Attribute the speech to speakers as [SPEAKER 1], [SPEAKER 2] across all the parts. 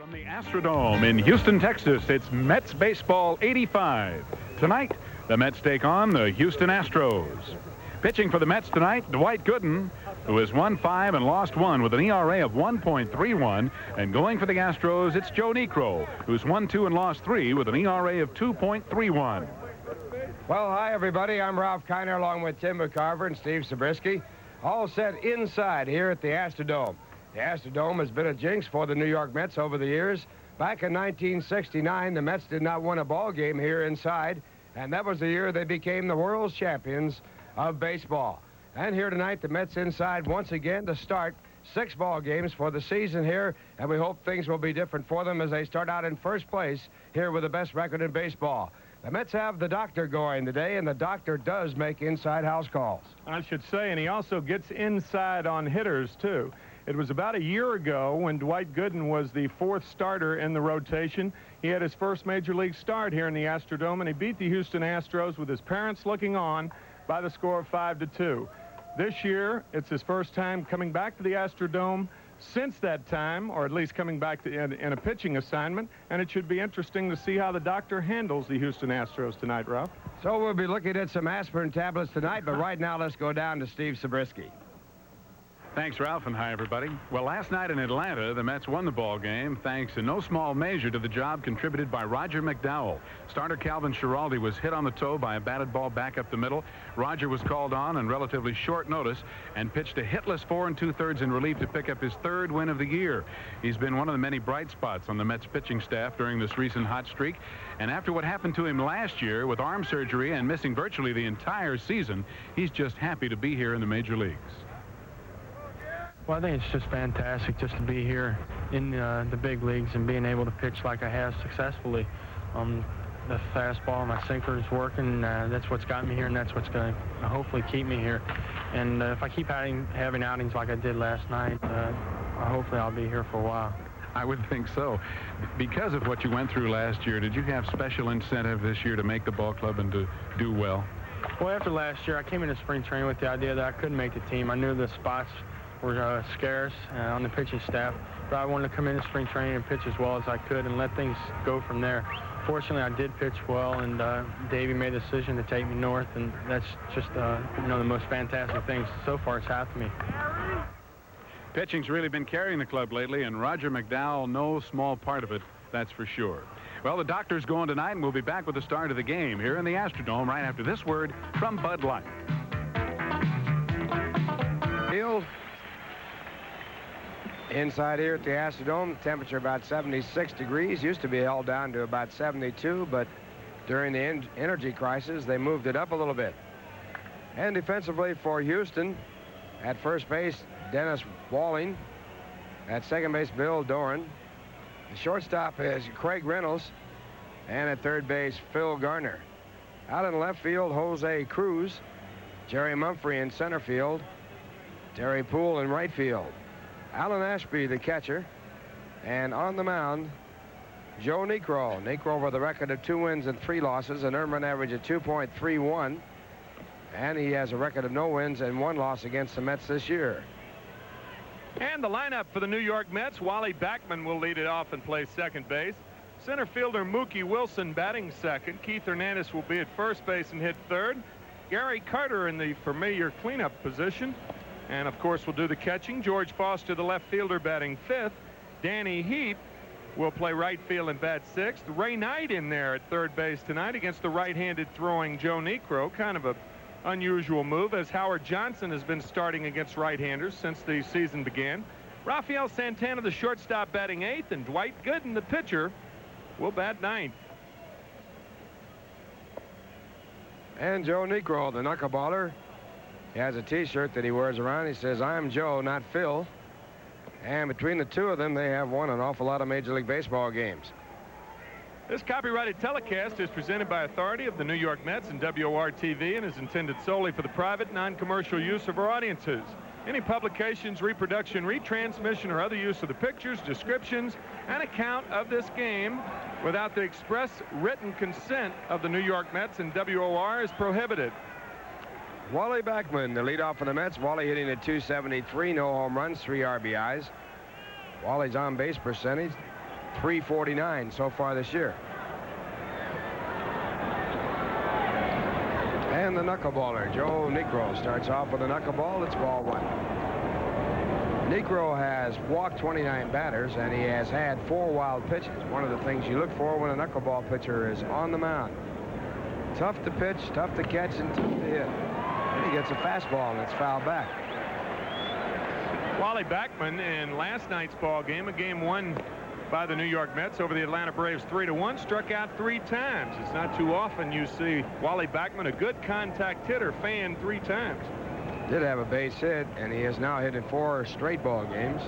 [SPEAKER 1] From the Astrodome in Houston, Texas, it's Mets Baseball 85. Tonight, the Mets take on the Houston Astros. Pitching for the Mets tonight, Dwight Gooden, who has won 5 and lost 1 with an ERA of 1.31. And going for the Astros, it's Joe Niekro, who's won 2 and lost 3 with an ERA of 2.31.
[SPEAKER 2] Well, hi, everybody. I'm Ralph Kiner along with Tim McCarver and Steve Zabriskie. All set inside here at the Astrodome. The Astrodome has been a jinx for the New York Mets over the years. Back in 1969, the Mets did not win a ball game here inside, and that was the year they became the world's champions of baseball. And here tonight, the Mets inside once again to start 6 ball games for the season here, and we hope things will be different for them as they start out in first place here with the best record in baseball. The Mets have the doctor going today, and the doctor does make inside house calls.
[SPEAKER 3] I should say, and he also gets inside on hitters, too. It was about a year ago when Dwight Gooden was the 4th starter in the rotation. He had his first major league start here in the Astrodome, and he beat the Houston Astros with his parents looking on by the score of 5-2. This year, it's his first time coming back to the Astrodome since that time, or at least coming back in a pitching assignment, and it should be interesting to see how the doctor handles the Houston Astros tonight, Ralph.
[SPEAKER 2] So we'll be looking at some aspirin tablets tonight, but right now let's go down to Steve Zabriskie.
[SPEAKER 1] Thanks, Ralph, and hi, everybody. Well, last night in Atlanta, the Mets won the ball game thanks in no small measure to the job contributed by Roger McDowell. Starter Calvin Schiraldi was hit on the toe by a batted ball back up the middle. Roger was called on relatively short notice and pitched a hitless 4 2/3 in relief to pick up his 3rd win of the year. He's been one of the many bright spots on the Mets pitching staff during this recent hot streak. And after what happened to him last year with arm surgery and missing virtually the entire season, he's just happy to be here in the major leagues.
[SPEAKER 4] Well, I think it's just fantastic just to be here in the big leagues and being able to pitch like I have successfully. The fastball, my sinker is working. That's what's got me here, and that's what's going to hopefully keep me here. And if I keep having outings like I did last night, hopefully I'll be here for a while.
[SPEAKER 1] I would think so. Because of what you went through last year, did you have special incentive this year to make the ball club and to do well?
[SPEAKER 4] Well, after last year, I came into spring training with the idea that I couldn't make the team. I knew the spots were scarce on the pitching staff, but I wanted to come into spring training and pitch as well as I could and let things go from there. Fortunately, I did pitch well, and Davey made the decision to take me north, and that's just the most fantastic thing so far it's happened to me.
[SPEAKER 1] Pitching's really been carrying the club lately, and Roger McDowell, no small part of it, that's for sure. Well, the doctor's going tonight, and we'll be back with the start of the game here in the Astrodome right after this word from Bud Light.
[SPEAKER 2] Field. Inside here at the Astrodome, the temperature about 76 degrees. Used to be held down to about 72, but during the energy crisis, they moved it up a little bit. And defensively for Houston, at first base, Dennis Walling. At second base, Bill Doran. The shortstop is Craig Reynolds. And at third base, Phil Garner. Out in left field, Jose Cruz. Jerry Mumphrey in center field. Terry Poole in right field. Alan Ashby, the catcher. And on the mound, Joe Niekro. Niekro with a record of 2 wins and 3 losses, an earned run average of 2.31. And he has a record of no wins and 1 loss against the Mets this year.
[SPEAKER 3] And the lineup for the New York Mets, Wally Backman will lead it off and play second base. Center fielder Mookie Wilson batting second. Keith Hernandez will be at first base and hit third. Gary Carter in the familiar cleanup position. And, of course, we'll do the catching. George Foster, the left fielder, batting 5th. Danny Heap will play right field and bat 6th. Ray Knight in there at third base tonight against the right-handed throwing Joe Niekro. Kind of a unusual move, as Howard Johnson has been starting against right-handers since the season began. Rafael Santana, the shortstop, batting 8th, and Dwight Gooden, the pitcher, will bat 9th.
[SPEAKER 2] And Joe Niekro, the knuckleballer, he has a T-shirt that he wears around. He says, "I'm Joe, not Phil." And between the two of them, they have won an awful lot of Major League Baseball games.
[SPEAKER 3] This copyrighted telecast is presented by authority of the New York Mets and WOR-TV and is intended solely for the private, non-commercial use of our audiences. Any publications, reproduction, retransmission, or other use of the pictures, descriptions, and account of this game without the express written consent of the New York Mets and WOR is prohibited.
[SPEAKER 2] Wally Backman, the leadoff for the Mets. Wally hitting at .273, no home runs, 3 RBIs. Wally's on-base percentage, .349 so far this year. And the knuckleballer, Joe Niekro, starts off with a knuckleball. It's ball 1. Niekro has walked 29 batters, and he has had 4 wild pitches. One of the things you look for when a knuckleball pitcher is on the mound. Tough to pitch, tough to catch, and tough to hit. And he gets a fastball, and it's fouled back.
[SPEAKER 3] Wally Backman in last night's ball game, a game won by the New York Mets over the Atlanta Braves 3-1, struck out 3 times. It's not too often you see Wally Backman, a good contact hitter, fan 3 times.
[SPEAKER 2] Did have a base hit, and he has now hit in 4 straight ball games.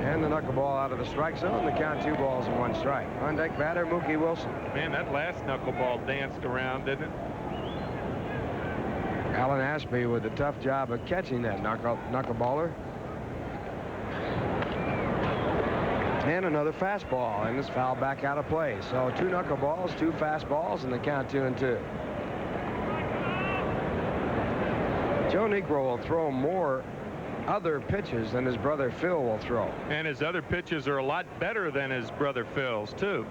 [SPEAKER 2] And the knuckleball out of the strike zone. The count 2 balls and 1 strike. On deck batter, Mookie Wilson.
[SPEAKER 3] Man, that last knuckleball danced around, didn't it?
[SPEAKER 2] Alan Ashby with a tough job of catching that knuckleballer. And another fastball, and it's fouled back out of play. So 2 knuckleballs, 2 fastballs, and the count 2-2. Joe Niekro will throw more other pitches than his brother Phil will throw.
[SPEAKER 3] And his other pitches are a lot better than his brother Phil's, too.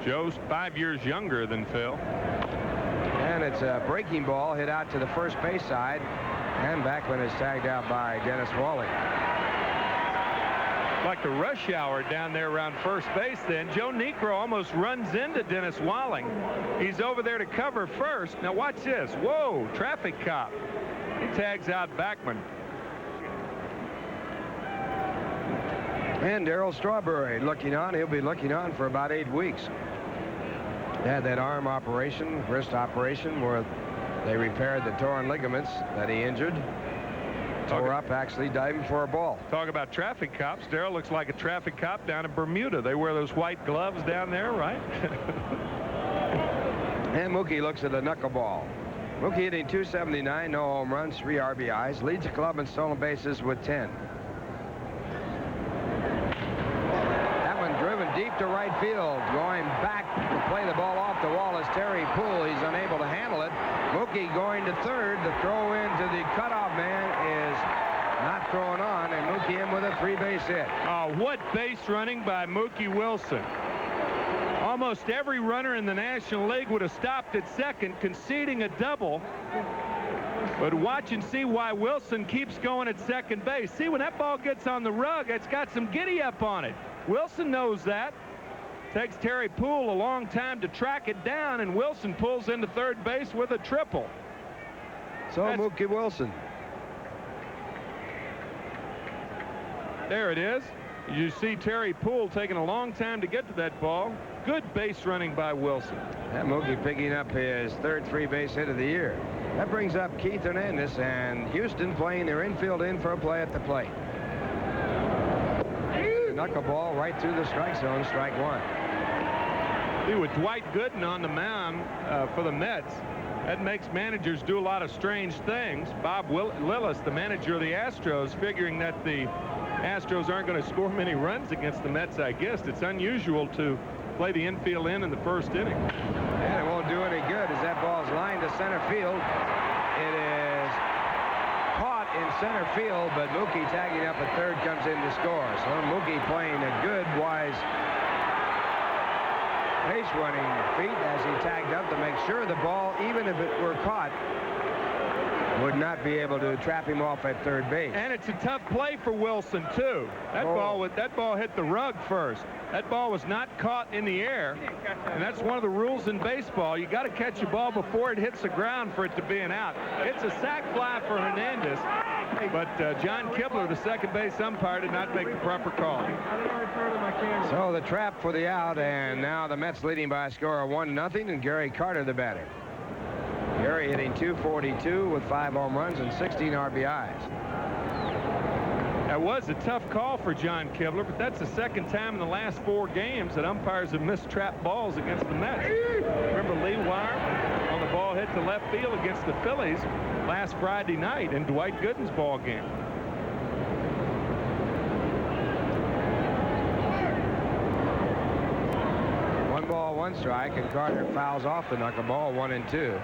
[SPEAKER 3] Joe's 5 years younger than Phil.
[SPEAKER 2] And it's a breaking ball hit out to the first base side. And Backman is tagged out by Dennis Walling.
[SPEAKER 3] Like the rush hour down there around first base then. Joe Niekro almost runs into Dennis Walling. He's over there to cover first. Now watch this. Whoa, traffic cop. He tags out Backman.
[SPEAKER 2] And Darryl Strawberry looking on. He'll be looking on for about 8 weeks. They had that arm operation, wrist operation, where they repaired the torn ligaments that he injured. Tore up actually diving for a ball.
[SPEAKER 3] Talk about traffic cops. Darryl looks like a traffic cop down in Bermuda. They wear those white gloves down there, right?
[SPEAKER 2] And Mookie looks at a knuckleball. Mookie hitting .279, no home runs, 3 RBIs, leads the club in stolen bases with 10. That one driven deep to right field. Going back to play the ball off the wall is Terry Poole. He's unable to handle it. Mookie going to third. The throw in to the cutoff man is not throwing on, and Mookie in with a 3-base hit.
[SPEAKER 3] Oh, what base running by Mookie Wilson. Almost every runner in the National League would have stopped at second, conceding a double. But watch and see why Wilson keeps going at second base. See, when that ball gets on the rug, it's got some giddy up on it. Wilson knows that. Takes Terry Poole a long time to track it down, and Wilson pulls into third base with a triple.
[SPEAKER 2] So Mookie Wilson.
[SPEAKER 3] There it is. You see Terry Poole taking a long time to get to that ball. Good base running by Wilson.
[SPEAKER 2] And Mookie picking up his 3rd 3-base hit of the year. That brings up Keith Hernandez, and Houston playing their infield in for a play at the plate. Knuckleball right through the strike zone, strike 1.
[SPEAKER 3] See, with Dwight Gooden on the mound for the Mets, that makes managers do a lot of strange things. Bob Lillis, the manager of the Astros, figuring that the Astros aren't going to score many runs against the Mets, I guess. It's unusual to play the infield in the first inning.
[SPEAKER 2] And it won't do any good as that ball's lined to center field. It is caught in center field, but Mookie tagging up at third comes in to score. So Mookie playing a good, wise base running feat as he tagged up to make sure the ball, even if it were caught, would not be able to trap him off at third base.
[SPEAKER 3] And it's a tough play for Wilson, too. That ball hit the rug first. That ball was not caught in the air, and that's one of the rules in baseball. You got to catch a ball before it hits the ground for it to be an out. It's a sac fly for Hernandez, but John Kibler, the second base umpire, did not make the proper call.
[SPEAKER 2] So the trap for the out, and now the Mets leading by a score of 1-0, and Gary Carter the batter. Gary hitting .242 with 5 home runs and 16 RBIs.
[SPEAKER 3] That was a tough call for John Kibler, but that's the second time in the last 4 games that umpires have missed trap balls against the Mets. Remember Lee Wire on the ball hit to left field against the Phillies last Friday night in Dwight Gooden's ball game.
[SPEAKER 2] One ball, 1 strike, and Carter fouls off the knuckleball, 1-2.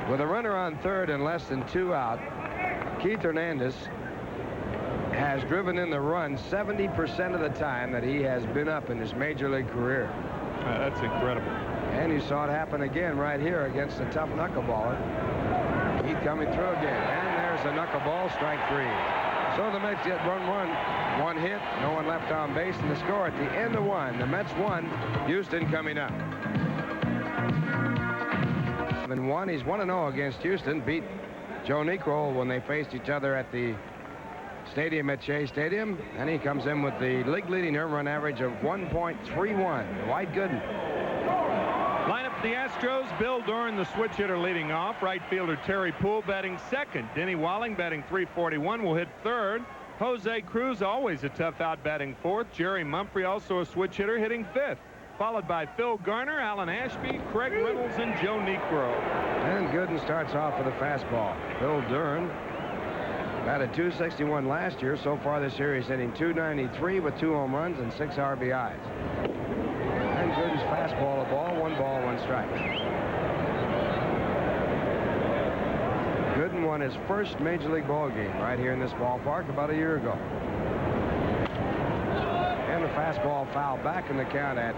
[SPEAKER 2] With a runner on third and less than 2 out, Keith Hernandez has has driven in the run 70% of the time that he has been up in his major league career.
[SPEAKER 3] That's incredible.
[SPEAKER 2] And you saw it happen again right here against the tough knuckleballer. He's coming through again. And there's a knuckleball, strike 3. So the Mets get one hit, no one left on base, and the score at the end of 1. The Mets won. Houston coming up. 7-1. He's 1-0 against Houston. Beat Joe Niekro when they faced each other at the stadium at Shea Stadium. And he comes in with the league-leading home run average of 1.31. Dwight Gooden.
[SPEAKER 3] Lineup for the Astros. Bill Doran, the switch hitter, leading off. Right fielder Terry Poole batting second. Denny Walling batting .341 will hit third. Jose Cruz, always a tough out, batting fourth. Jerry Mumphrey, also a switch hitter, hitting fifth. Followed by Phil Garner, Alan Ashby, Craig Reynolds, and Joe Niekro.
[SPEAKER 2] And Gooden starts off with a fastball. Bill Doran batted .261 last year. So far this year he's hitting .293 with 2 home runs and 6 RBIs. And Gooden's fastball, a ball, 1 ball, 1 strike. Gooden won his first major league ball game right here in this ballpark about a year ago. And the fastball fouled back in the count at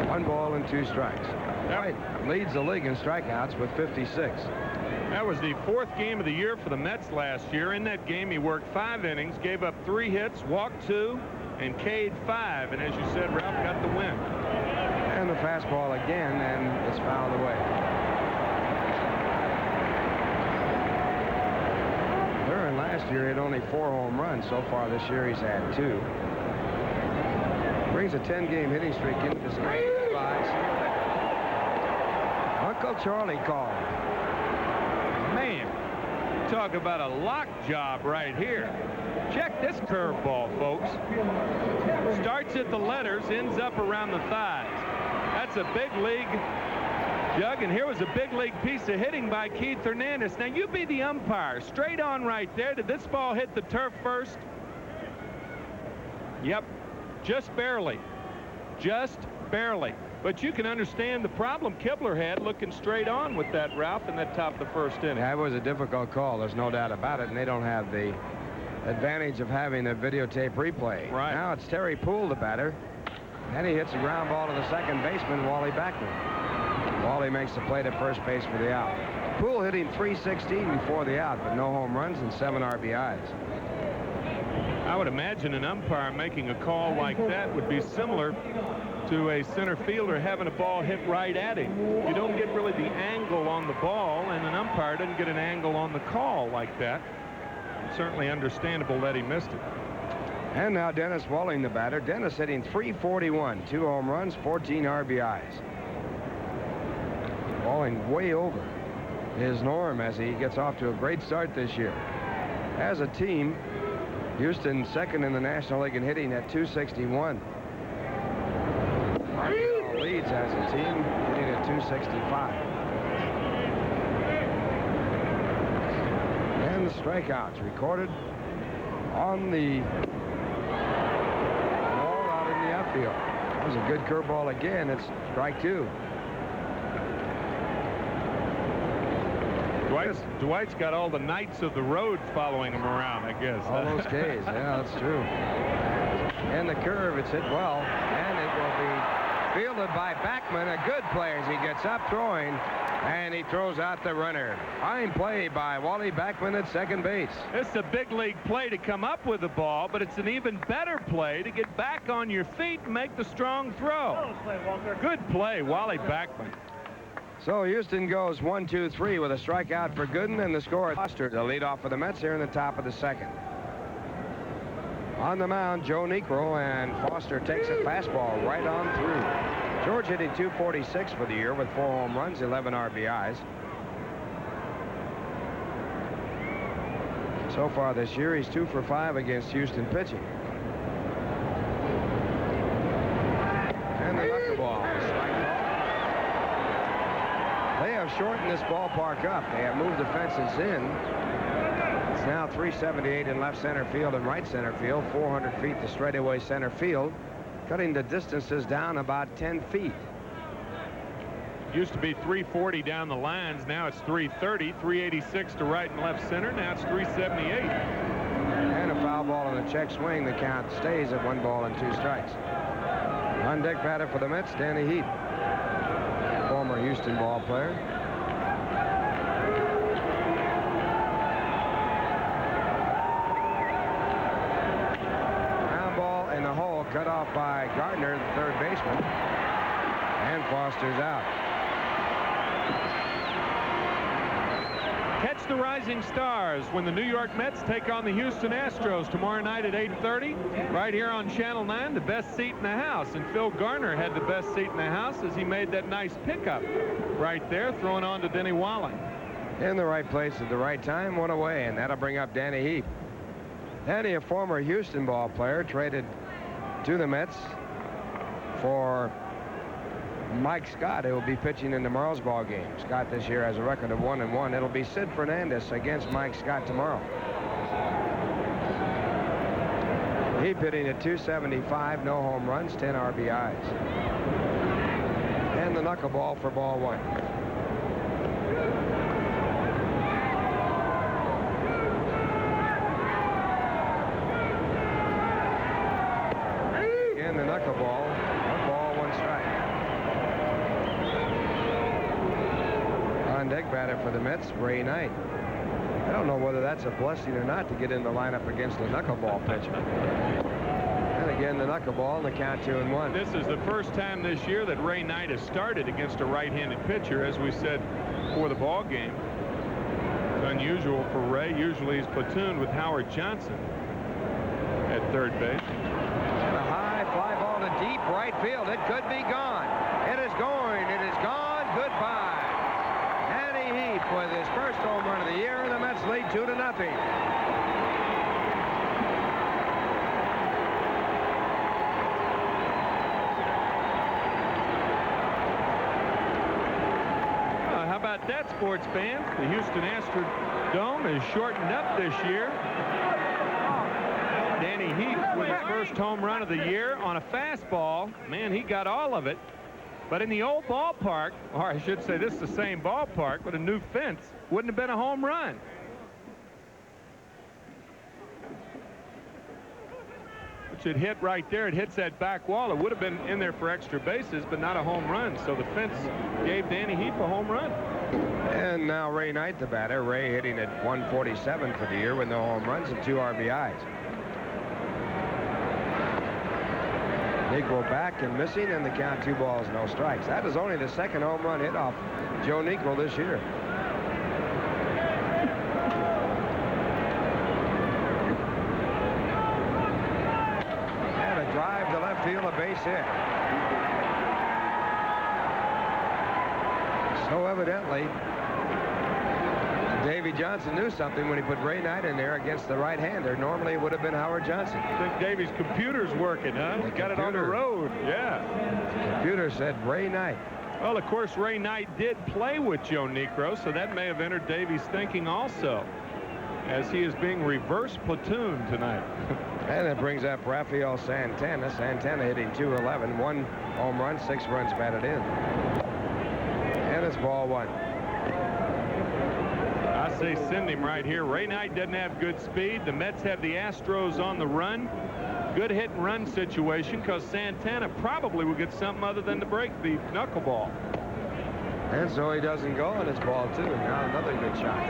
[SPEAKER 2] 1 ball and 2 strikes. Dwight leads the league in strikeouts with 56.
[SPEAKER 3] That was the 4th game of the year for the Mets last year. In that game, he worked 5 innings, gave up 3 hits, walked 2, and K'd 5. And as you said, Ralph got the win.
[SPEAKER 2] And the fastball again, and it's fouled away. During last year, he had only 4 home runs. So far this year, he's had 2. Brings a 10-game hitting streak into this game. Uncle Charlie called.
[SPEAKER 3] Man, talk about a lock job right here. Check this curveball, folks. Starts at the letters, ends up around the thighs. That's a big league jug, and here was a big league piece of hitting by Keith Hernandez. Now, you be the umpire. Straight on right there. Did this ball hit the turf first? Yep, just barely. Just barely. But you can understand the problem Kibler had looking straight on with that, Ralph, in that top of the first inning.
[SPEAKER 2] That was a difficult call. There's no doubt about it, and they don't have the advantage of having a videotape replay.
[SPEAKER 3] Right.
[SPEAKER 2] Now it's Terry Poole, the batter, and he hits a ground ball to the second baseman, Wally Backman. Wally makes the play to first base for the out. Poole hitting .316 before the out, but no home runs and 7 RBIs.
[SPEAKER 3] I would imagine an umpire making a call like that would be similar to a center fielder having a ball hit right at him. You don't get really the angle on the ball, and an umpire doesn't get an angle on the call like that. It's certainly understandable that he missed it.
[SPEAKER 2] And now Dennis Walling, the batter. Dennis hitting .341, 2 home runs, 14 RBIs. Walling way over his norm as he gets off to a great start this year. As a team, Houston second in the National League in hitting at .261. Montreal leads as a team, hitting at .265. And the strikeouts recorded on the ball out in the outfield. That was a good curveball again. It's strike 2.
[SPEAKER 3] Dwight's got all the knights of the road following him around, I guess.
[SPEAKER 2] All those Ks. Yeah, that's true. And the curve, it's hit well, and it will be fielded by Backman, a good play as he gets up throwing, and he throws out the runner. Fine play by Wally Backman at second base.
[SPEAKER 3] It's a big league play to come up with the ball, but it's an even better play to get back on your feet and make the strong throw. Good play, Wally Backman.
[SPEAKER 2] So Houston goes 1-2-3 with a strikeout for Gooden, and the score at Foster to lead off for the Mets here in the top of the second. On the mound, Joe Niekro, and Foster takes a fastball right on through. George hitting .246 for the year with 4 home runs, 11 RBIs. So far this year, he's 2 for 5 against Houston pitching. And the knuckleball. They have shortened this ballpark up. They have moved the fences in. It's now 378 in left center field and right center field, 400 feet to straightaway center field, cutting the distances down about 10 feet.
[SPEAKER 3] Used to be 340 down the lines. Now it's 330, 386 to right and left center. Now it's 378.
[SPEAKER 2] foul ball and a check swing. The count stays at 1 ball and 2 strikes. On deck batter for the Mets, Danny Heath, former Houston ball player. Ground ball in the hole, cut off by Gardner, the third baseman, and Foster's out.
[SPEAKER 3] Catch the rising stars when the New York Mets take on the Houston Astros tomorrow night at 8:30 right here on Channel 9, the best seat in the house. And Phil Garner had the best seat in the house as he made that nice pickup right there, throwing on to Denny Walling.
[SPEAKER 2] In the right place at the right time, one away, and that'll bring up Danny Heath. Danny, a former Houston ball player, traded to the Mets for Mike Scott, who will be pitching in tomorrow's ball game. Scott this year has a record of 1-1. It'll be Sid Fernandez against Mike Scott tomorrow. He hitting at .275, no home runs, 10 RBIs. And the knuckleball for ball 1. Again, the knuckleball, 1 ball, 1 strike. On deck batter for the Mets, Ray Knight. I don't know whether that's a blessing or not to get in the lineup against the knuckleball pitcher. And again, the knuckleball, and the count 2-1.
[SPEAKER 3] This is the first time this year that Ray Knight has started against a right-handed pitcher, as we said before the ball game. It's unusual for Ray. Usually he's platooned with Howard Johnson at third base.
[SPEAKER 2] And a high fly ball to deep right field. It could be gone. It is going. It is gone. Goodbye. Heath with his first home run of the year, and the Mets lead 2-0.
[SPEAKER 3] How about that, sports fans? The Houston Astrodome is shortened up this year. Danny Heath with his first home run of the year on a fastball. Man, he got all of it. But in the old ballpark, or I should say this is the same ballpark with a new fence, wouldn't have been a home run. Which it hit right there. It hits that back wall. It would have been in there for extra bases, but not a home run. So the fence gave Danny Heath a home run.
[SPEAKER 2] And now Ray Knight, the batter. Ray hitting at .147 for the year with no home runs and 2 RBIs. Niekro back and missing, and the count 2 balls, no strikes. That is only the second home run hit off Joe Niekro this year. And a drive to left field, a base hit. So evidently, Davy Johnson knew something when he put Ray Knight in there against the right-hander. Normally it would have been Howard Johnson.
[SPEAKER 3] I think Davy's computer's working, huh? He got it on the road. Yeah.
[SPEAKER 2] The computer said Ray Knight.
[SPEAKER 3] Well, of course, Ray Knight did play with Joe Niekro, so that may have entered Davy's thinking also, as he is being reverse platooned tonight.
[SPEAKER 2] And it brings up Rafael Santana. Santana hitting .211, 1 home run, 6 runs batted in. And it's ball 1.
[SPEAKER 3] I say send him right here. Ray Knight doesn't have good speed. The Mets have the Astros on the run. Good hit and run situation, because Santana probably will get something other than to break the knuckleball.
[SPEAKER 2] And so he doesn't go, and it's ball 2. Now another good shot.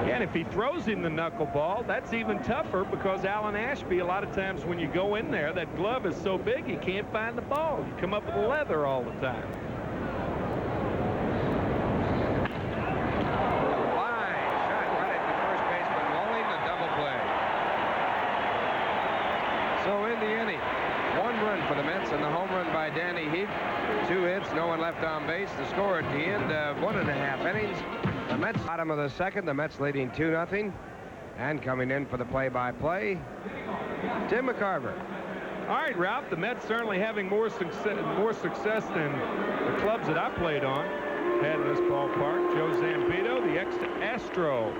[SPEAKER 3] Yeah, and if he throws him the knuckleball, that's even tougher, because Alan Ashby, a lot of times when you go in there, that glove is so big you can't find the ball. You come up with leather all the time.
[SPEAKER 2] And the home run by Danny Heath. 2 hits, no one left on base. The score at the end of 1.5 innings. The Mets, bottom of the second. The Mets leading 2-0. And coming in for the play-by-play, Tim McCarver.
[SPEAKER 3] All right, Ralph. The Mets certainly having more success than the clubs that I played on had in this ballpark. Joe Zambito, the ex-Astro.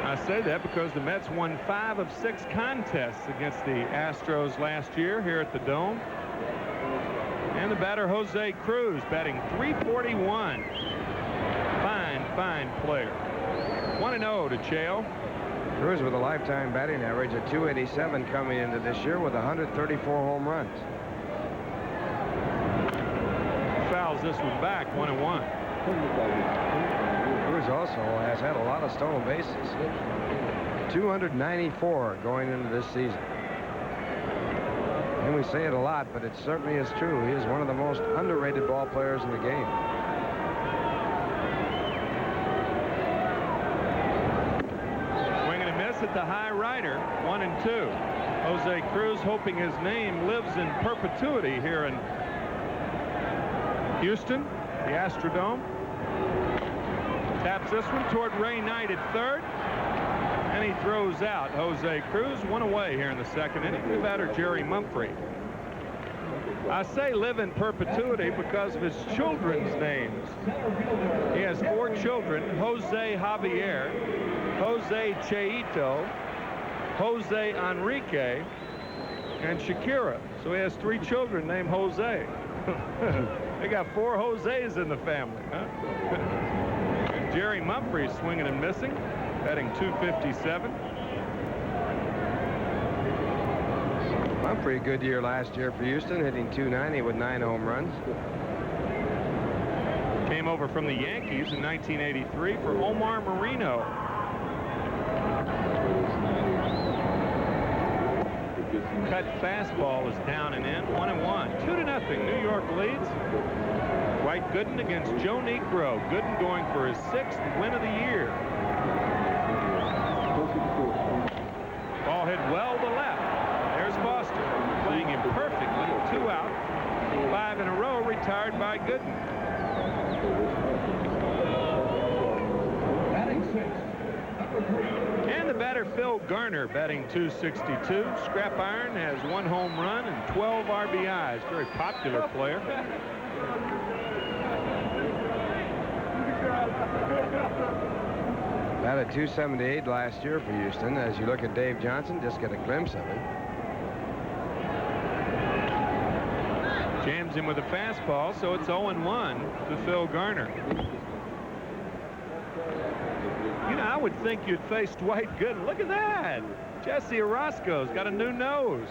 [SPEAKER 3] I say that because the Mets won 5 of 6 contests against the Astros last year here at the Dome. And the batter, Jose Cruz, batting .341. Fine player. 1-0 to Chale.
[SPEAKER 2] Cruz with a lifetime batting average of .287 coming into this year with 134 home runs.
[SPEAKER 3] Fouls this one back, 1-1.
[SPEAKER 2] Cruz also has had a lot of stolen bases. 294 going into this season. And we say it a lot, but it certainly is true. He is one of the most underrated ball players in the game.
[SPEAKER 3] Swing and a miss at the high rider, 1-2. Jose Cruz hoping his name lives in perpetuity here in Houston, the Astrodome. Taps this one toward Ray Knight at third. And he throws out Jose Cruz. One away here in the second inning. The batter, Jerry Mumphrey. I say live in perpetuity because of his children's names. He has 4 children: Jose Javier, Jose Cheito, Jose Enrique, and Shakira. So he has 3 children named Jose. They got 4 Jose's in the family, huh? Jerry Mumphrey swinging and missing, batting .257.
[SPEAKER 2] Mumphrey, a good year last year for Houston, hitting .290 with 9 home runs.
[SPEAKER 3] Came over from the Yankees in 1983 for Omar Marino. Cut fastball is down and in, 1-1. 2-0. New York leads. Dwight Gooden against Joe Niekro. Gooden going for his 6th win of the year. Ball hit well to left. There's Foster playing him perfectly. 2 out. 5 in a row retired by Gooden. And the batter Phil Garner batting .262. Scrap iron, has 1 home run and 12 RBIs. Very popular player.
[SPEAKER 2] Batted .278 last year for Houston. As you look at Dave Johnson, just get a glimpse of it.
[SPEAKER 3] Jams him with a fastball, so it's 0-1 to Phil Garner. You know, I would think you'd face Dwight Gooden. Look at that. Jesse Orozco's got a new nose.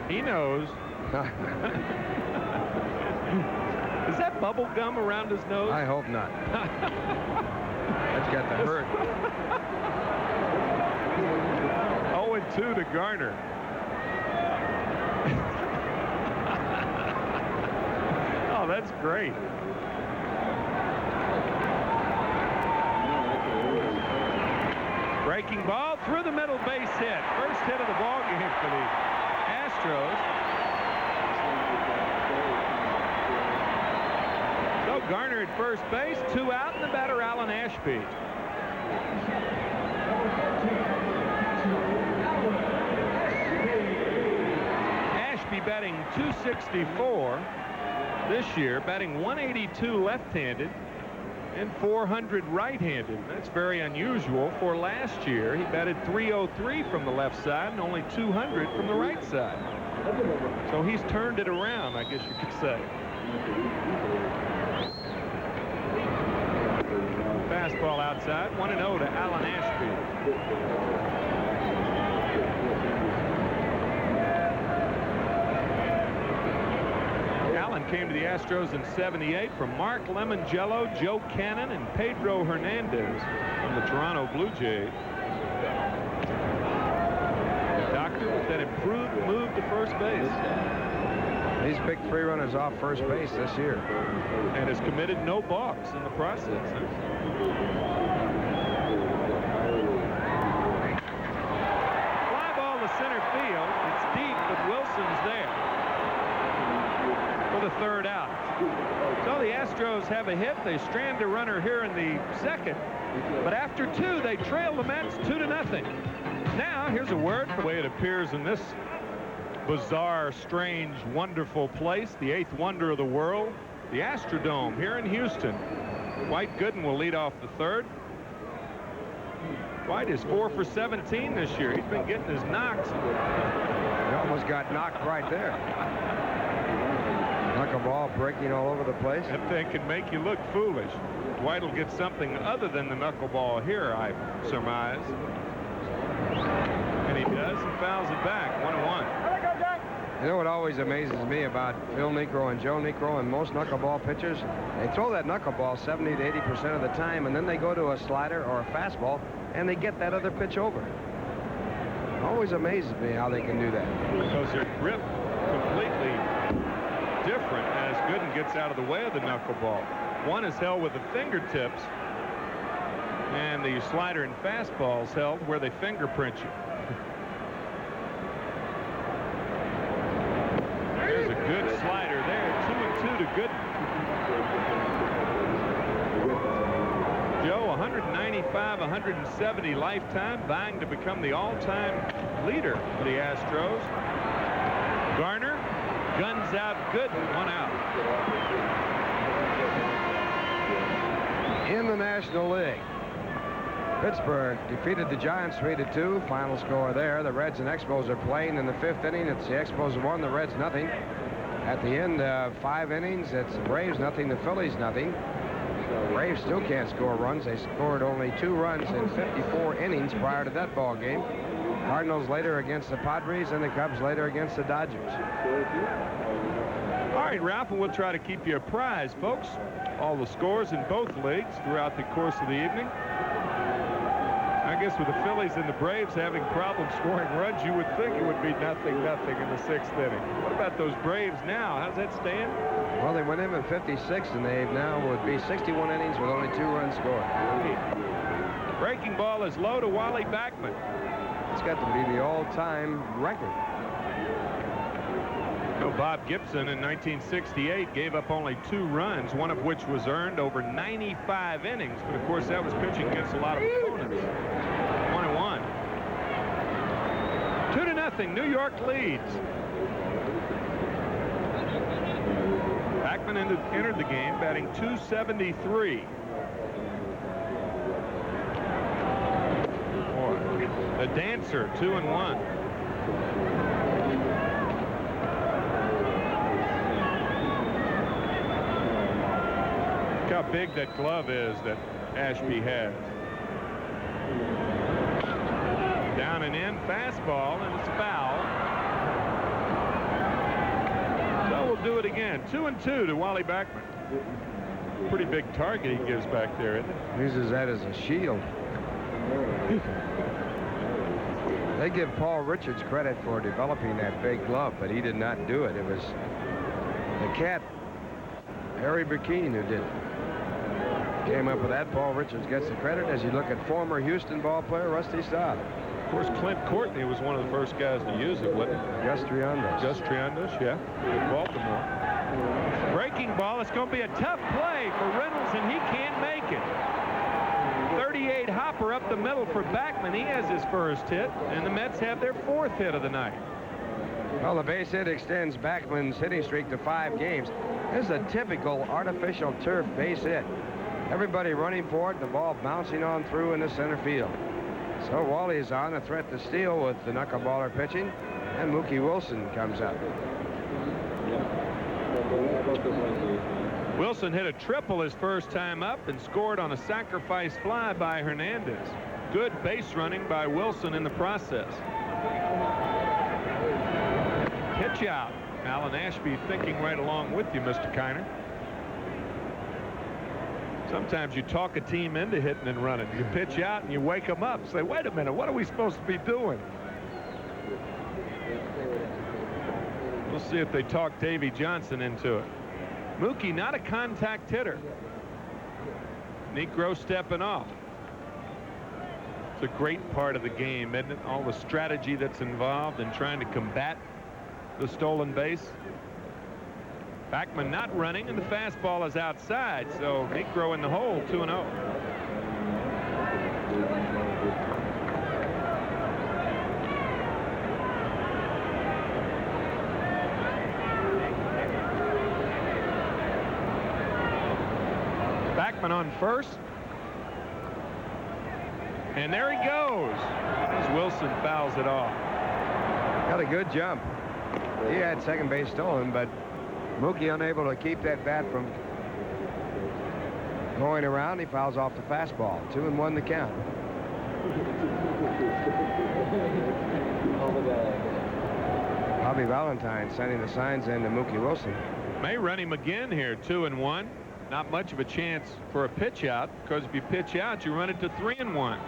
[SPEAKER 3] He knows. Is that bubble gum around his nose?
[SPEAKER 2] I hope not. That's got the hurt.
[SPEAKER 3] 0-2 to Garner. Oh, that's great. Breaking ball through the middle, base hit. First hit of the ball game for the Astros. So Garner at first base, 2 out, and the batter Alan Ashby. Ashby batting .264 this year, batting .182 left-handed and .400 right-handed. That's very unusual for last year. He batted .303 from the left side and only .200 from the right side. So he's turned it around, I guess you could say. Fastball outside, 1-0 to Alan Ashby. Allen came to the Astros in '78 from Mark Lemongello, Joe Cannon, and Pedro Hernandez from the Toronto Blue Jays. The doctor with that improved move to first base.
[SPEAKER 2] He's picked 3 runners off first base this year.
[SPEAKER 3] And has committed no balks in the process. Fly ball to center field. It's deep, but Wilson's there for the 3rd out. So the Astros have a hit. They strand a runner here in the 2nd. But after 2, they trail the Mets 2-0. Now, here's a word for the way it appears in this bizarre, strange, wonderful place, the 8th wonder of the world, the Astrodome here in Houston. Dwight Gooden will lead off the 3rd. Dwight is 4 for 17 this year. He's been getting his knocks.
[SPEAKER 2] He almost got knocked right there. Like a knuckleball breaking all over the place.
[SPEAKER 3] That thing can make you look foolish. Dwight will get something other than the knuckleball here, I surmise. And he does, and fouls it back. 1-1.
[SPEAKER 2] You know what always amazes me about Phil Niekro and Joe Niekro and most knuckleball pitchers? They throw that knuckleball 70 to 80% of the time, and then they go to a slider or a fastball, and they get that other pitch over. Always amazes me how they can do that.
[SPEAKER 3] Because their grip completely different as Gooden gets out of the way of the knuckleball. One is held with the fingertips, and the slider and fastball is held where they fingerprint you. There's a good slider there. 2-2 to Gooden. Joe, 195, 170 lifetime, vying to become the all-time leader for the Astros. Garner guns out Gooden, 1 out.
[SPEAKER 2] In the National League, Pittsburgh defeated the Giants 3-2. Final score there. The Reds and Expos are playing in the 5th inning. It's the Expos 1, the Reds nothing. At the end of 5 innings, it's the Braves nothing, the Phillies nothing. The Braves still can't score runs. They scored only 2 runs in 54 innings prior to that ball game. Cardinals later against the Padres, and the Cubs later against the Dodgers.
[SPEAKER 3] All right, Ralph, and we'll try to keep you apprised, folks. All the scores in both leagues throughout the course of the evening. I guess with the Phillies and the Braves having problems scoring runs, you would think it would be 0-0 in the 6th inning. What about those Braves now? How's that stand?
[SPEAKER 2] Well, they went in 56, and they now would be 61 innings with only 2 runs scored.
[SPEAKER 3] Breaking ball is low to Wally Backman.
[SPEAKER 2] It's got to be the all-time record.
[SPEAKER 3] No, Bob Gibson in 1968 gave up only 2 runs, one of which was earned over 95 innings. But, of course, that was pitching against a lot of opponents. 1-1. 2-0. New York leads. Backman entered the game batting .273. Boy, the dancer, 2-1. How big that glove is that Ashby has. Down and in, fastball, and it's foul. So we'll do it again. 2-2 to Wally Backman. Pretty big target he gives back there, isn't it?
[SPEAKER 2] Uses that as a shield. They give Paul Richards credit for developing that big glove, but he did not do it. It was the cat, Harry Burkeen, who did it. Came up with that. Paul Richards gets the credit as you look at former Houston ball player Rusty Staub.
[SPEAKER 3] Of course, Clint Courtney was one of the first guys to use it, wasn't he?
[SPEAKER 2] Gus Triandos.
[SPEAKER 3] Gus Triandos, yeah, with Baltimore. Breaking ball. It's going to be a tough play for Reynolds, and he can't make it. 38 hopper up the middle for Backman. He has his first hit, and the Mets have their 4th hit of the night.
[SPEAKER 2] Well, the base hit extends Backman's hitting streak to 5 games. This is a typical artificial turf base hit. Everybody running for it, the ball bouncing on through into center field. So Wally is on a threat to steal with the knuckleballer pitching, and Mookie Wilson comes up.
[SPEAKER 3] Wilson hit a triple his first time up and scored on a sacrifice fly by Hernandez. Good base running by Wilson in the process. Pitch out. Alan Ashby thinking right along with you, Mr. Kiner. Sometimes you talk a team into hitting and running. You pitch out and you wake them up. Say, wait a minute, what are we supposed to be doing? We'll see if they talk Davey Johnson into it. Mookie, not a contact hitter. Niekro stepping off. It's a great part of the game, isn't it? All the strategy that's involved in trying to combat the stolen base. Backman not running, and the fastball is outside, so Niekro in the hole, 2-0. Backman on first. And there he goes. As Wilson fouls it off.
[SPEAKER 2] Got a good jump. He had second base stolen, but Mookie unable to keep that bat from going around. He fouls off the fastball. 2-1 the count. Bobby Valentine sending the signs in to Mookie Wilson.
[SPEAKER 3] May run him again here. 2-1. Not much of a chance for a pitch out, because if you pitch out, you run it to 3-1.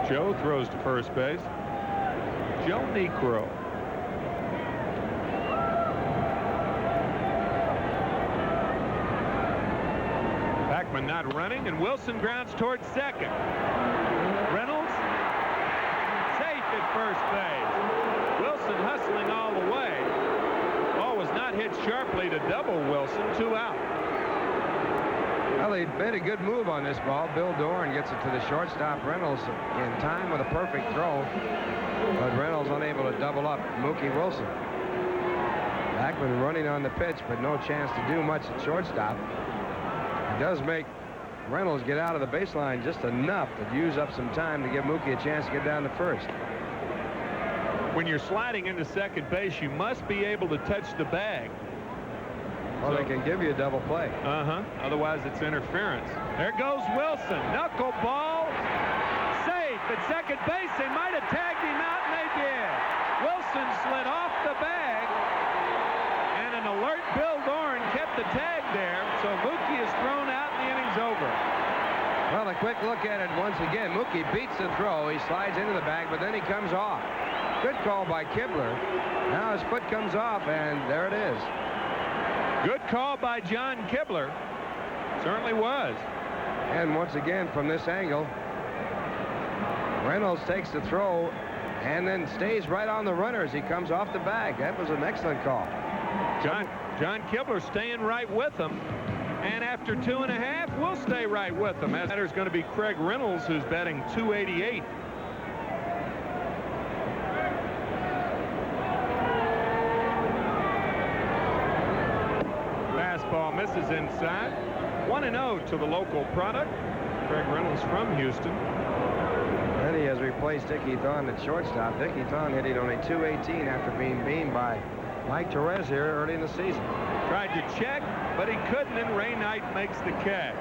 [SPEAKER 3] Joe throws to first base. Joe Niekro. Backman not running, and Wilson grounds towards second. Reynolds safe at first base. Wilson hustling all the way. Ball was not hit sharply to double Wilson. 2 out.
[SPEAKER 2] Well, he made a good move on this ball. Bill Doran gets it to the shortstop Reynolds in time with a perfect throw, but Reynolds unable to double up Mookie Wilson. Backman running on the pitch, but no chance to do much at shortstop. It does make Reynolds get out of the baseline just enough to use up some time to give Mookie a chance to get down to first.
[SPEAKER 3] When you're sliding into second base, you must be able to touch the bag.
[SPEAKER 2] Well, they can give you a double play.
[SPEAKER 3] Otherwise, it's interference. There goes Wilson. Knuckleball. Safe at second base. They might have tagged him out, and they did. Wilson slid off the bag, and an alert Bill Doran kept the tag there. So Mookie is thrown out, and the inning's over.
[SPEAKER 2] Well, a quick look at it once again. Mookie beats the throw. He slides into the bag, but then he comes off. Good call by Kibler. Now his foot comes off, and there it is.
[SPEAKER 3] Good call by John Kibler. Certainly was.
[SPEAKER 2] And once again, from this angle, Reynolds takes the throw and then stays right on the runner as he comes off the bag. That was an excellent call.
[SPEAKER 3] John Kibler staying right with him. And after 2.5, we'll stay right with him. As batter's going to be Craig Reynolds, who's batting .288. Fastball misses inside. 1-0 to the local product. Craig Reynolds from Houston.
[SPEAKER 2] And he has replaced Dickie Thon at shortstop. Dickie Thon hitting only .218 after being beamed by Mike Torres here early in the season.
[SPEAKER 3] Tried to check, but he couldn't, and Ray Knight makes the catch.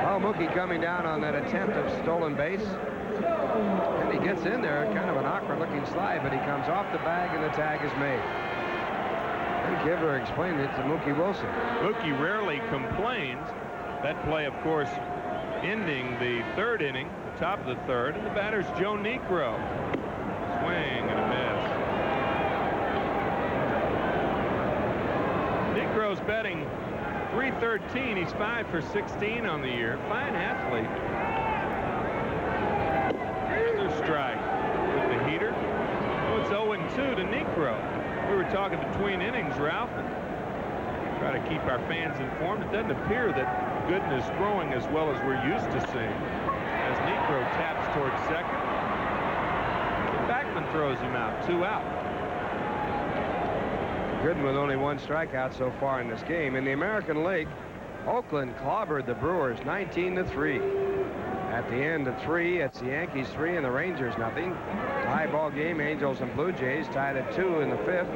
[SPEAKER 2] Oh, Mookie coming down on that attempt of stolen base. And he gets in there, kind of an awkward-looking slide, but he comes off the bag, and the tag is made. And Kibler explained it to Mookie Wilson.
[SPEAKER 3] Mookie rarely complains. That play, of course, ending the third inning, the top of the third, and the batter's Joe Niekro. Swing and a miss. Niekro's batting .313. He's 5 for 16 on the year. Fine athlete. Another strike with the heater. Oh, it's 0-2 to Niekro. We were talking between innings, Ralph, and try to keep our fans informed. It doesn't appear that Gooden is throwing as well as we're used to seeing. As Niekro taps towards second. Backman throws him out. 2 out.
[SPEAKER 2] Gooden with only 1 strikeout so far in this game. In the American League, Oakland clobbered the Brewers 19-3. At the end of 3, it's the Yankees 3 and the Rangers nothing. Tie ball game. Angels and Blue Jays tied at 2 in the 5th.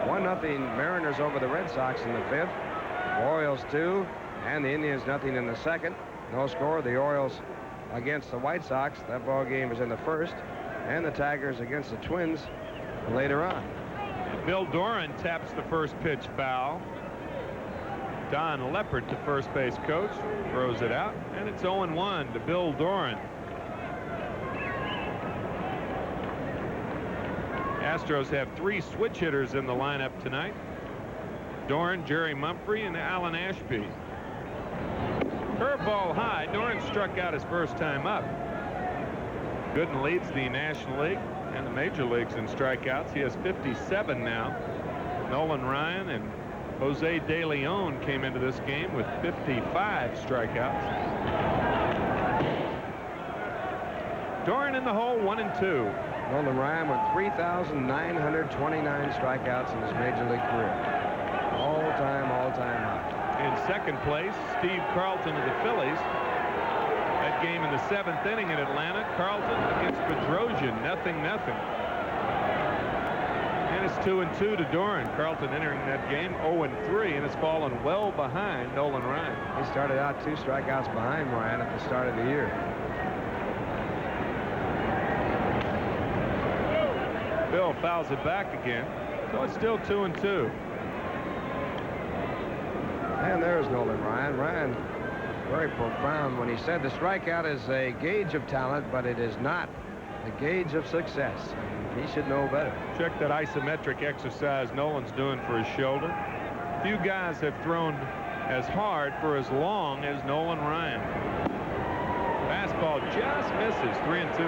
[SPEAKER 2] 1-0 Mariners over the Red Sox in the 5th. Orioles 2 and the Indians nothing in the 2nd. No score. The Orioles against the White Sox. That ball game is in the 1st. And the Tigers against the Twins later on.
[SPEAKER 3] Bill Doran taps the first pitch foul. Don Leppert, the first base coach, throws it out, and it's 0-1 to Bill Doran. Astros have 3 switch hitters in the lineup tonight. Doran, Jerry Mumphrey, and Alan Ashby. Curveball high. Doran struck out his first time up. Gooden leads the National League and the major leagues in strikeouts. He has 57 now. Nolan Ryan and Jose De Leon came into this game with 55 strikeouts. Doran in the hole, 1-2.
[SPEAKER 2] Nolan Ryan with 3,929 strikeouts in his major league career. All-time high.
[SPEAKER 3] In second place, Steve Carlton of the Phillies. That game in the 7th inning in Atlanta. Carlton against Bedrosian, 0-0. And it's 2-2 to Doran. Carlton entering that game 0-3 and has fallen well behind Nolan Ryan.
[SPEAKER 2] He started out 2 strikeouts behind Ryan at the start of the year.
[SPEAKER 3] Bill fouls it back again, so it's still 2-2.
[SPEAKER 2] And there's Nolan Ryan. Ryan, very profound when he said the strikeout is a gauge of talent, but it is not the gauge of success. He should know better.
[SPEAKER 3] Check that isometric exercise Nolan's doing for his shoulder. Few guys have thrown as hard for as long as Nolan Ryan. Fastball just misses, 3-2.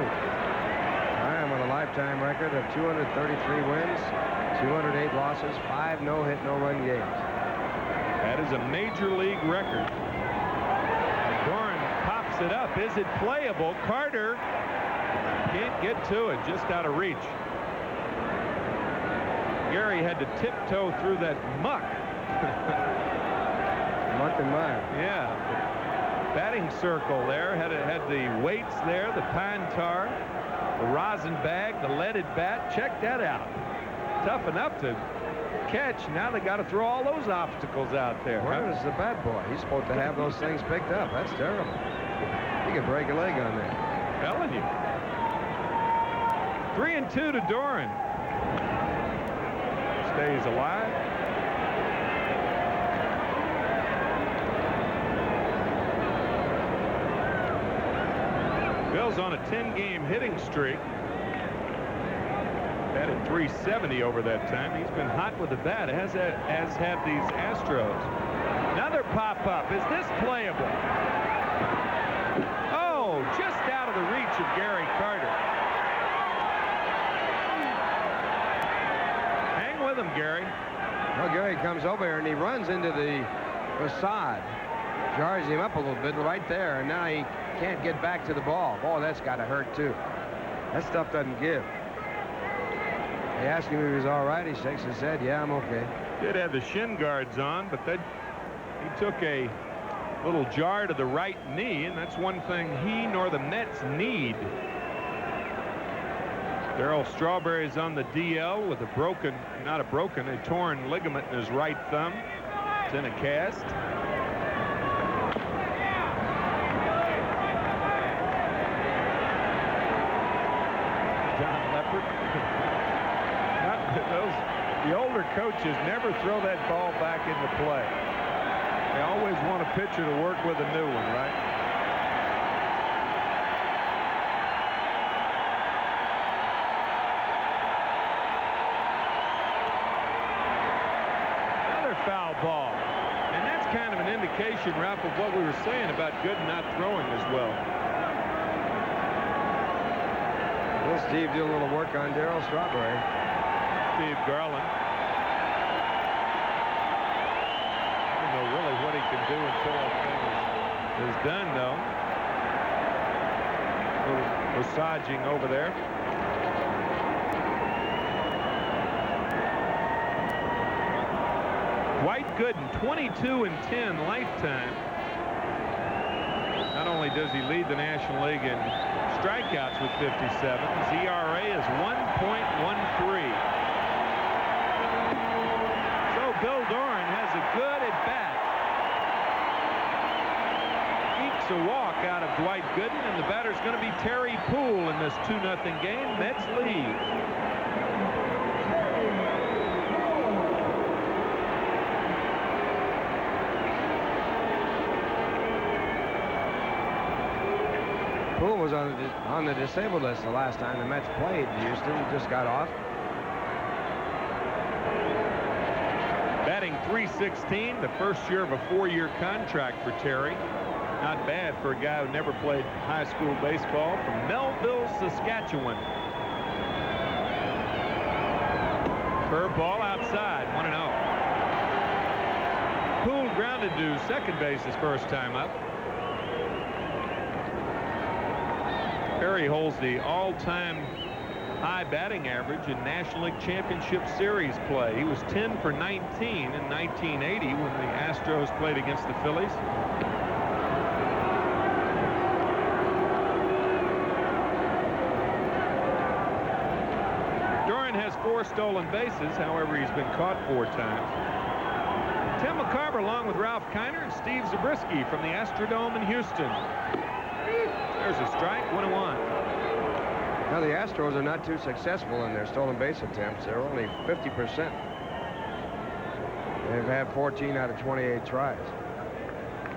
[SPEAKER 2] Ryan with a lifetime record of 233 wins, 208 losses, 5 no-hit, no-run games.
[SPEAKER 3] That is a major league record. Doran pops it up. Is it playable? Carter can't get to it, just out of reach. Gary had to tiptoe through that muck.
[SPEAKER 2] Muck and mire.
[SPEAKER 3] Yeah. Batting circle there. Had the weights there, the pine tar, the rosin bag, the leaded bat. Check that out. Tough enough to catch. Now they got to throw all those obstacles out there.
[SPEAKER 2] Where is the bat boy? He's supposed to have those things picked up. That's terrible. He could break a leg on that.
[SPEAKER 3] Telling you. 3-2 to Doran. Stays alive. Bill's on a 10-game hitting streak. Batted .370 over that time. He's been hot with the bat, as have these Astros. Another pop-up. Is this playable? Oh, just out of the reach of Gary Carter. Hang with him, Gary.
[SPEAKER 2] Well, Gary comes over here and he runs into the facade. Jars him up a little bit right there, and now he can't get back to the ball. Oh, that's got to hurt, too. That stuff doesn't give. They asked him if he was all right. He shakes his head. Yeah, I'm okay.
[SPEAKER 3] Did have the shin guards on, but he took a little jar to the right knee, and that's one thing he nor the Mets need. Darryl Strawberry's on the DL with a torn ligament in his right thumb. It's in a cast. John Leopard. The older coaches never throw that ball back into play. They always want a pitcher to work with a new one, right? Another foul ball. And that's kind of an indication, Ralph, of what we were saying about Gooden not throwing as well.
[SPEAKER 2] Well, Steve did a little work on Darryl Strawberry.
[SPEAKER 3] Steve Garland. I don't know really what he can do until that thing is done, though. A little massaging over there. Dwight Gooden, 22-10 lifetime. Not only does he lead the National League in strikeouts with 57, his ERA is 1.13. Bill Doran has a good at-bat. Ekes a walk out of Dwight Gooden, and the batter's going to be Terry Poole in this 2-0 game. Mets lead.
[SPEAKER 2] Poole was on the disabled list the last time the Mets played Houston. Just got off.
[SPEAKER 3] Batting .316, the first year of a 4-year contract for Terry. Not bad for a guy who never played high school baseball, from Melville, Saskatchewan. Curveball outside, 1-0. Poole grounded to second base his first time up. Perry holds the all-time high batting average in National League Championship Series play. He was 10 for 19 in 1980 when the Astros played against the Phillies. 4 stolen bases. However, he's been caught 4 times. Tim McCarver along with Ralph Kiner and Steve Zabriskie from the Astrodome in Houston. There's a strike, 1-1.
[SPEAKER 2] Now the Astros are not too successful in their stolen base attempts. They're only 50%. They've had 14 out of 28 tries.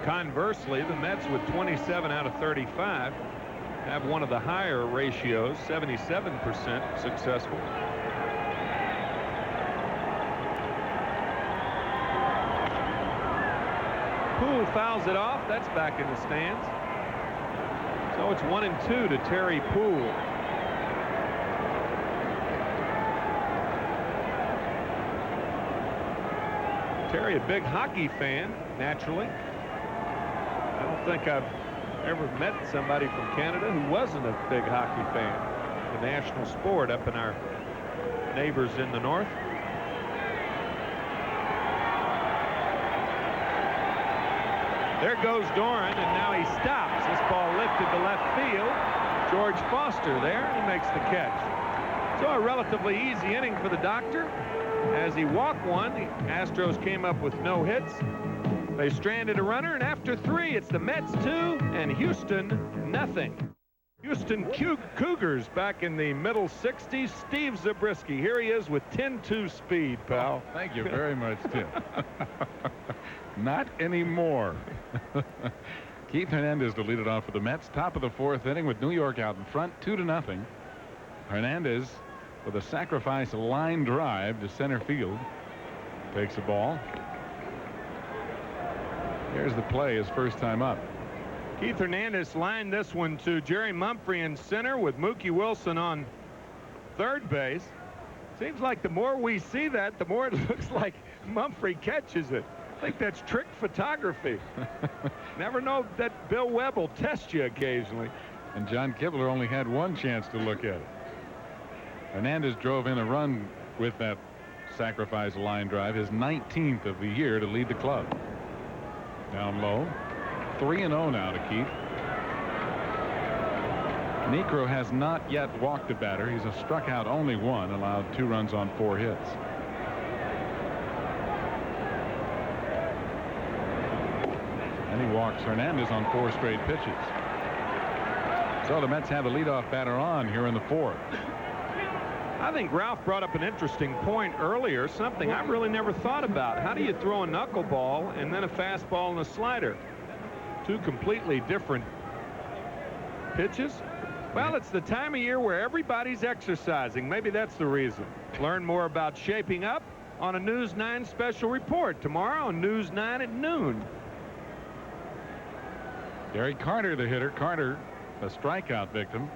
[SPEAKER 3] Conversely, the Mets with 27 out of 35 have one of the higher ratios, 77% successful. Poole fouls it off. That's back in the stands. So it's 1-2 to Terry Poole. Terry, a big hockey fan, naturally. I don't think I've ever met somebody from Canada who wasn't a big hockey fan. The national sport up in our neighbors in the north. There goes Doran, and now he stops. This ball lifted to left field. George Foster there, and he makes the catch. So a relatively easy inning for the doctor. As he walked one, the Astros came up with no hits. They stranded a runner, and after 3, it's the Mets 2 and Houston nothing. Houston Cougars back in the middle 60s. Steve Zabriskie. Here he is with 10-2 speed, pal.
[SPEAKER 1] Oh, thank you very much, Tim. Not anymore. Keith Hernandez to lead it off for the Mets. Top of the 4th inning with New York out in front, 2-0. Hernandez with a sacrifice line drive to center field. Takes the ball. Here's the play, his first time up.
[SPEAKER 3] Keith Hernandez lined this one to Jerry Mumphrey in center with Mookie Wilson on third base. Seems like the more we see that, the more it looks like Mumphrey catches it. I think that's trick photography. Never know that Bill Webb will test you occasionally.
[SPEAKER 1] And John Kibler only had one chance to look at it. Hernandez drove in a run with that sacrifice line drive, his 19th of the year to lead the club. Down low. 3-0 now to Keith. Niekro has not yet walked a batter. He's a struck out only 1, allowed 2 runs on 4 hits. And he walks Hernandez on 4 straight pitches. So the Mets have a leadoff batter on here in the 4th.
[SPEAKER 3] I think Ralph brought up an interesting point earlier, something I really never thought about. How do you throw a knuckleball and then a fastball and a slider? 2 completely different pitches. Well, it's the time of year where everybody's exercising. Maybe that's the reason. Learn more about shaping up on a News 9 special report tomorrow on News 9 at noon.
[SPEAKER 1] Gary Carter, the hitter. Carter, a strikeout victim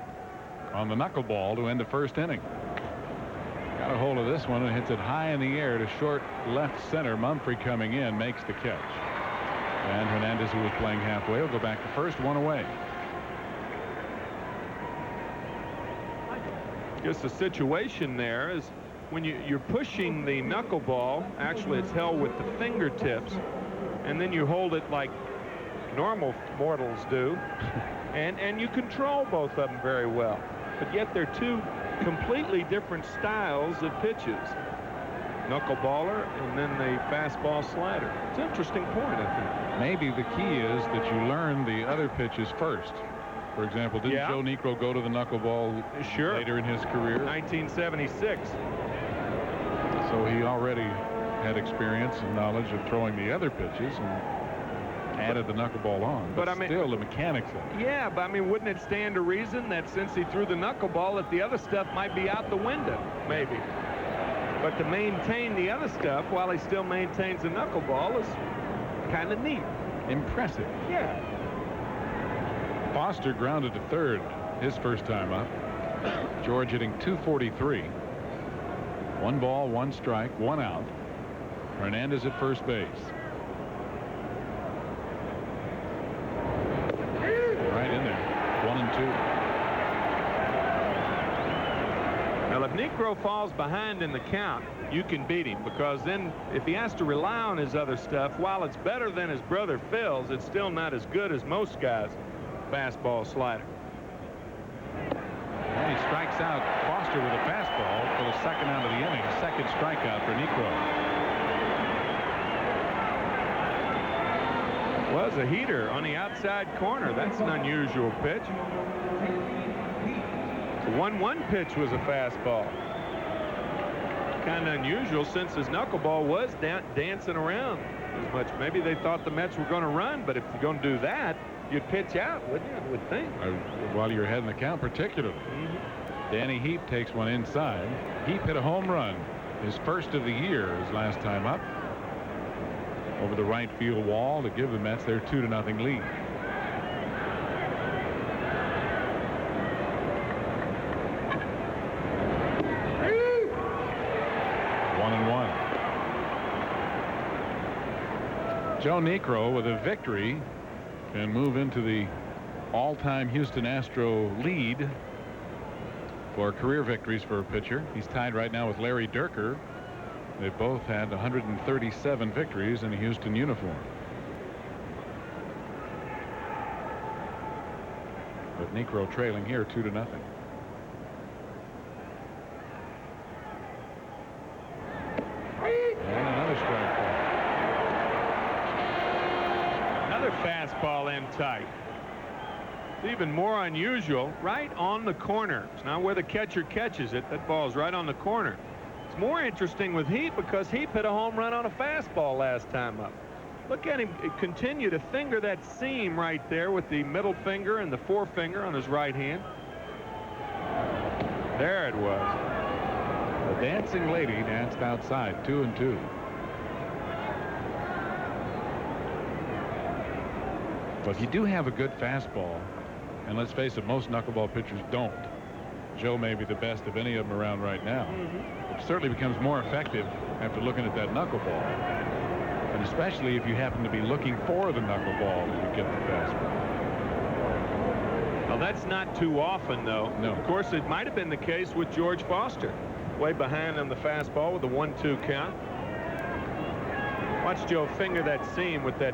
[SPEAKER 1] on the knuckleball to end the 1st inning. Got a hold of this one and hits it high in the air to short left center. Mumphrey coming in makes the catch. And Hernandez, who was playing halfway, will go back to first, 1 away.
[SPEAKER 3] Just the situation there is when you're pushing the knuckleball, actually it's held with the fingertips, and then you hold it like normal mortals do, and you control both of them very well. But yet they're 2 completely different styles of pitches. Knuckleballer and then the fastball slider. It's an interesting point, I think.
[SPEAKER 1] Maybe the key is that you learn the other pitches first. For example, didn't Joe Niekro go to the knuckleball later in his career?
[SPEAKER 3] 1976.
[SPEAKER 1] So he already had experience and knowledge of throwing the other pitches and added the knuckleball on. But I mean, still the mechanics of it.
[SPEAKER 3] Yeah, but I mean, wouldn't it stand to reason that since he threw the knuckleball, that the other stuff might be out the window, maybe? But to maintain the other stuff while he still maintains the knuckleball is kind of neat.
[SPEAKER 1] Impressive.
[SPEAKER 3] Yeah.
[SPEAKER 1] Foster grounded to third his first time up. George hitting .243. 1 ball, 1 strike, 1 out. Hernandez at first base. Right in there. 1-2.
[SPEAKER 3] Well, if Niekro falls behind in the count, you can beat him, because then if he has to rely on his other stuff, while it's better than his brother Phil's, it's still not as good as most guys' fastball slider.
[SPEAKER 1] And he strikes out Foster with a fastball for the second out of the inning. Second strikeout for Niekro.
[SPEAKER 3] Was a heater on the outside corner. That's an unusual pitch. The 1-1 pitch was a fastball. Kind of unusual since his knuckleball was dancing around as much. Maybe they thought the Mets were going to run, but if you're going to do that, you'd pitch out, wouldn't you? I would think.
[SPEAKER 1] While you're ahead in the count, particularly. Danny Heap takes one inside. Heap hit a home run, his first of the year, his last time up, over the right field wall to give the Mets their 2-0 lead. Joe Niekro with a victory can move into the all-time Houston Astro lead for career victories for a pitcher. He's tied right now with Larry Dierker. They've both had 137 victories in a Houston uniform. But Niekro trailing here 2-0. And another strike ball.
[SPEAKER 3] Another fastball in tight. It's even more unusual. Right on the corner. It's not where the catcher catches it. That ball's right on the corner. It's more interesting with Heap because Heap hit a home run on a fastball last time up. Look at him continue to finger that seam right there with the middle finger and the forefinger on his right hand. There it was.
[SPEAKER 1] The dancing lady danced outside, 2-2. But you do have a good fastball, and let's face it, most knuckleball pitchers don't. Joe may be the best of any of them around right now. It certainly becomes more effective after looking at that knuckleball, and especially if you happen to be looking for the knuckleball that you get the fastball.
[SPEAKER 3] Well, that's not too often, though.
[SPEAKER 1] No.
[SPEAKER 3] Of course, it might have been the case with George Foster. Way behind on the fastball with a 1-2 count. Watch Joe finger that seam with that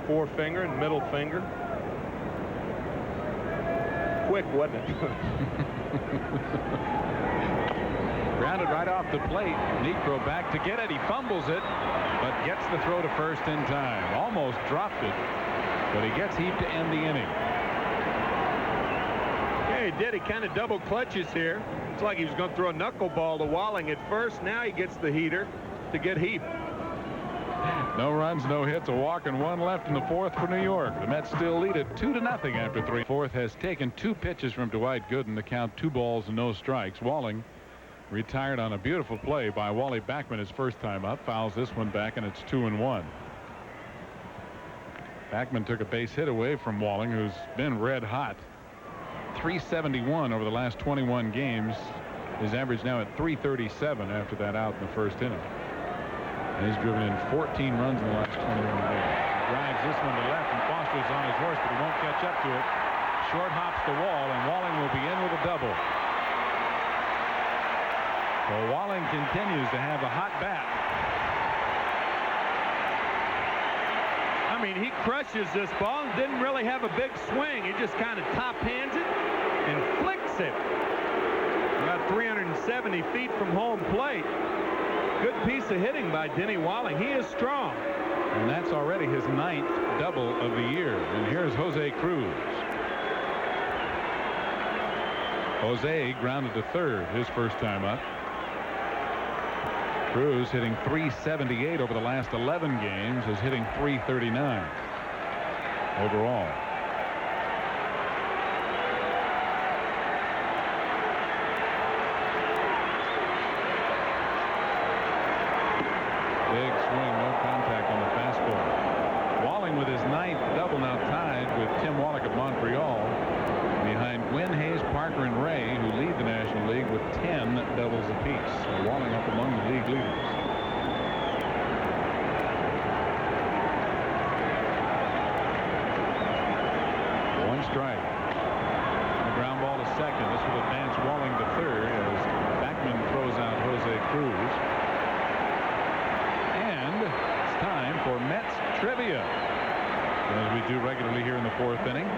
[SPEAKER 3] forefinger and middle finger. Quick, wasn't it?
[SPEAKER 1] Grounded right off the plate. Niekro back to get it. He fumbles it, but gets the throw to first in time. Almost dropped it, but he gets Heap to end the inning.
[SPEAKER 3] Yeah, he did. He kind of double clutches here. It's like he was going to throw a knuckleball to Walling at first. Now he gets the heater to get Heap.
[SPEAKER 1] No runs, no hits, a walk, and one left in the fourth for New York. The Mets still lead it 2-0 after three. Fourth has taken 2 pitches from Dwight Gooden to count 2 balls and no strikes. Walling retired on a beautiful play by Wally Backman his first time up. Fouls this one back, and it's 2-1. Backman took a base hit away from Walling, who's been red hot. 371 over the last 21 games. His average now at 337 after that out in the first inning. And he's driven in 14 runs in the last 21 games. He drives this one to left, and Foster's on his horse, but he won't catch up to it. Short hops the wall, and Walling will be in with a double. Well, Walling continues to have a hot bat.
[SPEAKER 3] I mean, he crushes this ball and didn't really have a big swing. He just kind of top hands it and flicks it. About 370 feet from home plate. Good piece of hitting by Denny Walling. He is strong.
[SPEAKER 1] And that's already his 9th double of the year. And here's Jose Cruz. Jose grounded to third his first time up. Cruz hitting 378 over the last 11 games, is hitting 339 overall. Big swing, no contact on the fastball. Walling with his 9th double, now tied with Tim Wallach of Montreal, behind Gwynn, Hayes, Parker, and Ray, who lead the National League with 10 doubles apiece. So Walling up among the league leaders. One strike. The ground ball to second. This will advance Walling to third as Backman throws out Jose Cruz. It's time for Mets trivia, as we do regularly here in the 4th inning.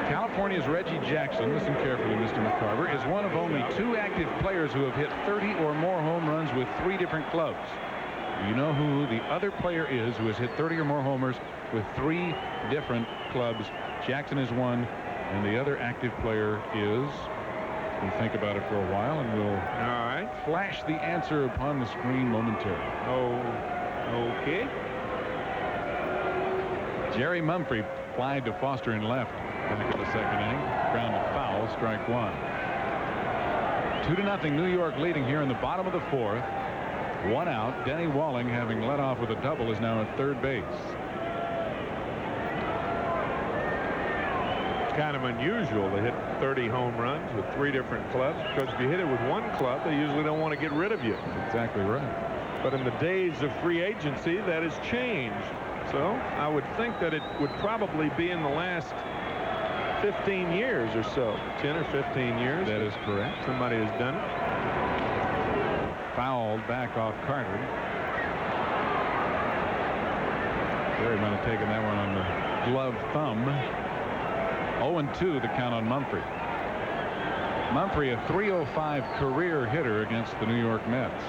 [SPEAKER 1] California's Reggie Jackson, listen carefully, Mr. McCarver, is one of only 2 active players who have hit 30 or more home runs with 3 different clubs. Do you know who the other player is who has hit 30 or more homers with 3 different clubs? Jackson is one, and the other active player is... We'll think about it for a while, and we'll flash the answer upon the screen momentarily.
[SPEAKER 3] Oh, okay.
[SPEAKER 1] Jerry Mumphrey flied to Foster in left back in the second inning. Grounded foul, strike 1. 2-0 New York leading here in the bottom of the 4th. 1 out. Denny Walling, having led off with a double, is now at third base.
[SPEAKER 3] Kind of unusual to hit 30 home runs with 3 different clubs, because if you hit it with 1 club, they usually don't want to get rid of you.
[SPEAKER 1] That's exactly right.
[SPEAKER 3] But in the days of free agency, that has changed. So I would think that it would probably be in the last 15 years or so, 10 or 15 years.
[SPEAKER 1] That is correct.
[SPEAKER 3] Somebody has done it.
[SPEAKER 1] Fouled back off Carter. Jerry might have taken that one on the glove thumb. 0-2 the count on Mumphrey. Mumphrey, a .305 career hitter against the New York Mets.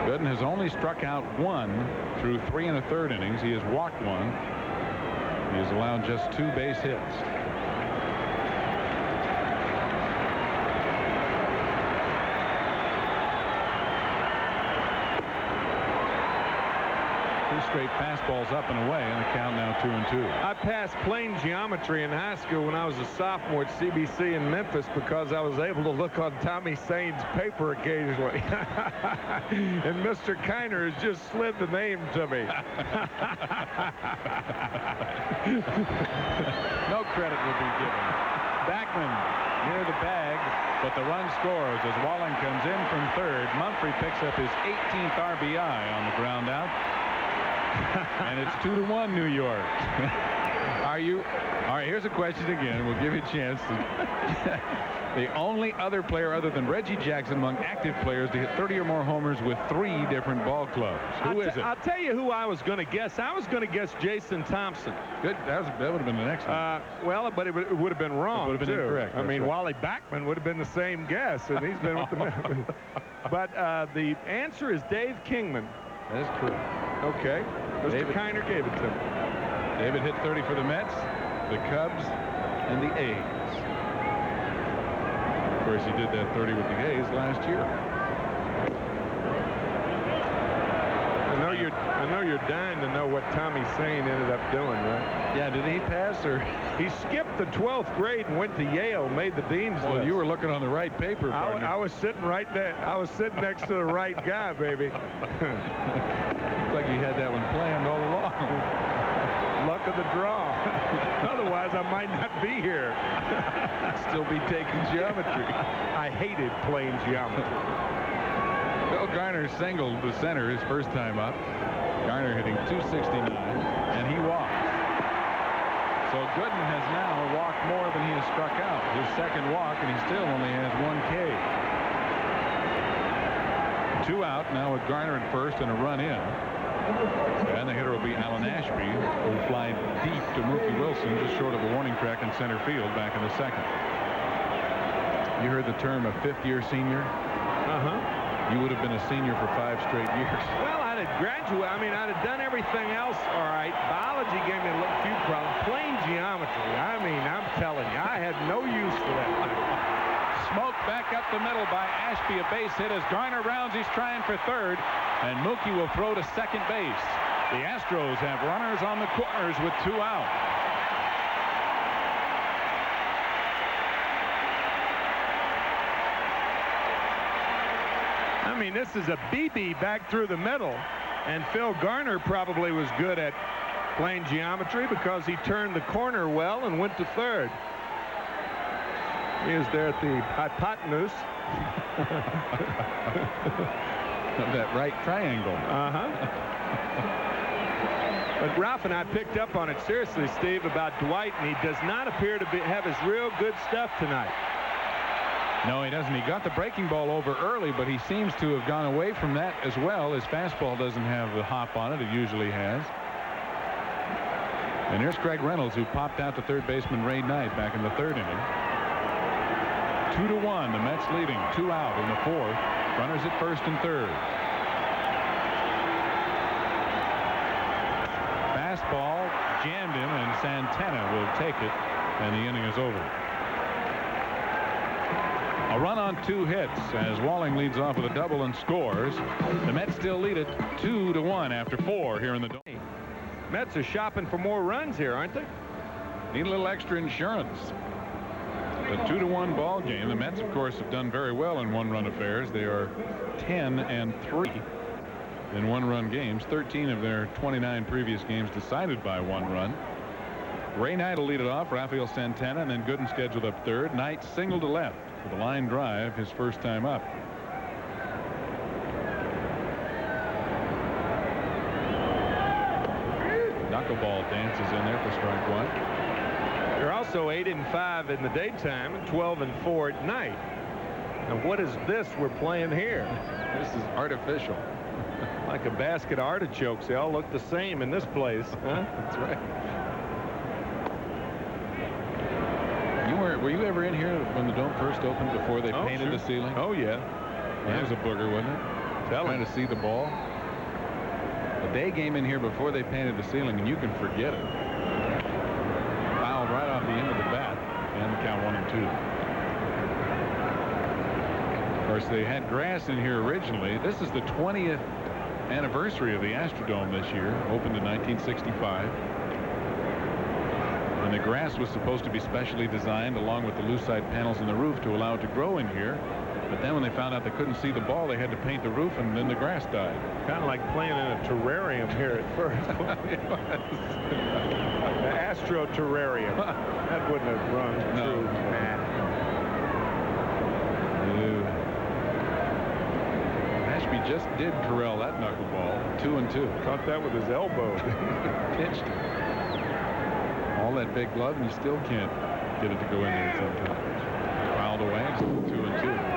[SPEAKER 1] Gooden has only struck out 1 through 3 1/3 innings. He has walked 1. He has allowed just 2 base hits. Straight fastballs up and away, and the count now 2-2.
[SPEAKER 3] I passed plane geometry in high school when I was a sophomore at CBC in Memphis because I was able to look on Tommy Sain's paper occasionally. And Mr. Kiner has just slid the name to me.
[SPEAKER 1] No credit will be given. Backman near the bag, but the run scores as Walling comes in from third. Mumphrey picks up his 18th RBI on the ground out. And it's 2-1 New York. Are you? All right, here's a question again. We'll give you a chance to. The only other player other than Reggie Jackson among active players to hit 30 or more homers with 3 different ball clubs. Who is it?
[SPEAKER 3] I'll tell you who I was going to guess. I was going to guess Jason Thompson.
[SPEAKER 1] Good. That would have been the next one.
[SPEAKER 3] Well, but it would have been wrong.
[SPEAKER 1] It would have been incorrect.
[SPEAKER 3] I mean,
[SPEAKER 1] right.
[SPEAKER 3] Wally Backman would have been the same guess, and he's been with the Mets. But the answer is Dave Kingman.
[SPEAKER 1] That is correct.
[SPEAKER 3] Okay. Mr. Kiner gave it to him.
[SPEAKER 1] David hit 30 for the Mets, the Cubs, and the A's. Of course, he did that 30 with the A's last year.
[SPEAKER 3] I know you're dying to know what Tommy Sain ended up doing, right?
[SPEAKER 1] Yeah, did he pass or?
[SPEAKER 3] He skipped the 12th grade and went to Yale, made the dean's list.
[SPEAKER 1] Well, you were looking on the right paper, partner.
[SPEAKER 3] I was sitting right there. I was sitting next to the right guy, baby.
[SPEAKER 1] Looks like you had that one planned all along.
[SPEAKER 3] Luck of the draw. Otherwise, I might not be here.
[SPEAKER 1] Still be taking geometry.
[SPEAKER 3] I hated plane geometry.
[SPEAKER 1] Bill Garner singled the center his first time up. Garner hitting .269, and he walked. So Gooden has now walked more than he has struck out. His second walk, and he still only has 1 K. 2 out now with Garner at first and a run in. And the hitter will be Alan Ashby, who fly deep to Mookie Wilson just short of a warning track in center field back in the second. You heard the term a 5th-year senior?
[SPEAKER 3] Uh-huh.
[SPEAKER 1] You would have been a senior for 5 straight years.
[SPEAKER 3] Well, I'd have graduated. I mean, I'd have done everything else all right. Biology gave me a few problems. Plane geometry. I mean, I'm telling you, I had no use for that thing.
[SPEAKER 1] Smoke back up the middle by Ashby. A base hit as Garner rounds. He's trying for third. And Mookie will throw to second base. The Astros have runners on the corners with 2 out.
[SPEAKER 3] I mean, this is a BB back through the middle. And Phil Garner probably was good at plane geometry because he turned the corner well and went to third. He is there at the hypotenuse.
[SPEAKER 1] Of that right triangle.
[SPEAKER 3] Uh-huh. But Ralph and I picked up on it seriously, Steve, about Dwight, and he does not appear to have his real good stuff tonight.
[SPEAKER 1] No, he doesn't. He got the breaking ball over early, but he seems to have gone away from that as well. His fastball doesn't have the hop on it usually has. And here's Craig Reynolds, who popped out to third baseman Ray Knight back in the third inning. 2-1, the Mets leading, 2 out in the fourth. Runners at first and third. Fastball jammed him, and Santana will take it, and the inning is over. A run on 2 hits as Walling leads off with a double and scores. The Mets still lead it 2-1 after 4 here in the Dome.
[SPEAKER 3] Mets are shopping for more runs here, aren't they?
[SPEAKER 1] Need a little extra insurance. A 2-1 ball game. The Mets, of course, have done very well in one-run affairs. They are 10-3 in one-run games. 13 of their 29 previous games decided by 1 run. Ray Knight will lead it off. Rafael Santana, and then Gooden scheduled up third. Knight single to left with a line drive, his first time up. Knuckleball dances in there for strike 1.
[SPEAKER 3] They're also 8-5 in the daytime and 12-4 at night. Now, what is this we're playing here?
[SPEAKER 1] This is artificial.
[SPEAKER 3] Like a basket of artichokes. They all look the same in this place. Huh?
[SPEAKER 1] That's right. Were you ever in here when the Dome first opened before they painted the ceiling?
[SPEAKER 3] Oh, yeah.
[SPEAKER 1] That was a booger, wasn't it? Trying to see the ball. A day game in here before they painted the ceiling, and you can forget it. Fouled right off the end of the bat, and the count 1-2. Of course, they had grass in here originally. This is the 20th anniversary of the Astrodome this year, opened in 1965. And the grass was supposed to be specially designed along with the lucite panels in the roof to allow it to grow in here. But then when they found out they couldn't see the ball, they had to paint the roof, and then the grass died.
[SPEAKER 3] Kind of like playing in a terrarium here at first. The Astro terrarium. That wouldn't have run true.
[SPEAKER 1] Ashby just did corral that knuckleball. 2-2.
[SPEAKER 3] Caught that with his elbow.
[SPEAKER 1] Pitched it. All that big glove, and you still can't get it to go in there sometimes. Fouled away. 2-2.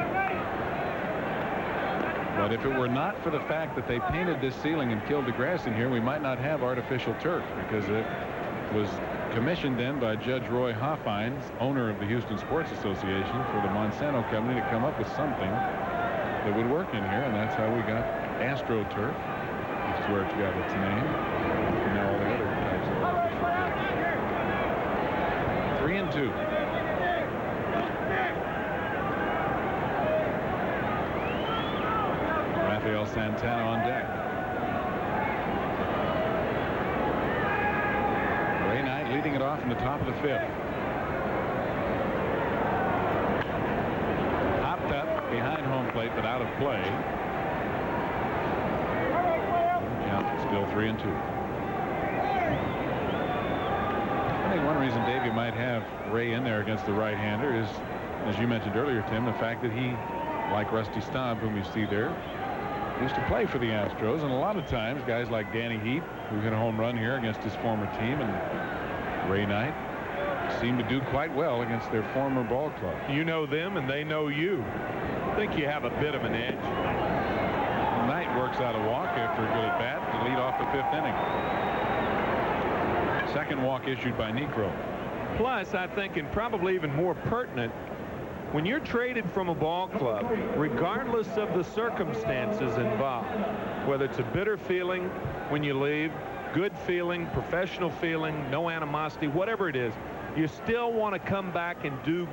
[SPEAKER 1] But if it were not for the fact that they painted this ceiling and killed the grass in here, we might not have artificial turf, because it was commissioned then by Judge Roy Hoffines, owner of the Houston Sports Association, for the Monsanto company to come up with something that would work in here, and that's how we got AstroTurf, which is where it got its name, and now all the other types of artificial turf. 3-2. Rafael Santana on deck. Ray Knight leading it off in the top of the 5th. Hopped up behind home plate, but out of play. Count still 3-2. I think one reason Davey might have Ray in there against the right-hander is, as you mentioned earlier, Tim, the fact that he, like Rusty Staub, whom you see there, used to play for the Astros, and a lot of times guys like Danny Heath, who hit a home run here against his former team, and Ray Knight, seem to do quite well against their former ball club.
[SPEAKER 3] You know them, and they know you. I think you have a bit of an edge.
[SPEAKER 1] Knight works out a walk after a good at bat to lead off the 5th inning. Second walk issued by Niekro.
[SPEAKER 3] Plus, I think, and probably even more pertinent, when you're traded from a ball club, regardless of the circumstances involved, whether it's a bitter feeling when you leave, good feeling, professional feeling, no animosity, whatever it is, you still want to come back and do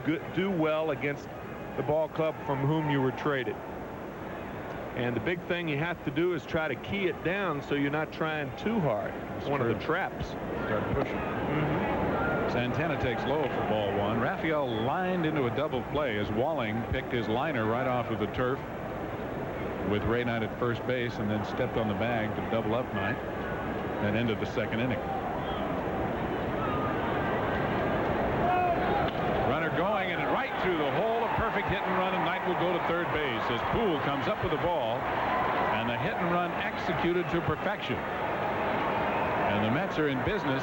[SPEAKER 3] well against the ball club from whom you were traded. And the big thing you have to do is try to key it down so you're not trying too hard. It's one of the traps.
[SPEAKER 1] Start pushing. Santana takes low for ball 1. Rafael lined into a double play as Walling picked his liner right off of the turf with Ray Knight at first base, and then stepped on the bag to double up Knight. That ended the 2nd inning. Runner going, and right through the hole, a perfect hit and run, and Knight will go to third base as Poole comes up with the ball, and the hit and run executed to perfection. And the Mets are in business,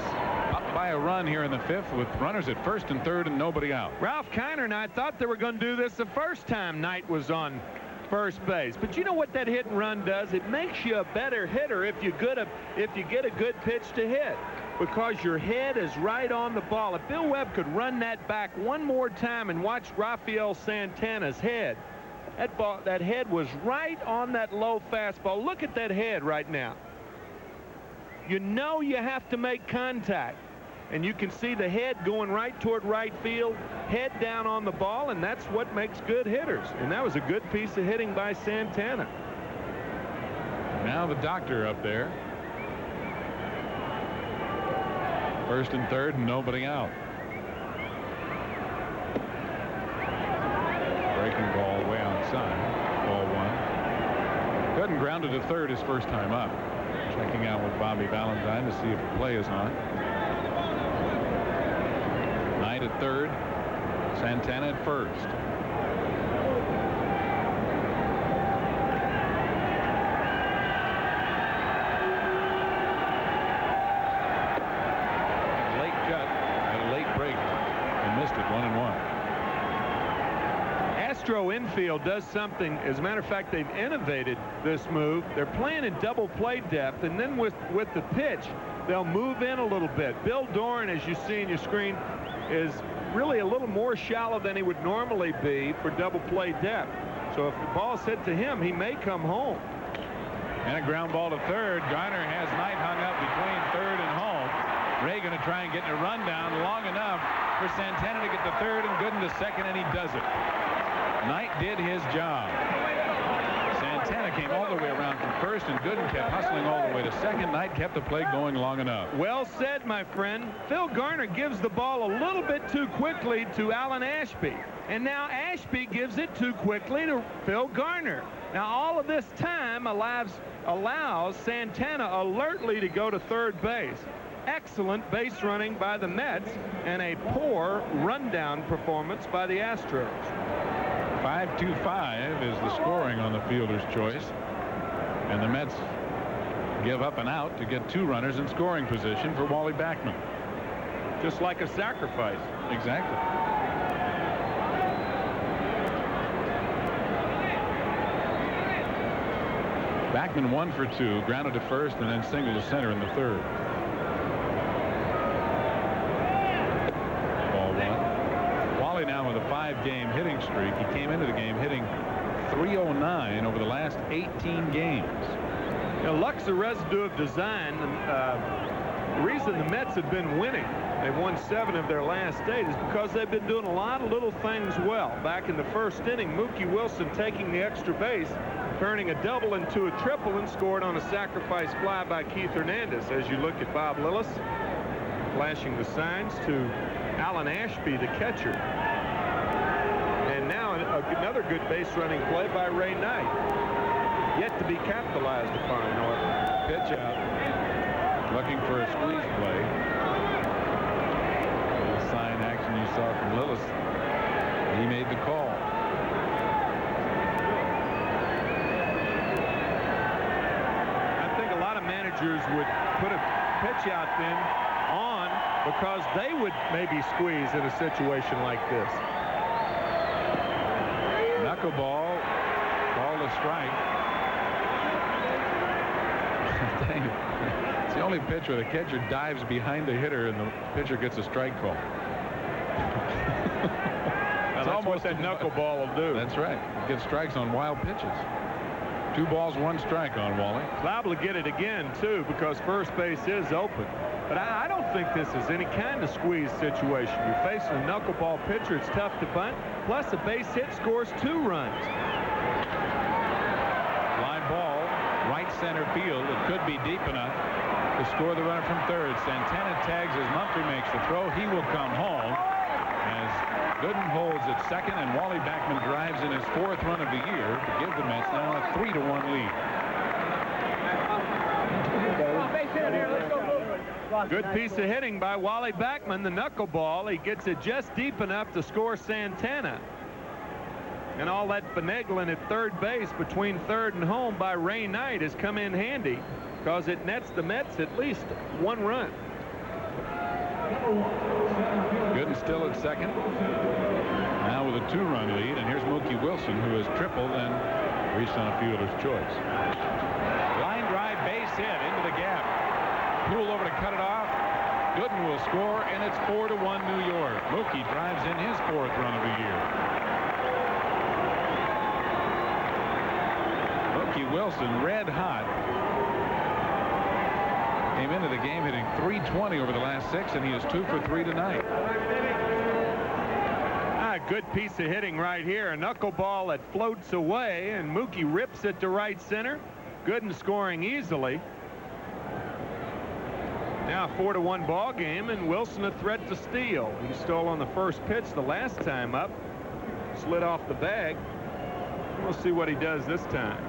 [SPEAKER 1] up by a run here in the 5th with runners at first and third and nobody out.
[SPEAKER 3] Ralph Kiner and I thought they were going to do this the first time Knight was on first base. But you know what that hit and run does? It makes you a better hitter if you get a good pitch to hit, because your head is right on the ball. If Bill Webb could run that back one more time and watch Rafael Santana's head, that head was right on that low fastball. Look at that head right now. You know you have to make contact, and you can see the head going right toward right field, head down on the ball, and that's what makes good hitters. And that was a good piece of hitting by Santana.
[SPEAKER 1] Now the doctor up there. First and third and nobody out. Breaking ball way outside. Ball 1. Gooden grounded to third his first time up. Checking out with Bobby Valentine to see if the play is on. Knight at third. Santana at first. Late cut and a late break and missed it. 1-1.
[SPEAKER 3] Astro infield does something. As a matter of fact, they've innovated this move. They're playing in double play depth, and then with the pitch, they'll move in a little bit. Bill Doran, as you see in your screen, is really a little more shallow than he would normally be for double play depth. So if the ball's hit to him, he may come home.
[SPEAKER 1] And a ground ball to third. Garner has Knight hung up between third and home. Ray going to try and get a run down long enough for Santana to get to third and Gooden to second, and he does it. Knight did his job. Santana came all the way around from first, and Gooden kept hustling all the way to second. Knight kept the play going long enough.
[SPEAKER 3] Well said, my friend. Phil Garner gives the ball a little bit too quickly to Alan Ashby, and now Ashby gives it too quickly to Phil Garner. Now all of this time allows Santana alertly to go to third base. Excellent base running by the Mets, and a poor rundown performance by the Astros.
[SPEAKER 1] 5-2-5 is the scoring on the fielder's choice, and the Mets give up an out to get 2 runners in scoring position for Wally Backman.
[SPEAKER 3] Just like a sacrifice.
[SPEAKER 1] Exactly. Backman 1 for 2, grounded to first and then single to center in the third. Now with a 5-game hitting streak. He came into the game hitting .309 over the last 18 games.
[SPEAKER 3] You know, luck's a residue of design. The reason the Mets have been winning, they've won 7 of their last 8, is because they've been doing a lot of little things well. Back in the first inning, Mookie Wilson taking the extra base, turning a double into a triple, and scored on a sacrifice fly by Keith Hernandez. As you look at Bob Lillis flashing the signs to Alan Ashby, the catcher. And now another good base running play by Ray Knight. Yet to be capitalized upon, however.
[SPEAKER 1] Pitch out. Looking for a squeeze play. The sign action you saw from Lillis. He made the call.
[SPEAKER 3] I think a lot of managers would put a pitch out then on because they would maybe squeeze in a situation like this.
[SPEAKER 1] Knuckleball, called a strike. Dang it. It's the only pitch where the catcher dives behind the hitter and the pitcher gets a strike call.
[SPEAKER 3] That's almost what that knuckleball will do.
[SPEAKER 1] That's right. It gets strikes on wild pitches. 2 balls, 1 strike on Wally.
[SPEAKER 3] Liable to get it again, too, because first base is open. But I don't think this is any kind of squeeze situation. You're facing a knuckleball pitcher. It's tough to bunt. Plus, a base hit scores 2 runs.
[SPEAKER 1] Fly ball, right center field. It could be deep enough to score the runner from third. Santana tags as Mumphrey makes the throw. He will come home as Gooden holds at second, and Wally Backman drives in his 4th run of the year to give the Mets now a 3-1 lead.
[SPEAKER 3] Good piece of hitting by Wally Backman, the knuckleball. He gets it just deep enough to score Santana. And all that finagling at third base between third and home by Ray Knight has come in handy because it nets the Mets at least 1 run.
[SPEAKER 1] Gooden still at second. Now with a 2-run lead, and here's Mookie Wilson, who has tripled and reached on a fielder's choice. Line drive, base hit into the gap. Poole over to cut it off. Gooden will score, and it's 4-1 New York. Mookie drives in his 4th run of the year. Mookie Wilson, red hot. Came into the game hitting .320 over the last 6, and he is 2 for 3 tonight.
[SPEAKER 3] A good piece of hitting right here. A knuckleball that floats away, and Mookie rips it to right center. Gooden scoring easily. Now 4-1 ball game, and Wilson a threat to steal. He stole on the first pitch the last time up. Slid off the bag. We'll see what he does this time.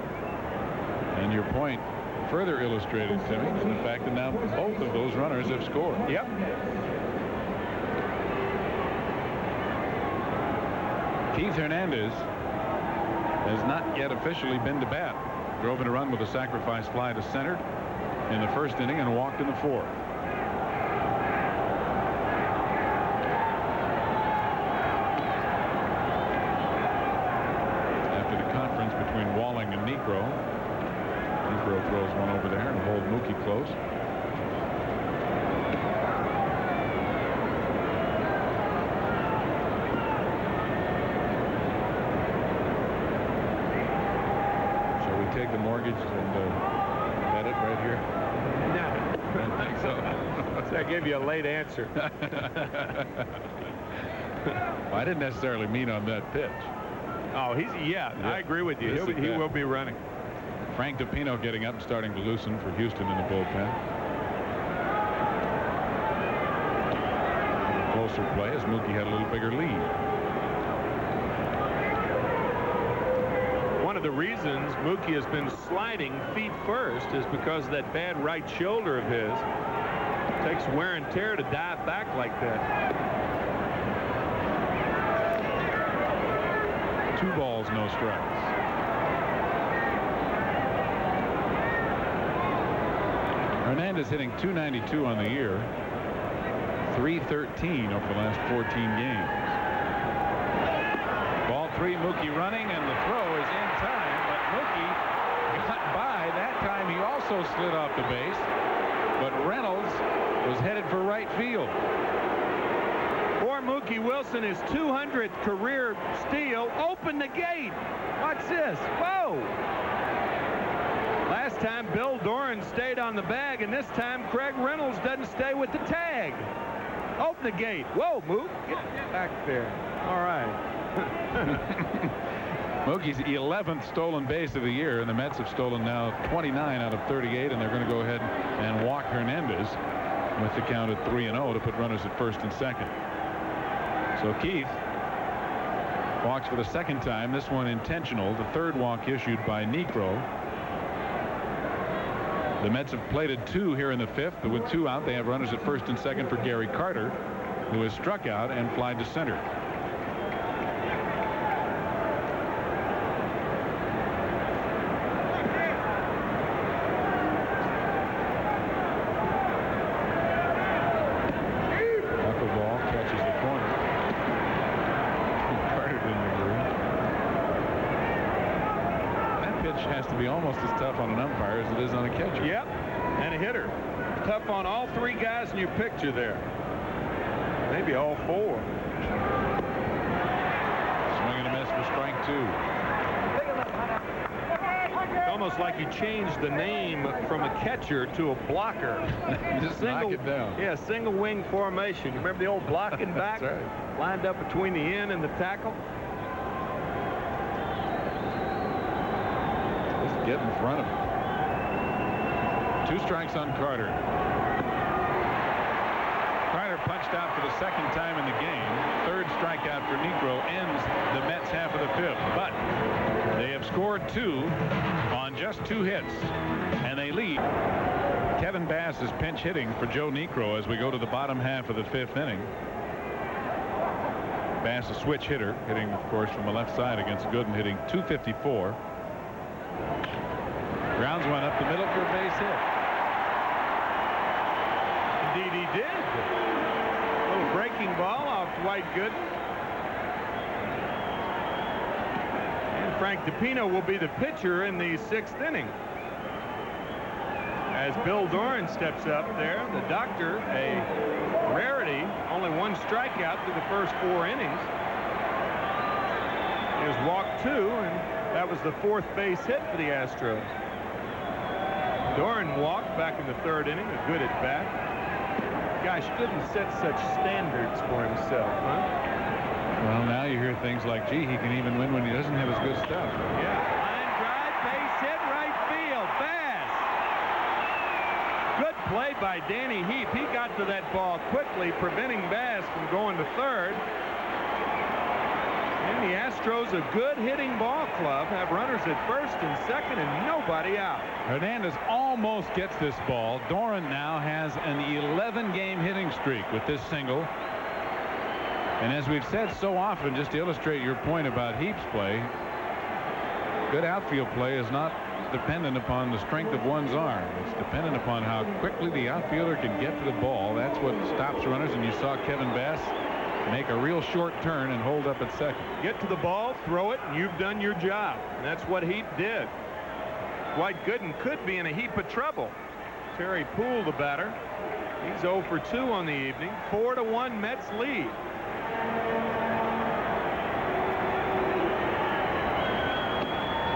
[SPEAKER 1] And your point further illustrated, Timmy, is the fact that now both of those runners have scored.
[SPEAKER 3] Yep.
[SPEAKER 1] Keith Hernandez has not yet officially been to bat. Drove in a run with a sacrifice fly to center in the 1st inning and walked in the 4th. After the conference between Walling and Niekro, Niekro throws one over there and hold Mookie close. Shall we take the mortgage and bet it right here?
[SPEAKER 3] No.
[SPEAKER 1] I don't think so.
[SPEAKER 3] So I gave you a late answer.
[SPEAKER 1] Well, I didn't necessarily mean on that pitch.
[SPEAKER 3] Oh, yeah, I agree with you. He will be running.
[SPEAKER 1] Frank DiPino getting up and starting to loosen for Houston in the bullpen. Closer play as Mookie had a little bigger lead.
[SPEAKER 3] One of the reasons Mookie has been sliding feet first is because that bad right shoulder of his takes wear and tear to dive back like that.
[SPEAKER 1] 2 balls, no strikes. Hernandez hitting .292 on the year, .313 over the last 14 games. Ball 3, Mookie running, and the throw is in time, but Mookie got by. That time he also slid off the base, but Reynolds was headed for right field.
[SPEAKER 3] For Mookie Wilson, his 200th career steal. Open the gate. Watch this. Whoa! Last time Bill Doran stayed on the bag, and this time Craig Reynolds doesn't stay with the tag. Open the gate. Whoa, Mook. Get back there. All right.
[SPEAKER 1] Mookie's 11th stolen base of the year, and the Mets have stolen now 29 out of 38, and they're going to go ahead and walk Hernandez with the count at 3-0 to put runners at 1st and 2nd. So Keith walks for the 2nd time, this one intentional. The 3rd walk issued by Niekro. The Mets have plated 2 here in the 5th, but with 2 out, they have runners at 1st and 2nd for Gary Carter, who has struck out and flied to center. Knuckleball catches the corner. Carter didn't agree. That pitch has to be almost as tough on an umpire as it is on a catcher.
[SPEAKER 3] Yep, and a hitter. Tough on all 3 guys in your picture there. Maybe all 4.
[SPEAKER 1] Swing and a miss for strike 2.
[SPEAKER 3] It's almost like you changed the name from a catcher to a blocker.
[SPEAKER 1] Just knock it down.
[SPEAKER 3] Yeah, single wing formation. You remember the old blocking back?
[SPEAKER 1] That's right.
[SPEAKER 3] Lined up between the in and the tackle.
[SPEAKER 1] Just get in front of him. 2 strikes on Carter. Carter punched out for the 2nd time in the game. 3rd strikeout for Niekro ends the Mets half of the 5th. But they have scored 2 on just 2 hits, and they lead. Kevin Bass is pinch hitting for Joe Niekro as we go to the bottom half of the 5th inning. Bass, a switch hitter, hitting, of course, from the left side against Gooden, hitting .254. Grounds one up the middle for a base hit.
[SPEAKER 3] Indeed he did. A little breaking ball off Dwight Gooden. And Frank DePino will be the pitcher in the 6th inning. As Bill Doran steps up there, the doctor, a rarity, only 1 strikeout through the first 4 innings. He has walked 2, and that was the 4th base hit for the Astros. Doran walked back in the 3rd inning, a good at bat. Gosh, Gooden set such standards for himself, huh?
[SPEAKER 1] Well, now you hear things like, gee, he can even win when he doesn't have his good stuff.
[SPEAKER 3] Yeah. Line drive, base hit, right field, Bass. Good play by Danny Heap. He got to that ball quickly, preventing Bass from going to 3rd. And the Astros, a good hitting ball club, have runners at 1st and 2nd and nobody out.
[SPEAKER 1] Hernandez almost gets this ball. Doran now has an 11-game hitting streak with this single. And as we've said so often, just to illustrate your point about Heap's play, good outfield play is not dependent upon the strength of one's arm. It's dependent upon how quickly the outfielder can get to the ball. That's what stops runners, and you saw Kevin Bass make a real short turn and hold up at 2nd.
[SPEAKER 3] Get to the ball, throw it, and you've done your job. And that's what Heap did. Dwight Gooden could be in a heap of trouble. Terry Poole, the batter. He's 0 for 2 on the evening. 4-1 Mets lead.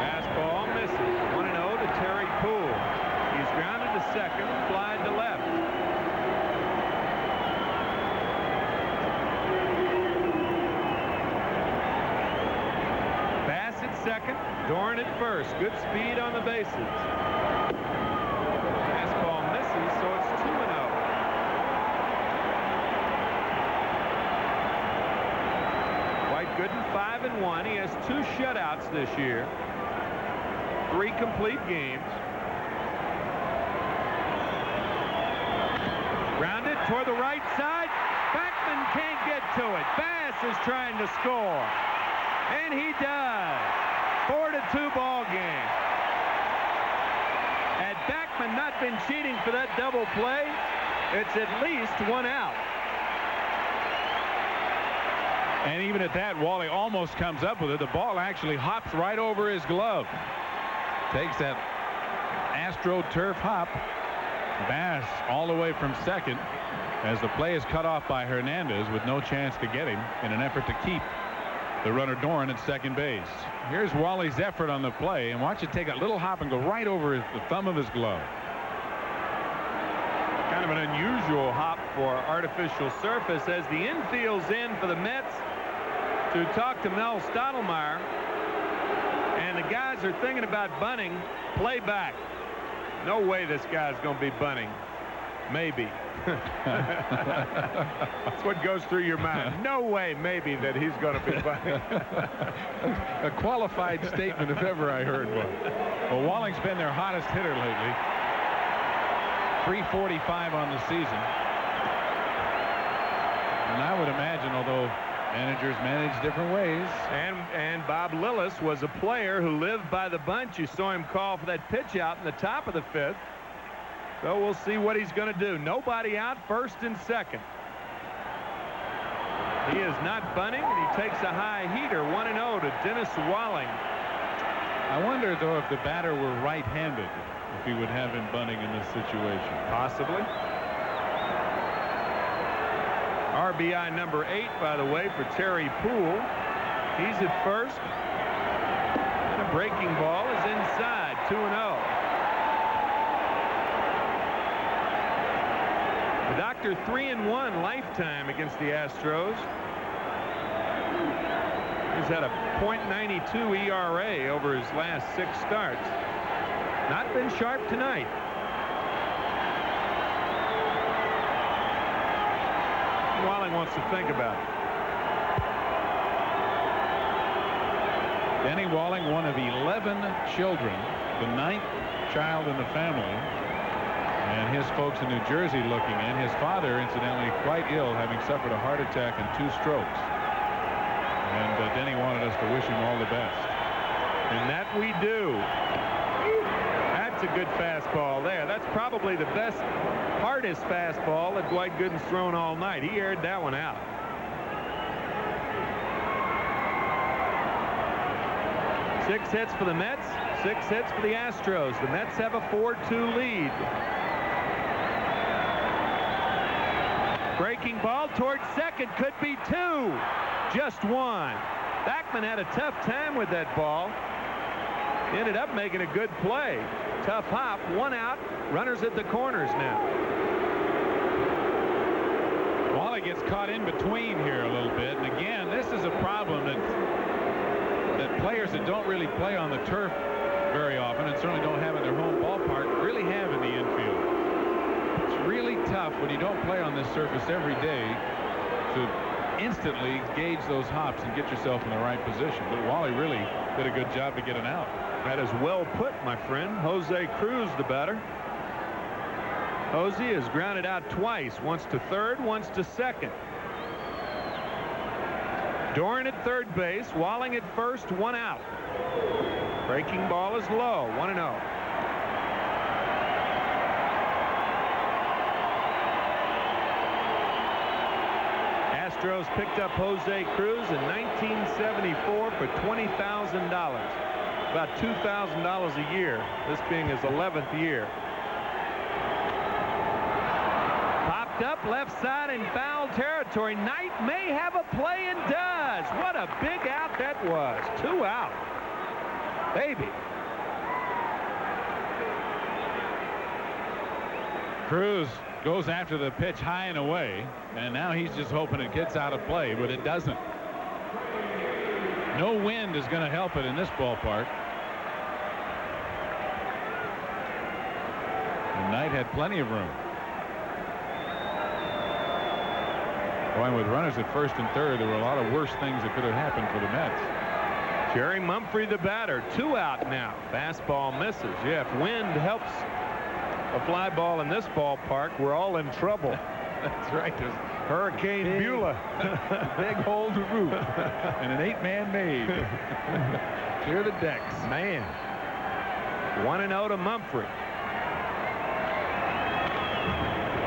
[SPEAKER 3] Fastball misses. 1-0 to Terry Poole. He's grounded to 2nd, flied to left. Bass at 2nd, Doran at 1st. Good speed on the bases. Fastball misses, so it's 2-0. Dwight Gooden 5-1. He has 2 shutouts this year. 3 complete games. Grounded toward the right side. Backman can't get to it. Bass is trying to score. And he does. 4-2 ball game. Had Backman not been cheating for that double play, it's at least 1 out.
[SPEAKER 1] And even at that, Wally almost comes up with it. The ball actually hops right over his glove. Takes that Astro turf hop. Bass all the way from 2nd as the play is cut off by Hernandez with no chance to get him in an effort to keep the runner Doran at 2nd base. Here's Wally's effort on the play, and watch it take a little hop and go right over the thumb of his glove.
[SPEAKER 3] Kind of an unusual hop for artificial surface as the infield's in for the Mets to talk to Mel Stottlemyre, and the guys are thinking about bunting. Play back. No way this guy's going to be bunting. Maybe. That's what goes through your mind. No way, maybe, that he's going to be bunting.
[SPEAKER 1] A qualified statement if ever I heard one. Well, Walling's been their hottest hitter lately. 345 on the season. And I would imagine, although managers manage different ways.
[SPEAKER 3] And Bob Lillis was a player who lived by the bunch. You saw him call for that pitch out in the top of the 5th. So we'll see what he's going to do. Nobody out, 1st and 2nd. He is not bunting, and he takes a high heater. 1-0 to Dennis Walling.
[SPEAKER 1] I wonder, though, if the batter were right-handed, if he would have him bunting in this situation.
[SPEAKER 3] Possibly. RBI number 8, by the way, for Terry Poole. He's at 1st. And a breaking ball is inside. 2-0. The doctor 3-1 lifetime against the Astros. He's had a .92 ERA over his last 6 starts. Not been sharp tonight. Walling wants to think about it.
[SPEAKER 1] Denny Walling, one of 11 children, the 9th child in the family. And his folks in New Jersey looking in. His father, incidentally, quite ill, having suffered a heart attack and 2 strokes. And Denny wanted us to wish him all the best.
[SPEAKER 3] And that we do. At That's a good fastball there. That's probably the best, hardest fastball that Dwight Gooden's thrown all night. He aired that one out. Six hits for the Mets, 6 hits for the Astros. The Mets have a 4-2 lead. Breaking ball towards second, could be 2. Just 1. Backman had a tough time with that ball. Ended up making a good play. Tough hop, 1 out, runners at the corners now.
[SPEAKER 1] Wally gets caught in between here a little bit, and again, this is a problem that players that don't really play on the turf very often, and certainly don't have in their home ballpark, really have in the infield. It's really tough when you don't play on this surface every day to instantly gauge those hops and get yourself in the right position. But Wally really did a good job to get an out.
[SPEAKER 3] That is well put, my friend. Jose Cruz, the batter. Jose has grounded out twice, once to third, once to second. Doran at third base, Walling at first, 1 out. Breaking ball is low, 1-0. Astros picked up Jose Cruz in 1974 for $20,000. About $2,000 a year, this being his 11th year. Popped up left side in foul territory. Knight may have a play and does. What a big out that was. 2 out. Baby.
[SPEAKER 1] Cruz goes after the pitch high and away, and now he's just hoping it gets out of play, but it doesn't. No wind is going to help it in this ballpark. And Knight had plenty of room. Going with runners at first and third, there were a lot of worse things that could have happened for the Mets.
[SPEAKER 3] Jerry Mumphrey, the batter, 2 out now. Fastball misses. Yeah, if wind helps a fly ball in this ballpark, we're all in trouble.
[SPEAKER 1] That's right. There's
[SPEAKER 3] Hurricane Beulah.
[SPEAKER 1] Big hole to root. And an 8-man made. Clear the decks.
[SPEAKER 3] Man. 1-0 to Mumphrey.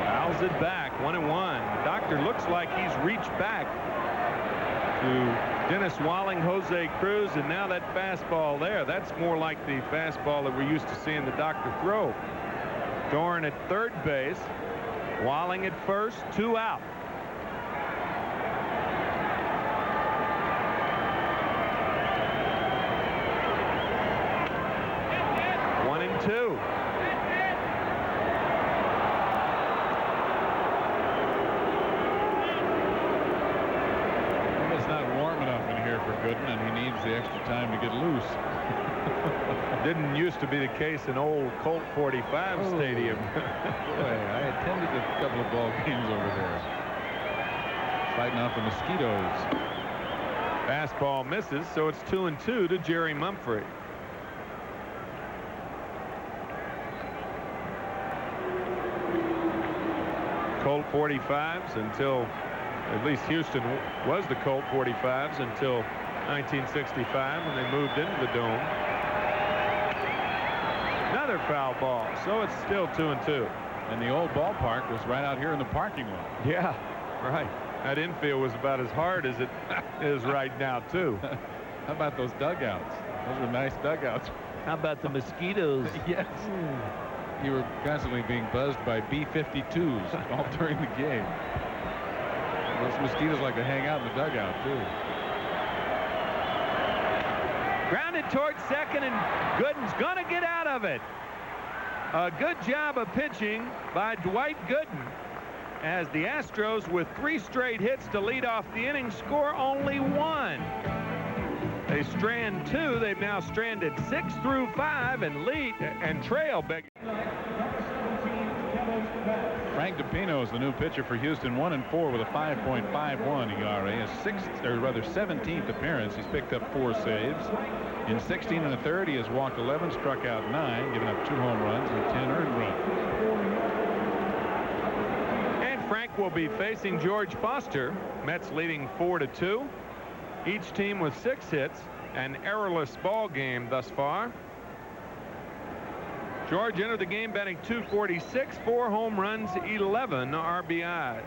[SPEAKER 3] Fouls it back. 1-1. The doctor looks like he's reached back to Dennis Walling, Jose Cruz, and now that fastball there. That's more like the fastball that we're used to seeing the doctor throw. Doran at third base. Walling at first, 2 out. One and 2.
[SPEAKER 1] It's not warm enough in here for Gooden, and he needs the extra time to get loose.
[SPEAKER 3] Didn't used to be the case in old Colt 45 Stadium.
[SPEAKER 1] Boy, I attended a couple of ball games over there. Fighting off the mosquitoes.
[SPEAKER 3] Fastball misses, so it's 2-2 to Jerry Mumphrey. Colt 45s until, at least Houston was the Colt 45s until 1965 when they moved into the Dome. Another foul ball, so it's still 2-2.
[SPEAKER 1] And the old ballpark was right out here in the parking lot.
[SPEAKER 3] Yeah, right. That infield was about as hard as it is right now, too.
[SPEAKER 1] How about those dugouts? Those were nice dugouts.
[SPEAKER 5] How about the mosquitoes?
[SPEAKER 1] Yes. You were constantly being buzzed by B-52s all during the game. Those mosquitoes like to hang out in the dugout, too.
[SPEAKER 3] Grounded towards second, and Gooden's going to get out of it. A good job of pitching by Dwight Gooden, as the Astros, with 3 straight hits to lead off the inning, score only 1. They strand 2. They've now stranded 6 through 5 and lead and trail.
[SPEAKER 1] Frank DePino is the new pitcher for Houston, 1-4 with a 5.51 ERA, his 17th appearance. He's picked up 4 saves. In 16 1/3, he has walked 11, struck out 9, given up 2 home runs and 10 earned runs.
[SPEAKER 3] And Frank will be facing George Foster. Mets leading 4-2. Each team with 6 hits, an errorless ball game thus far. George entered the game batting .246, 4 home runs, 11 RBIs.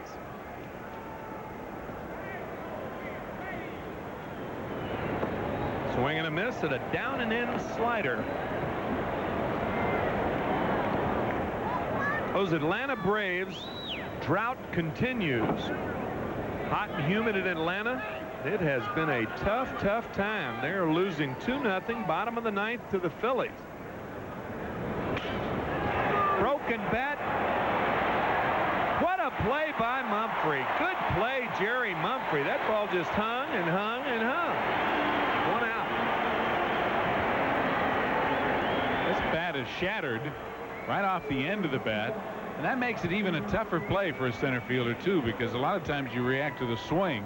[SPEAKER 3] Swing and a miss at a down and in slider. Those Atlanta Braves, drought continues. Hot and humid in Atlanta. It has been a tough time. They're losing 2-0, bottom of the ninth, to the Phillies. Broken bat. What a play by Mumphrey. Good play, Jerry Mumphrey. That ball just hung and hung and hung. 1 out.
[SPEAKER 1] This bat is shattered right off the end of the bat, and that makes it even a tougher play for a center fielder too, because a lot of times you react to the swing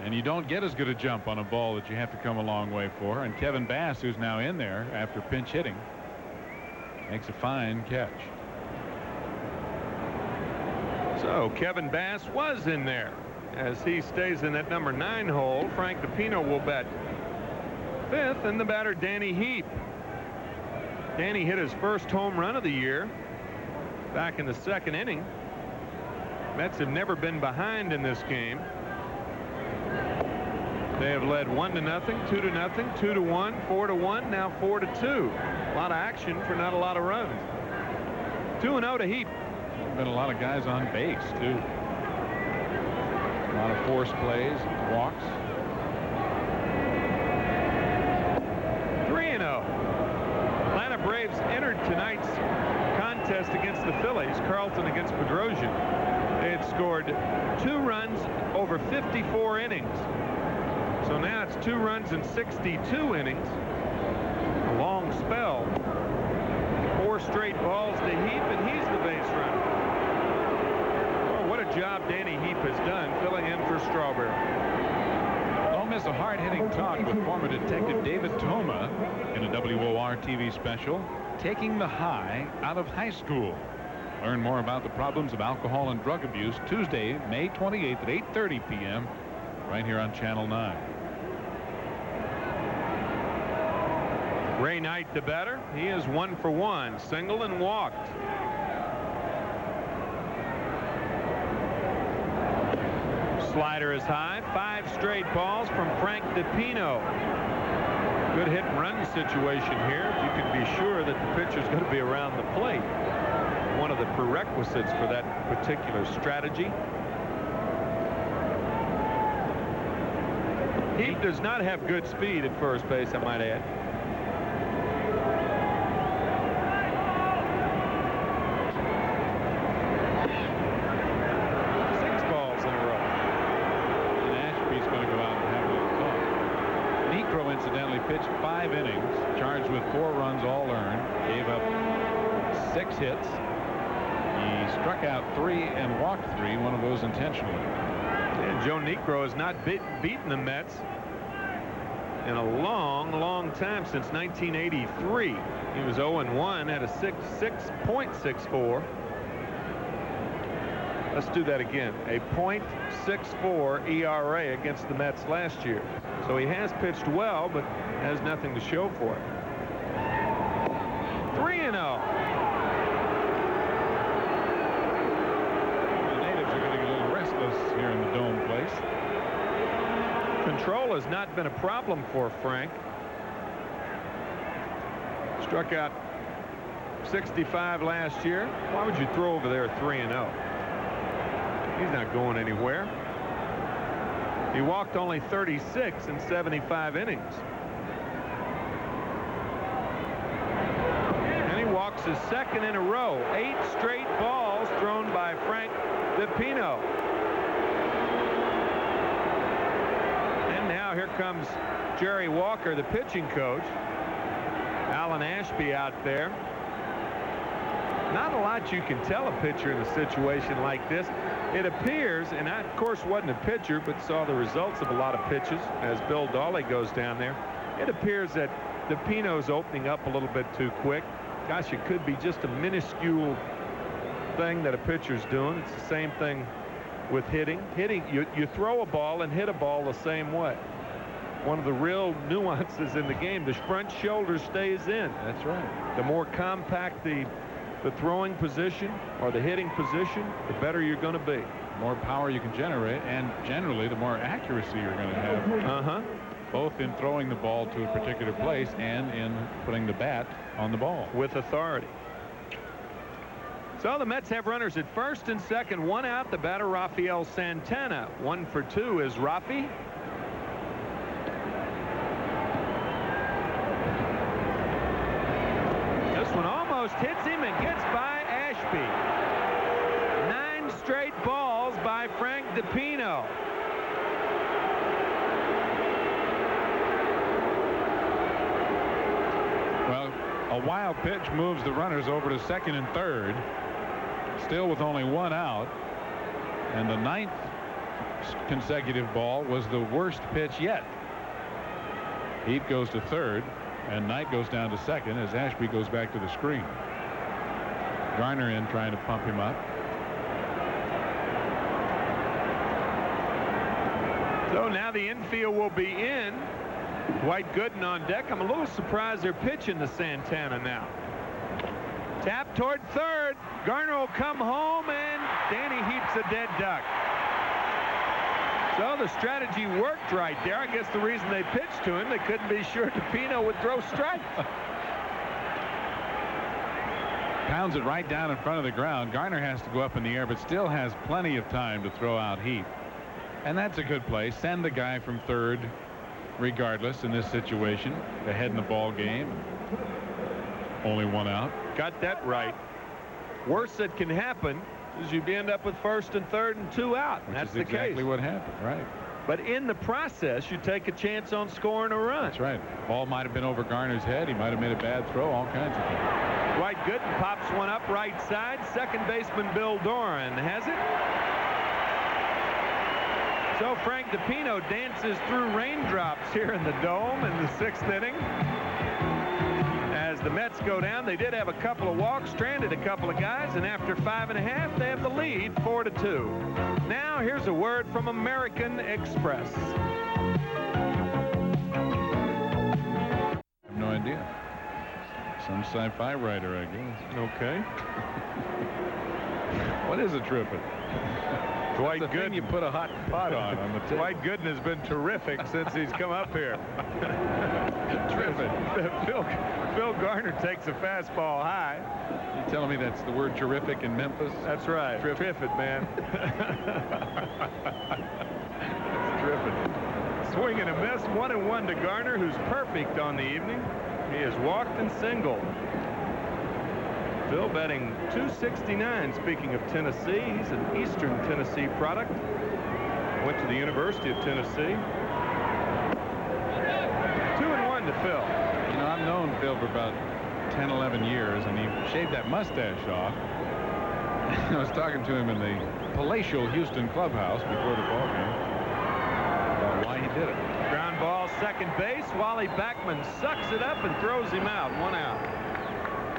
[SPEAKER 1] and you don't get as good a jump on a ball that you have to come a long way for. And Kevin Bass, who's now in there after pinch hitting, makes a fine catch.
[SPEAKER 3] So Kevin Bass was in there. As he stays in that number 9 hole, Frank DePino will bat 5th, and the batter Danny Heap. Danny hit his first home run of the year back in the 2nd inning. Mets have never been behind in this game. They have led 1-0, 2-0, 2-1, 4-1, now 4-2. A lot of action for not a lot of runs. 2-0 to Heap.
[SPEAKER 1] Been a lot of guys on base too. A lot of forced plays, walks.
[SPEAKER 3] 3-0. Atlanta Braves entered tonight's contest against the Phillies. Carlton against Bedrosian. They had scored 2 runs over 54 innings. So now it's 2 runs in 62 innings. A long spell. 4 straight balls to Heap, and he's the base runner. Oh, what a job Danny Heap has done filling in for Strawberry.
[SPEAKER 1] Don't miss a hard-hitting talk with former Detective David Toma in a WOR TV special, Taking the High Out of High School. Learn more about the problems of alcohol and drug abuse Tuesday, May 28th at 8:30 p.m. right here on Channel 9.
[SPEAKER 3] Ray Knight, the batter. He is 1 for 1, single and walked. Slider is high. 5 straight balls from Frank DePino. Good hit and run situation here. You can be sure that the pitcher's going to be around the plate. One of the prerequisites for that particular strategy. He does not have good speed at first base, I might add.
[SPEAKER 1] Pitched 5 innings, charged with 4 runs all earned, gave up 6 hits. He struck out 3 and walked 3, one of those intentionally.
[SPEAKER 3] And Joe Niekro has not beaten the Mets in a long time, since 1983. He was 0-1 at a 6.64. Let's do that again. A .64 ERA against the Mets last year. So he has pitched well, but has nothing to show for it. 3-0.
[SPEAKER 1] The natives are getting a little restless here in the Dome place.
[SPEAKER 3] Control has not been a problem for Frank. Struck out 65 last year. Why would you throw over there 3-0? He's not going anywhere. He walked only 36 in 75 innings. And he walks his 2nd in a row. 8 straight balls thrown by Frank DePino. And now here comes Jerry Walker, the pitching coach. Alan Ashby out there. Not a lot you can tell a pitcher in a situation like this. It appears, and I, of course, wasn't a pitcher, but saw the results of a lot of pitches as Bill Dawley goes down there. It appears that DePino's opening up a little bit too quick. Gosh, it could be just a minuscule thing that a pitcher's doing. It's the same thing with hitting. You throw a ball and hit a ball the same way. one of the real nuances in the game. The front shoulder stays in.
[SPEAKER 1] That's right.
[SPEAKER 3] The more compact the throwing position or the hitting position, the better you're going to be.
[SPEAKER 1] The more power you can generate, and generally the more accuracy you're going to have. Both in throwing the ball to a particular place and in putting the bat on the ball.
[SPEAKER 3] With authority. So the Mets have runners at first and second, one out. The batter, Rafael Santana. 1 for 2 is Rafi. This one almost hits him and gets by Ashby. 9 straight balls by Frank DePino.
[SPEAKER 1] Well, a wild pitch moves the runners over to second and third, still with only 1 out, and the 9th consecutive ball was the worst pitch yet. Heat goes to third, and Knight goes down to second as Ashby goes back to the screen. Garner in trying to pump him up.
[SPEAKER 3] So now the infield will be in. Dwight Gooden on deck. I'm a little surprised they're pitching to Santana now. Tap toward third. Garner will come home, and Danny Heap's a dead duck. So the strategy worked right there. I guess the reason they pitched to him, they couldn't be sure DePino would throw strikes.
[SPEAKER 1] Pounds it right down in front of the ground. Garner has to go up in the air, but still has plenty of time to throw out Heap. And that's a good play. Send the guy from third regardless in this situation. Ahead in the ball game. Only 1 out.
[SPEAKER 3] Got that right. Worst that can happen is you end up with first and third and 2 out. And that's the case.
[SPEAKER 1] Exactly what happened, right?
[SPEAKER 3] But in the process, you take a chance on scoring a run.
[SPEAKER 1] That's right. Ball might have been over Garner's head. He might have made a bad throw. All kinds of things.
[SPEAKER 3] Dwight Gooden pops one up right side. Second baseman Bill Doran has it. So Frank DePino dances through raindrops here in the Dome in the 6th inning. As the Mets go down, they did have a couple of walks, stranded a couple of guys, and after 5.5, they have the lead 4-2. Now here's a word from American Express.
[SPEAKER 1] I have no idea. Some sci-fi writer, I guess.
[SPEAKER 3] Okay.
[SPEAKER 1] What is a trippet?
[SPEAKER 3] Dwight Gooden.
[SPEAKER 1] You put a hot pot on the tip.
[SPEAKER 3] Dwight Gooden has been terrific since he's come up here.
[SPEAKER 1] Trippet.
[SPEAKER 3] Phil Garner takes a fastball high.
[SPEAKER 1] You telling me that's the word terrific in Memphis?
[SPEAKER 3] That's right. Triffid, man.
[SPEAKER 1] Trippet.
[SPEAKER 3] Swing and a miss. 1-1 to Garner, who's perfect on the evening. He has walked and singled. Phil batting .269. Speaking of Tennessee, he's an Eastern Tennessee product. Went to the University of Tennessee. 2-1 to Phil.
[SPEAKER 1] You know, I've known Phil for about 10, 11 years, and he shaved that mustache off. I was talking to him in the palatial Houston clubhouse before the ball game about why he did it.
[SPEAKER 3] Ground ball, second base. Wally Backman sucks it up and throws him out. 1 out.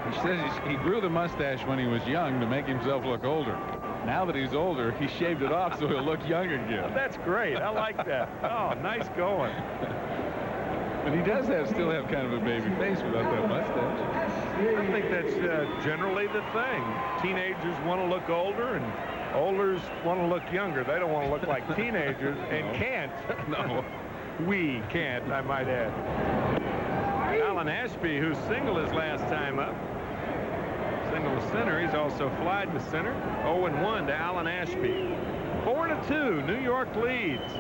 [SPEAKER 1] He says he grew the mustache when he was young to make himself look older. Now that he's older, he shaved it off so he'll look young again.
[SPEAKER 3] That's great. I like that. Oh, nice going.
[SPEAKER 1] But he does still have kind of a baby face without that mustache.
[SPEAKER 3] I think that's generally the thing. Teenagers want to look older, and olders want to look younger. They don't want to look like teenagers and can't.
[SPEAKER 1] No.
[SPEAKER 3] We can't, I might add. Alan Ashby, who singled his last time up. Single to center. He's also flied to center. 0-1 to Alan Ashby. 4-2. New York leads.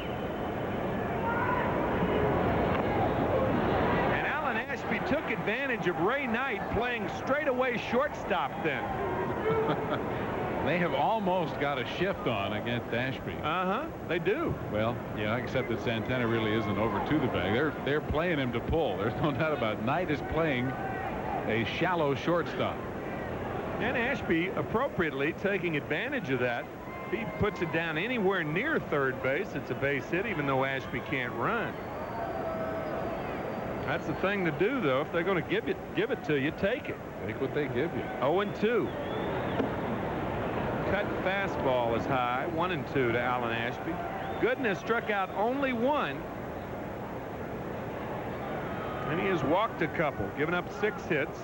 [SPEAKER 3] And Alan Ashby took advantage of Ray Knight playing straightaway shortstop then.
[SPEAKER 1] They have almost got a shift on against Ashby.
[SPEAKER 3] They do.
[SPEAKER 1] Well, yeah, except that Santana really isn't over to the bag. They're playing him to pull. There's no doubt about it. Knight is playing a shallow shortstop.
[SPEAKER 3] And Ashby appropriately taking advantage of that. If he puts it down anywhere near third base, it's a base hit, even though Ashby can't run. That's the thing to do, though. If they're going to give it to you, take it.
[SPEAKER 1] Take what they give you.
[SPEAKER 3] 0-2. Cut fastball is high. 1-2 to Alan Ashby. Gooden has struck out only 1. And he has walked a couple, given up 6 hits.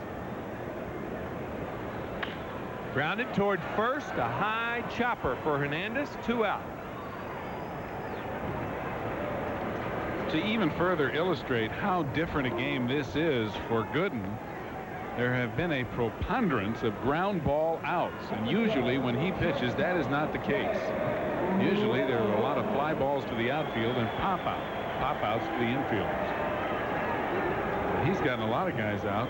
[SPEAKER 3] Grounded toward first, a high chopper for Hernandez, 2 out.
[SPEAKER 1] To even further illustrate how different a game this is for Gooden, there have been a preponderance of ground ball outs, and usually when he pitches, that is not the case. Usually there are a lot of fly balls to the outfield and pop outs to the infielders. But he's gotten a lot of guys out,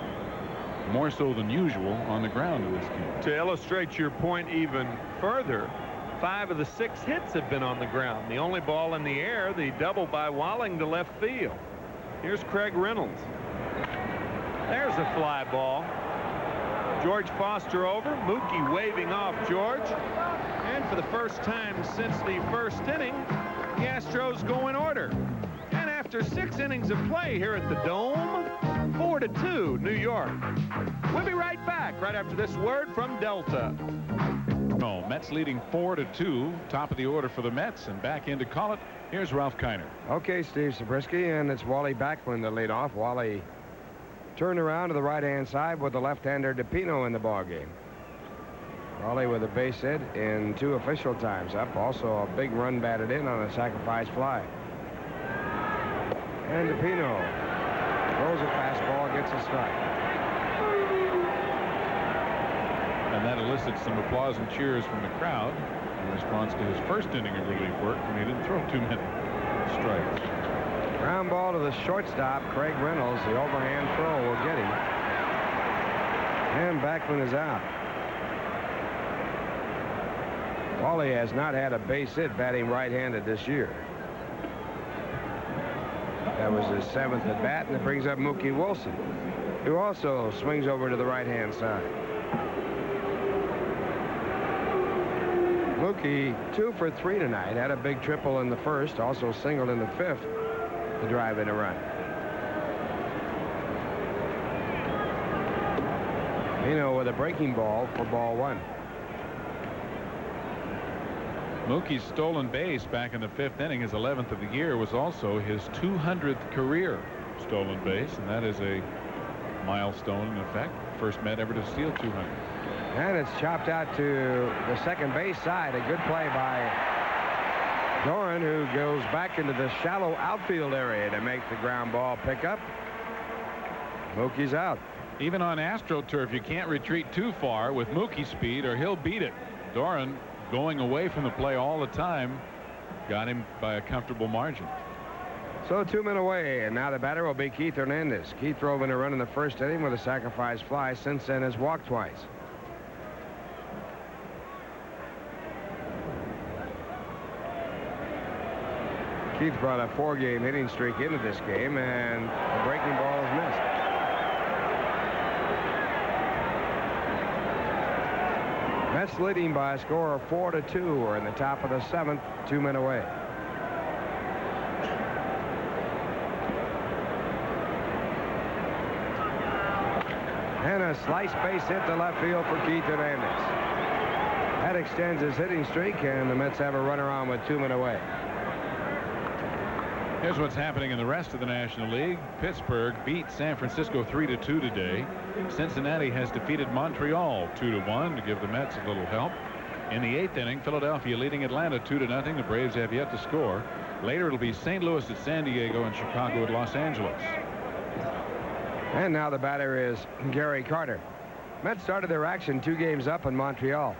[SPEAKER 1] more so than usual, on the ground in this game.
[SPEAKER 3] To illustrate your point even further, 5 of the 6 hits have been on the ground. The only ball in the air, the double by Walling to left field. Here's Craig Reynolds. There's a fly ball. George Foster over. Mookie waving off George. And for the first time since the first inning, the Astros go in order. And after 6 innings of play here at the Dome, 4-2 New York. We'll be right back right after this word from Delta.
[SPEAKER 1] Mets leading 4-2, top of the order for the Mets, and back in to call it. Here's Ralph Kiner.
[SPEAKER 2] Okay, Steve Zabriskie, and it's Wally Backlund to lead off. Wally turned around to the right-hand side with the left-hander DePino in the ballgame. Wally with a base hit in 2 official times up. Also a big run batted in on a sacrifice fly. And DePino throws a fastball, gets a strike.
[SPEAKER 1] And that elicited some applause and cheers from the crowd in response to his first inning of relief work when he didn't throw too many strikes.
[SPEAKER 2] Ground ball to the shortstop, Craig Reynolds. The overhand throw will get him. And Backlund is out. Wally has not had a base hit batting right-handed this year. That was his 7th at bat, and it brings up Mookie Wilson, who also swings over to the right-hand side. Mookie 2 for 3 tonight. Had a big triple in the first, also singled in the 5th to drive in a run. Pino with a breaking ball for ball 1.
[SPEAKER 1] Mookie's stolen base back in the 5th inning, his 11th of the year, was also his 200th career stolen base, and that is a milestone in effect. First Met ever to steal 200.
[SPEAKER 2] And it's chopped out to the second base side. A good play by Doran, who goes back into the shallow outfield area to make the ground ball pick up. Mookie's out.
[SPEAKER 1] Even on AstroTurf, you can't retreat too far with Mookie speed or he'll beat it. Doran, going away from the play all the time, got him by a comfortable margin.
[SPEAKER 2] So 2 men away, and now the batter will be Keith Hernandez. Keith drove in a run in the first inning with a sacrifice fly. Since then has walked twice. Keith brought a 4-game hitting streak into this game, and the breaking ball is missed. Mets leading by a score of 4-2. We're in the top of the 7th, 2 men away. And a slice base hit to left field for Keith Hernandez. That extends his hitting streak, and the Mets have a runner on with 2 men away.
[SPEAKER 1] Here's what's happening in the rest of the National League. Pittsburgh beat San Francisco 3-2 today. Cincinnati has defeated Montreal 2-1 to give the Mets a little help. In the 8th inning, Philadelphia leading Atlanta 2-0. The Braves have yet to score. Later it'll be St. Louis at San Diego and Chicago at Los Angeles.
[SPEAKER 2] And now the batter is Gary Carter. Mets started their action 2 games up in Montreal.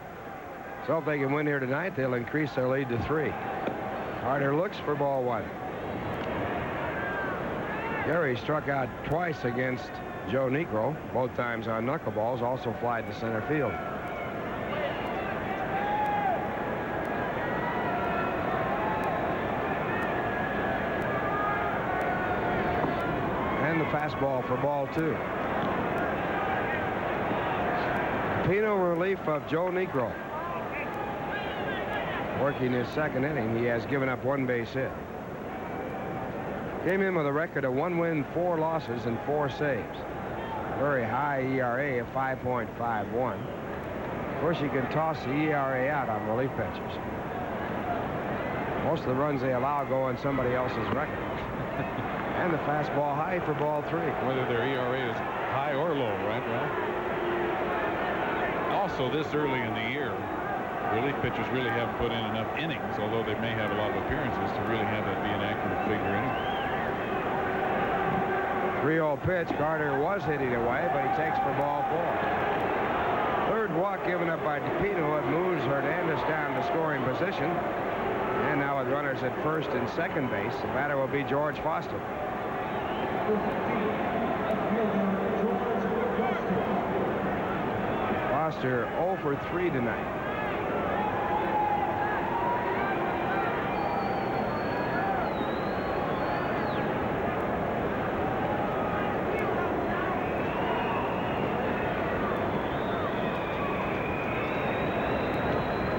[SPEAKER 2] So if they can win here tonight, they'll increase their lead to 3. Carter looks for ball 1. Gary struck out twice against Joe Niekro, both times on knuckleballs, also flied to center field. And the fastball for ball 2. Pino relief of Joe Niekro. Working his 2nd inning, he has given up 1 base hit. Came in with a record of 1 win, 4 losses, and 4 saves. Very high ERA of 5.51. Of course, you can toss the ERA out on relief pitchers. Most of the runs they allow go on somebody else's record. And the fastball high for ball 3.
[SPEAKER 1] Whether their ERA is high or low, right, Ralph? Also, this early in the year, relief pitchers really haven't put in enough innings, although they may have a lot of appearances, to really have that be an accurate figure anyway.
[SPEAKER 2] 3-0 pitch. Carter was hitting away, but he takes for ball 4. Third walk given up by DePino. It moves Hernandez down to scoring position. And now with runners at first and second base, the batter will be George Foster. Foster 0 for 3 tonight.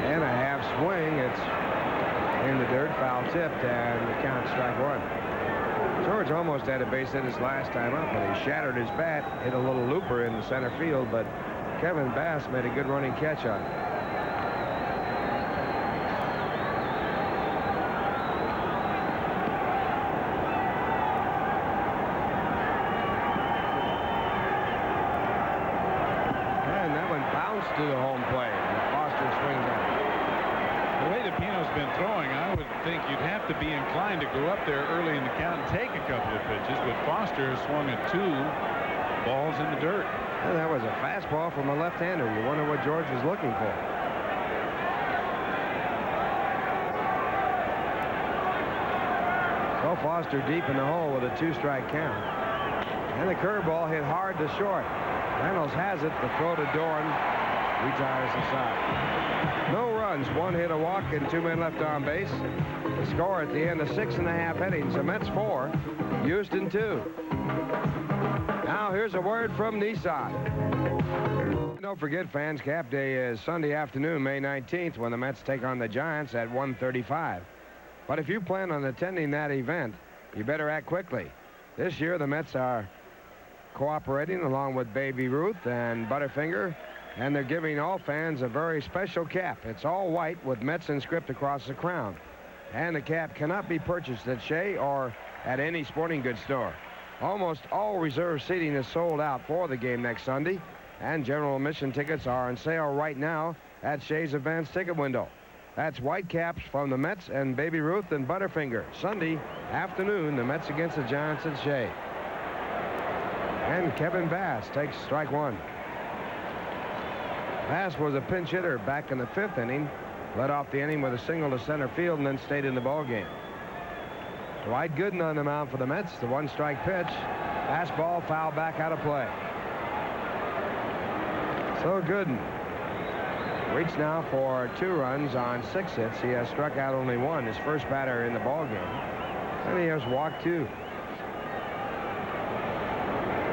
[SPEAKER 2] And a half swing. It's in the dirt, foul tipped, and the count strike 1. George almost had a base hit his last time up, and he shattered his bat, hit a little looper in the center field, but Kevin Bass made a good running catch on it. And that one bounced to the home plate. Foster swings at it.
[SPEAKER 1] The way DePino's been throwing, I would think you'd have to be inclined to go up there early in the count and take a couple of pitches, but Foster swung at 2 balls in the dirt.
[SPEAKER 2] Well, that was a fastball from a left-hander. You wonder what George was looking for. So Foster deep in the hole with a 2-strike count. And the curveball hit hard to short. Reynolds has it. The throw to Dorn retires the side. No runs, 1 hit, a walk, and 2 men left on base. The score at the end of 6.5 innings. The Mets 4, Houston 2. Now here's a word from Nissan. Don't forget, fans, Cap Day is Sunday afternoon, May 19th, when the Mets take on the Giants at 1:35. But if you plan on attending that event, you better act quickly. This year, the Mets are cooperating along with Baby Ruth and Butterfinger, and they're giving all fans a very special cap. It's all white with Mets inscript across the crown. And the cap cannot be purchased at Shea or at any sporting goods store. Almost all reserve seating is sold out for the game next Sunday, and general admission tickets are on sale right now at Shea's advanced ticket window. That's white caps from the Mets and Baby Ruth and Butterfinger. Sunday afternoon, the Mets against the Giants at Shea. And Kevin Bass takes strike 1. Bass was a pinch hitter back in the 5th inning, led off the inning with a single to center field, and then stayed in the ballgame. Dwight Gooden on the mound for the Mets. The 1-strike pitch. Fastball foul back out of play. So Gooden reached now for 2 runs on 6 hits. He has struck out only 1, his first batter in the ballgame. And he has walked 2.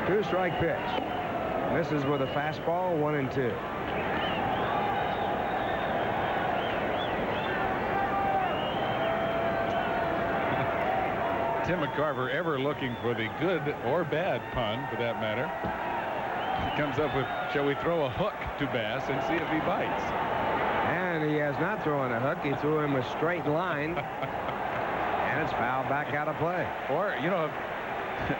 [SPEAKER 2] 2-strike pitch. Misses with a fastball, 1-2.
[SPEAKER 1] Tim McCarver ever looking for the good or bad pun, for that matter. He comes up with, shall we throw a hook to Bass and see if he bites?
[SPEAKER 2] And he has not thrown a hook. He threw him a straight line. And it's fouled back out of play.
[SPEAKER 1] Or, you know,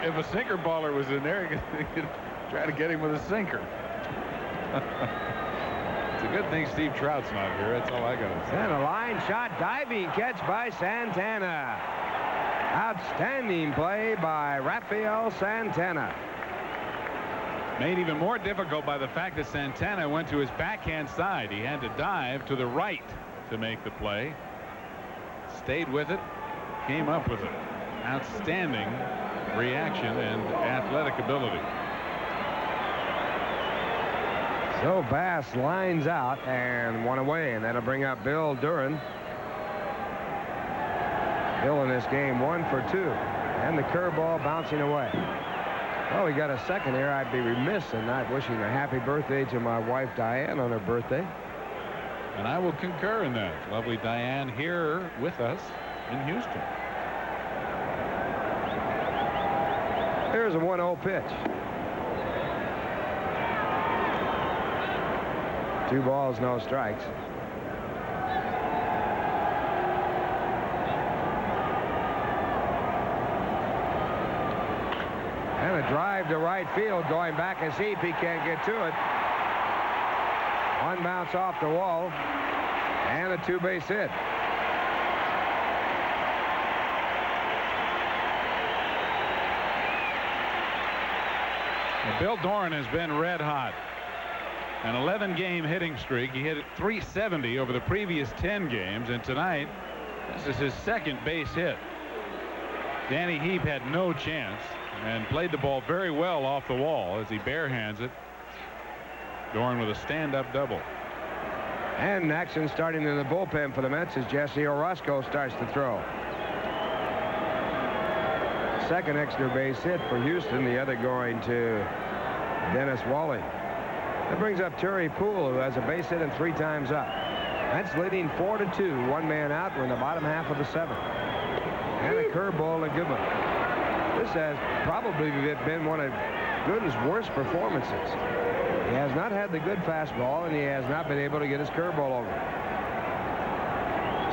[SPEAKER 1] if a sinker baller was in there, you could try to get him with a sinker. It's a good thing Steve Trout's not here. That's all I got to say.
[SPEAKER 2] And a line shot, diving catch by Santana. Outstanding play by Rafael Santana.
[SPEAKER 1] Made even more difficult by the fact that Santana went to his backhand side. He had to dive to the right to make the play. Stayed with it, came up with it. Outstanding reaction and athletic ability.
[SPEAKER 2] So Bass lines out and 1 away, and that'll bring up Bill Duran. Bill in this game 1 for 2, and the curveball bouncing away. Well, we got a second here. I'd be remiss in not wishing a happy birthday to my wife Diane on her birthday.
[SPEAKER 1] And I will concur in that. Lovely Diane here with us in Houston.
[SPEAKER 2] Here's a 1-0 pitch. 2 balls, no strikes. And a drive to right field, going back as deep. He can't get to it. One bounce off the wall, and a two-base hit.
[SPEAKER 1] Well, Bill Doran has been red hot. An 11-game hitting streak. He hit .370 over the previous 10 games, and tonight this is his second base hit. Danny Heap had no chance and played the ball very well off the wall as he barehands it. Doran with a stand-up double.
[SPEAKER 2] And action starting in the bullpen for the Mets as Jesse Orozco starts to throw. Second extra base hit for Houston, the other going to Dennis Wally. That brings up Terry Poole, who has a base hit and 3 times up. Mets leading 4-2. One man out. We're in the bottom half of the 7th. And a curveball, a good one. This has probably been one of Gooden's worst performances. He has not had the good fastball, and he has not been able to get his curveball over.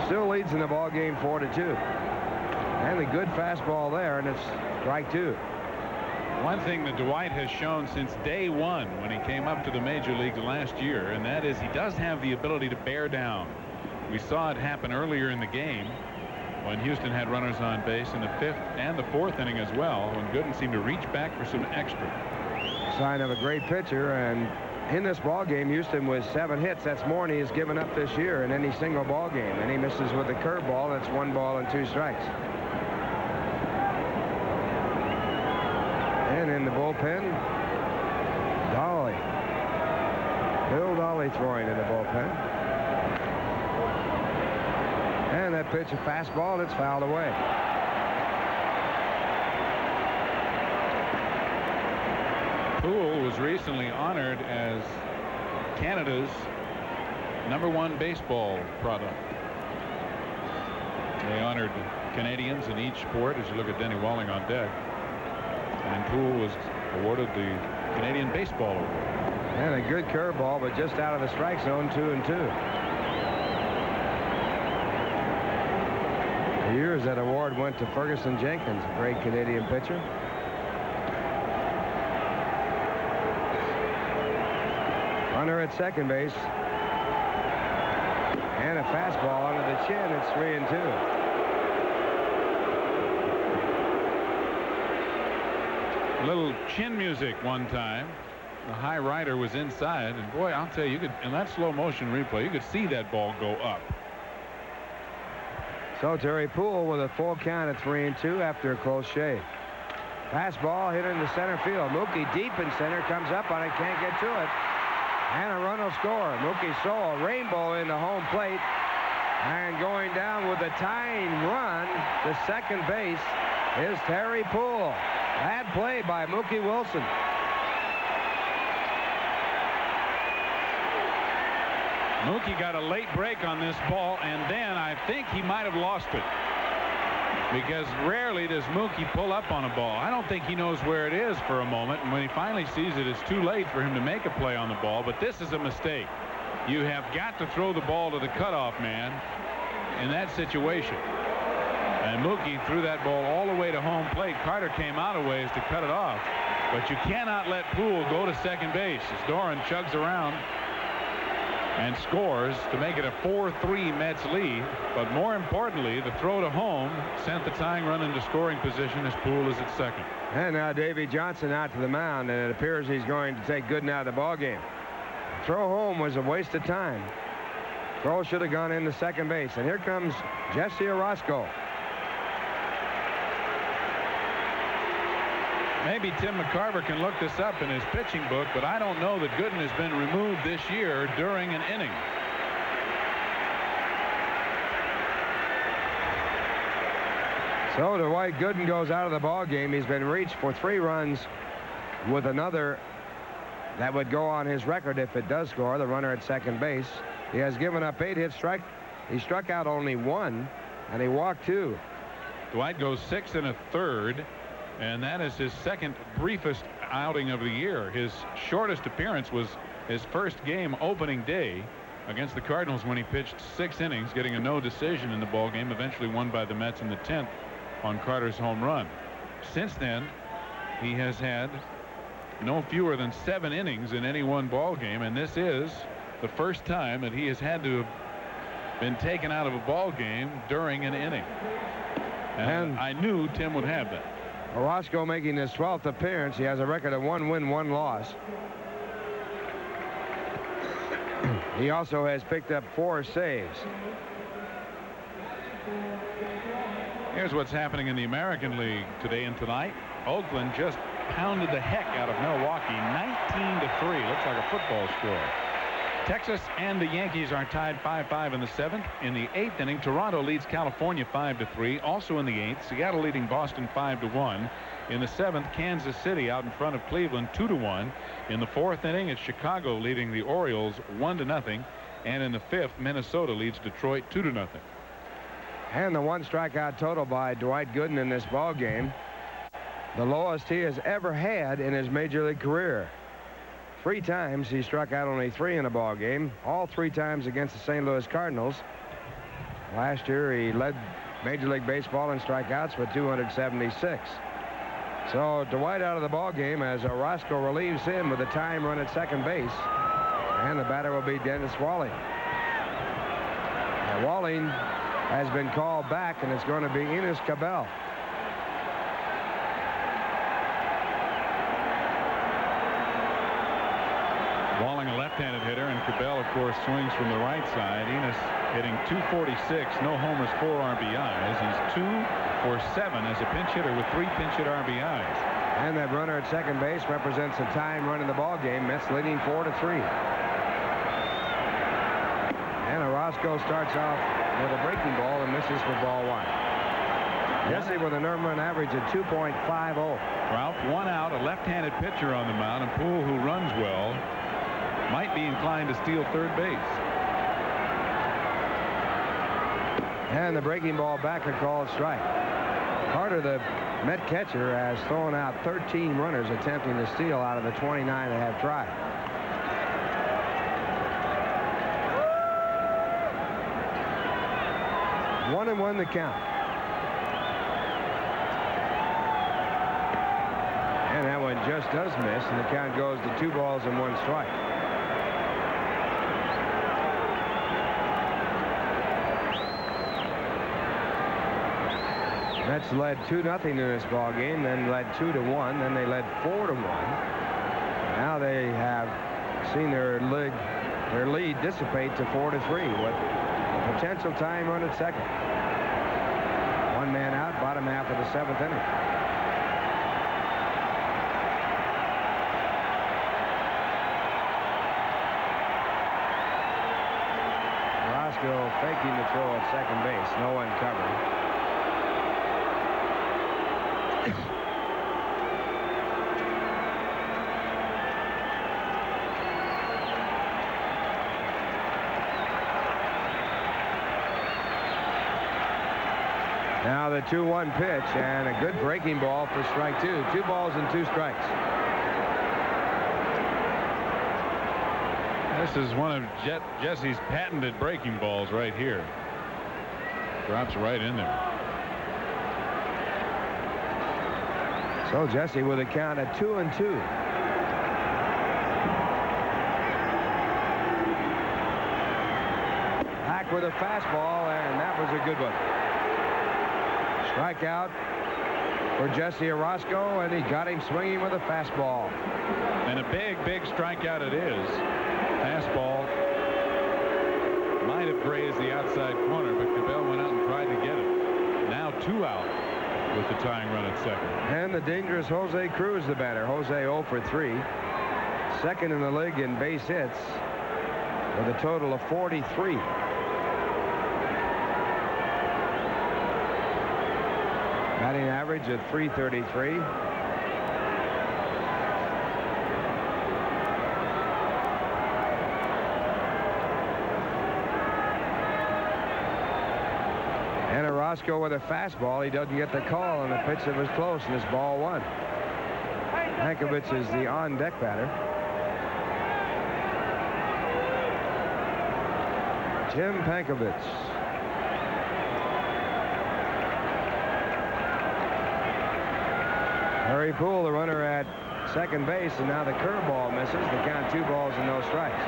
[SPEAKER 2] Still leads in the ball game 4-2. And the good fastball there, and it's strike 2.
[SPEAKER 1] One thing that Dwight has shown since day one when he came up to the major leagues last year, and that is he does have the ability to bear down. We saw it happen earlier in the game when Houston had runners on base in the 5th and the 4th inning as well, when Gooden seemed to reach back for some extra.
[SPEAKER 2] Sign of a great pitcher, and in this ball game, Houston with 7 hits. That's more than he has given up this year in any single ball game. And he misses with a curveball. That's 1 ball and 2 strikes. And in the bullpen, Dolly. Bill Dolly throwing in the bullpen. And that pitch, a fastball, and it's fouled away.
[SPEAKER 1] Poole was recently honored as Canada's #1 baseball product. They honored Canadians in each sport, as you look at Denny Walling on deck. And Poole was awarded the Canadian Baseball Award.
[SPEAKER 2] And a good curveball, but just out of the strike zone, 2-2. For years, that award went to Ferguson Jenkins, a great Canadian pitcher. Runner at second base. And a fastball under the chin. It's 3-2.
[SPEAKER 1] A little chin music one time. The high rider was inside, and boy, I'll tell you, could, in that slow motion replay, you could see that ball go up.
[SPEAKER 2] So Terry Poole with a full count at 3-2 after a close shave. Fastball hit into center field. Mookie deep in center, comes up on it, can't get to it. And a run will score. Mookie saw a rainbow into home plate. And going down with a tying run to second base is Terry Poole. Bad play by Mookie Wilson.
[SPEAKER 1] Mookie got a late break on this ball, and then I think he might have lost it. Because rarely does Mookie pull up on a ball. I don't think he knows where it is for a moment, and when he finally sees it, it's too late for him to make a play on the ball. But this is a mistake. You have got to throw the ball to the cutoff man in that situation. And Mookie threw that ball all the way to home plate. Carter came out a ways to cut it off. But you cannot let Poole go to second base as Doran chugs around and scores to make it a 4-3 Mets lead. But more importantly, the throw to home sent the tying run into scoring position as Poole is at second.
[SPEAKER 2] And now Davey Johnson out to the mound, and it appears he's going to take Gooden out of the ball game. Throw home was a waste of time. Throw should have gone into second base. And here comes Jesse Orozco.
[SPEAKER 1] Maybe Tim McCarver can look this up in his pitching book, but I don't know that Gooden has been removed this year during an inning.
[SPEAKER 2] So Dwight Gooden goes out of the ball game. He's been reached for 3 runs with another that would go on his record if it does score, the runner at second base. He has given up 8 hits. He struck out only 1, and he walked 2.
[SPEAKER 1] Dwight goes 6 1/3. And that is his second briefest outing of the year. His shortest appearance was his first game opening day against the Cardinals when he pitched 6 innings, getting a no decision in the ball game, eventually won by the Mets in the 10th on Carter's home run. Since then, He has had no fewer than 7 innings in any one ball game, and this is the first time that he has had to have been taken out of a ball game during an inning. And I knew Tim would have that.
[SPEAKER 2] Orozco making his 12th appearance. He has a record of 1 win, 1 loss. He also has picked up 4 saves.
[SPEAKER 1] Here's what's happening in the American League today and tonight. Oakland just pounded the heck out of Milwaukee, 19-3. Looks like a football score. Texas and the Yankees are tied 5-5 in the 7th. In the 8th inning, Toronto leads California 5-3. Also in the 8th, Seattle leading Boston 5-1. In the 7th, Kansas City out in front of Cleveland 2-1. In the 4th inning, it's Chicago leading the Orioles 1-0. And in the 5th, Minnesota leads Detroit 2-0.
[SPEAKER 2] And the 1 strikeout total by Dwight Gooden in this ball game, the lowest he has ever had in his major league career. 3 times he struck out only 3 in a ball game, all 3 times against the St. Louis Cardinals. Last year he led Major League Baseball in strikeouts with 276. So Dwight out of the ball game as Orozco relieves him with a time run at second base, and the batter will be Dennis Walling. Now, Walling has been called back, and it's going to be Enos Cabell.
[SPEAKER 1] Walling a left-handed hitter, and Cabell, of course, swings from the right side. Enos hitting .246, no homers, 4 RBIs. He's 2 for 7 as a pinch hitter with 3 pinch hit RBIs.
[SPEAKER 2] And that runner at second base represents a time run in the ball game. Mets leading 4-3. And Orozco starts off with a breaking ball and misses for ball 1. Jesse with an earned run average of 2.50.
[SPEAKER 1] Ralph, 1 out, a left-handed pitcher on the mound, and Poole, who runs well, might be inclined to steal third base.
[SPEAKER 2] And the breaking ball back, a called strike. Carter, the Met catcher, has thrown out 13 runners attempting to steal out of the 29 that have tried. One and one the count. And that one just does miss, and the count goes to 2 balls and 1 strike. Mets led 2-0 in this ball game, then led 2-1, then they led 4-1. Now they have seen their lead dissipate to 4-3 with a potential time run at second. 1 man out, bottom half of the 7th inning. Orozco faking the throw at second base, no one covering. Now the 2-1 pitch, and a good breaking ball for strike 2. 2 balls and 2 strikes.
[SPEAKER 1] This is one of Jesse's patented breaking balls right here. Drops right in there.
[SPEAKER 2] So Jesse with a count at 2-2. Back with a fastball, and that was a good one. Strikeout for Jesse Orozco, and he got him swinging with a fastball.
[SPEAKER 1] And a big, big strikeout it is. Fastball might have grazed the outside corner, but Cabell went out and tried to get it. Now 2 out with the tying run at second.
[SPEAKER 2] And the dangerous Jose Cruz, the batter. Jose 0 for 3. Second in the league in base hits with a total of 43. Batting average at .333. And Orozco with a fastball. He doesn't get the call on the pitch that was close, and it's ball 1. Hankovich is the on-deck batter. Tim Pankovich. Harry Poole, the runner at second base, and now the curveball misses. The count 2 balls and no strikes.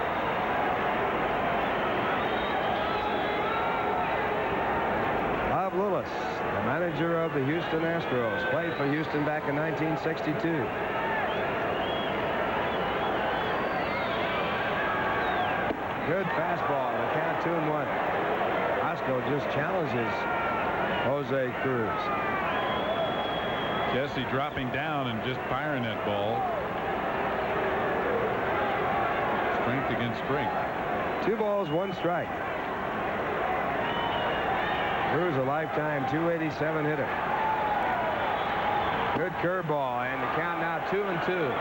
[SPEAKER 2] Bob Lillis, the manager of the Houston Astros, played for Houston back in 1962. Good fastball. The count 2-1. Roscoe just challenges Jose Cruz.
[SPEAKER 1] Jesse dropping down and just firing that ball. Strength against strength.
[SPEAKER 2] 2 balls, 1 strike. Cruz, a lifetime 287 hitter. Good curveball, and the count now 2-2.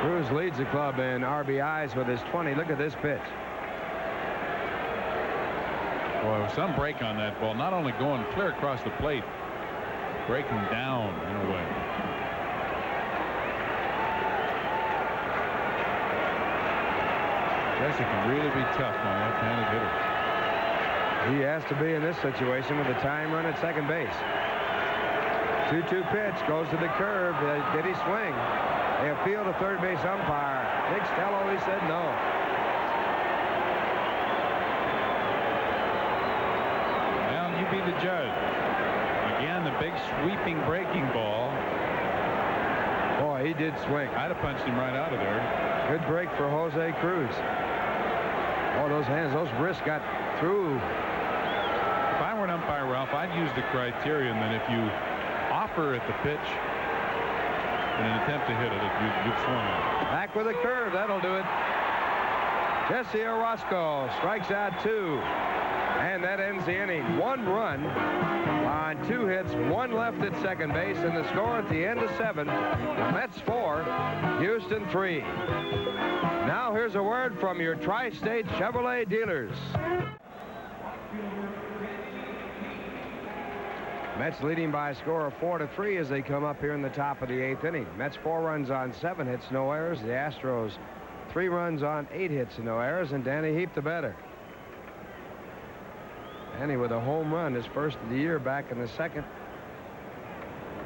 [SPEAKER 2] Cruz leads the club in RBIs with his 20. Look at this pitch.
[SPEAKER 1] Boy, some break on that ball. Not only going clear across the plate, breaking down in a way. Jesse can really be tough on left-handed hitters.
[SPEAKER 2] He has to be in this situation with a tying run at second base. 2-2 pitch goes to the curve. Did he swing? They appeal to third base umpire. Dick Stello, he said no.
[SPEAKER 1] Well, you be the judge. Again, the big sweeping breaking ball.
[SPEAKER 2] Boy, he did swing.
[SPEAKER 1] I'd have punched him right out of there.
[SPEAKER 2] Good break for Jose Cruz. Oh, those hands, those wrists got through.
[SPEAKER 1] If I were an umpire, Ralph, I'd use the criterion that if you offer at the pitch in an attempt to hit it, you've swung it.
[SPEAKER 2] Back with a curve. That'll do it. Jesse Orozco strikes out 2. And that ends the inning. 1 run on 2 hits, 1 left at second base, and the score at the end of 7. The Mets 4, Houston 3. Now here's a word from your Tri-State Chevrolet dealers. Mets leading by a score of 4-3 as they come up here in the top of the 8th inning. Mets 4 runs on 7 hits, no errors. The Astros 3 runs on 8 hits and no errors, and Danny Heap the better. Danny with a home run, his first of the year, back in the 2nd.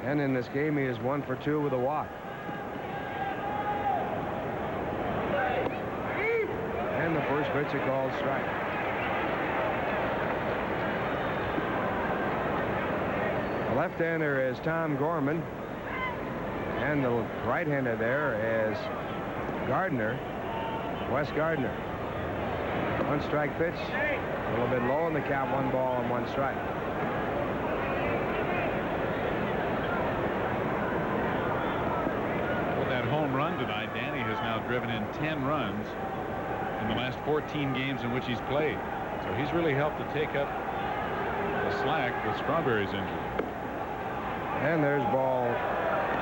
[SPEAKER 2] And in this game, he is 1 for 2 with a walk. And the first pitch, a called strike. The left-hander is Tom Gorman, and the right-hander there is Gardner, Wes Gardner. 1 strike pitch, a little bit low in the count, 1 ball and 1 strike.
[SPEAKER 1] With that home run tonight, Danny has now driven in 10 runs in the last 14 games in which he's played. So he's really helped to take up the slack with Strawberry's injury.
[SPEAKER 2] And there's ball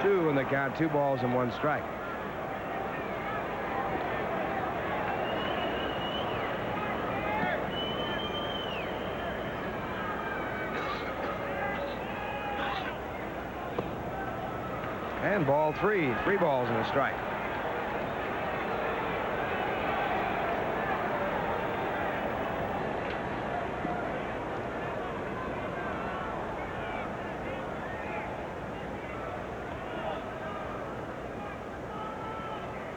[SPEAKER 2] 2 in the count, 2 balls and 1 strike. And ball 3, 3 balls and a strike.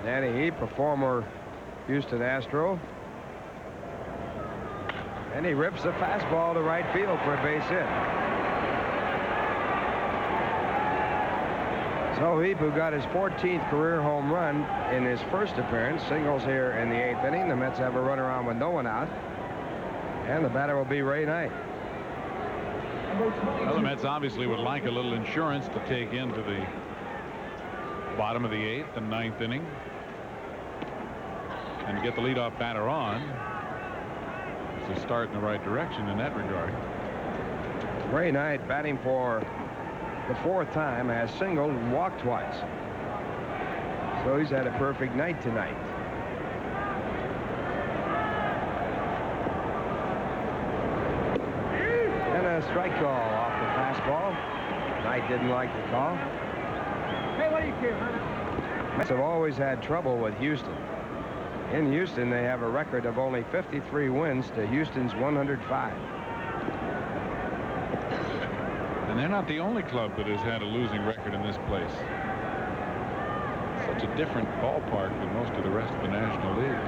[SPEAKER 2] Danny Heap, a former Houston Astro. And he rips a fastball to right field for a base hit. So Heap, who got his 14th career home run in his first appearance, singles here in the 8th inning. The Mets have a runner on with no one out. And the batter will be Ray Knight.
[SPEAKER 1] Well, the Mets obviously would like a little insurance to take into the bottom of the 8th and 9th inning and get the leadoff batter on. It's a start in the right direction in that regard.
[SPEAKER 2] Ray Knight, batting for the 4th time, has singled and walked twice. So he's had a perfect night tonight. And a strike call off the fastball. Knight didn't like the call.
[SPEAKER 6] Hey, what do you care, huh?
[SPEAKER 2] Mets have always had trouble with Houston. In Houston, they have a record of only 53 wins to Houston's 105.
[SPEAKER 1] And they're not the only club that has had a losing record in this place. Such a different ballpark than most of the rest of the National League.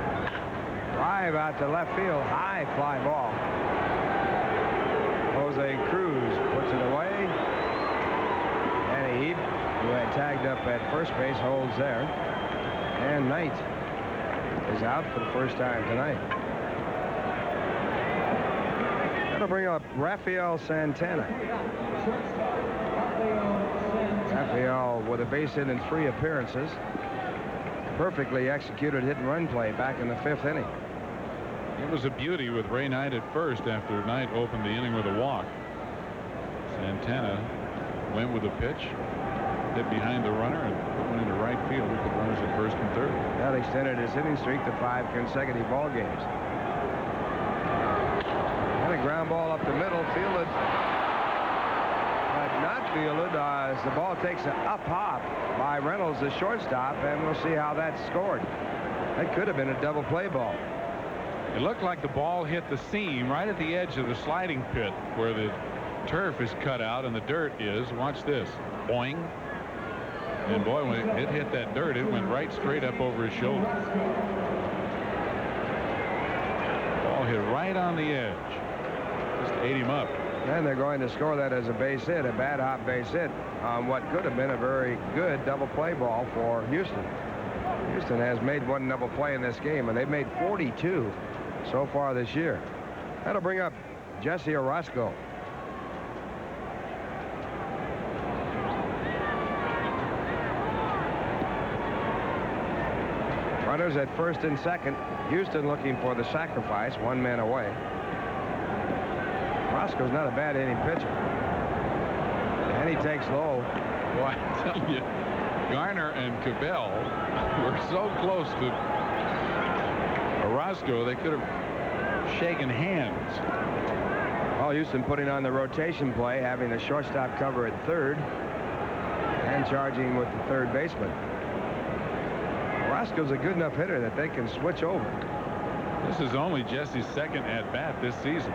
[SPEAKER 2] Drive out to left field. High fly ball. Jose Cruz puts it away. Danny Heap, who had tagged up at first base, holds there. And Knight is out for the first time tonight. That'll bring up Rafael Santana. Rafael with a base hit in 3 appearances. Perfectly executed hit and run play back in the 5th inning.
[SPEAKER 1] It was a beauty with Ray Knight at first after Knight opened the inning with a walk. Santana went with a pitch, hit behind the runner, and put one into right field with the runners at first and third.
[SPEAKER 2] That extended his hitting streak to 5 consecutive ball games. And a ground ball up the middle, fielded, but not fielded as the ball takes an up hop by Reynolds, the shortstop, and we'll see how that's scored. That could have been a double play ball.
[SPEAKER 1] It looked like the ball hit the seam right at the edge of the sliding pit where the turf is cut out and the dirt is. Watch this. Boing. And boy, when it hit that dirt, it went right straight up over his shoulder. Ball hit right on the edge. Just ate him up.
[SPEAKER 2] And they're going to score that as a base hit, a bad hop base hit on what could have been a very good double play ball for Houston. Houston has made 1 double play in this game, and they've made 42 so far this year. That'll bring up Jesse Orozco. Runners at first and second. Houston looking for the sacrifice, 1 man away. Orozco's not a bad hitting pitcher. And he takes low.
[SPEAKER 1] Boy, I tell you, Garner and Cabell were so close to Orozco, they could have shaken hands.
[SPEAKER 2] Well, Houston putting on the rotation play, having the shortstop cover at third and charging with the third baseman. Orozco's a good enough hitter that they can switch over.
[SPEAKER 1] This is only Jesse's second at bat this season.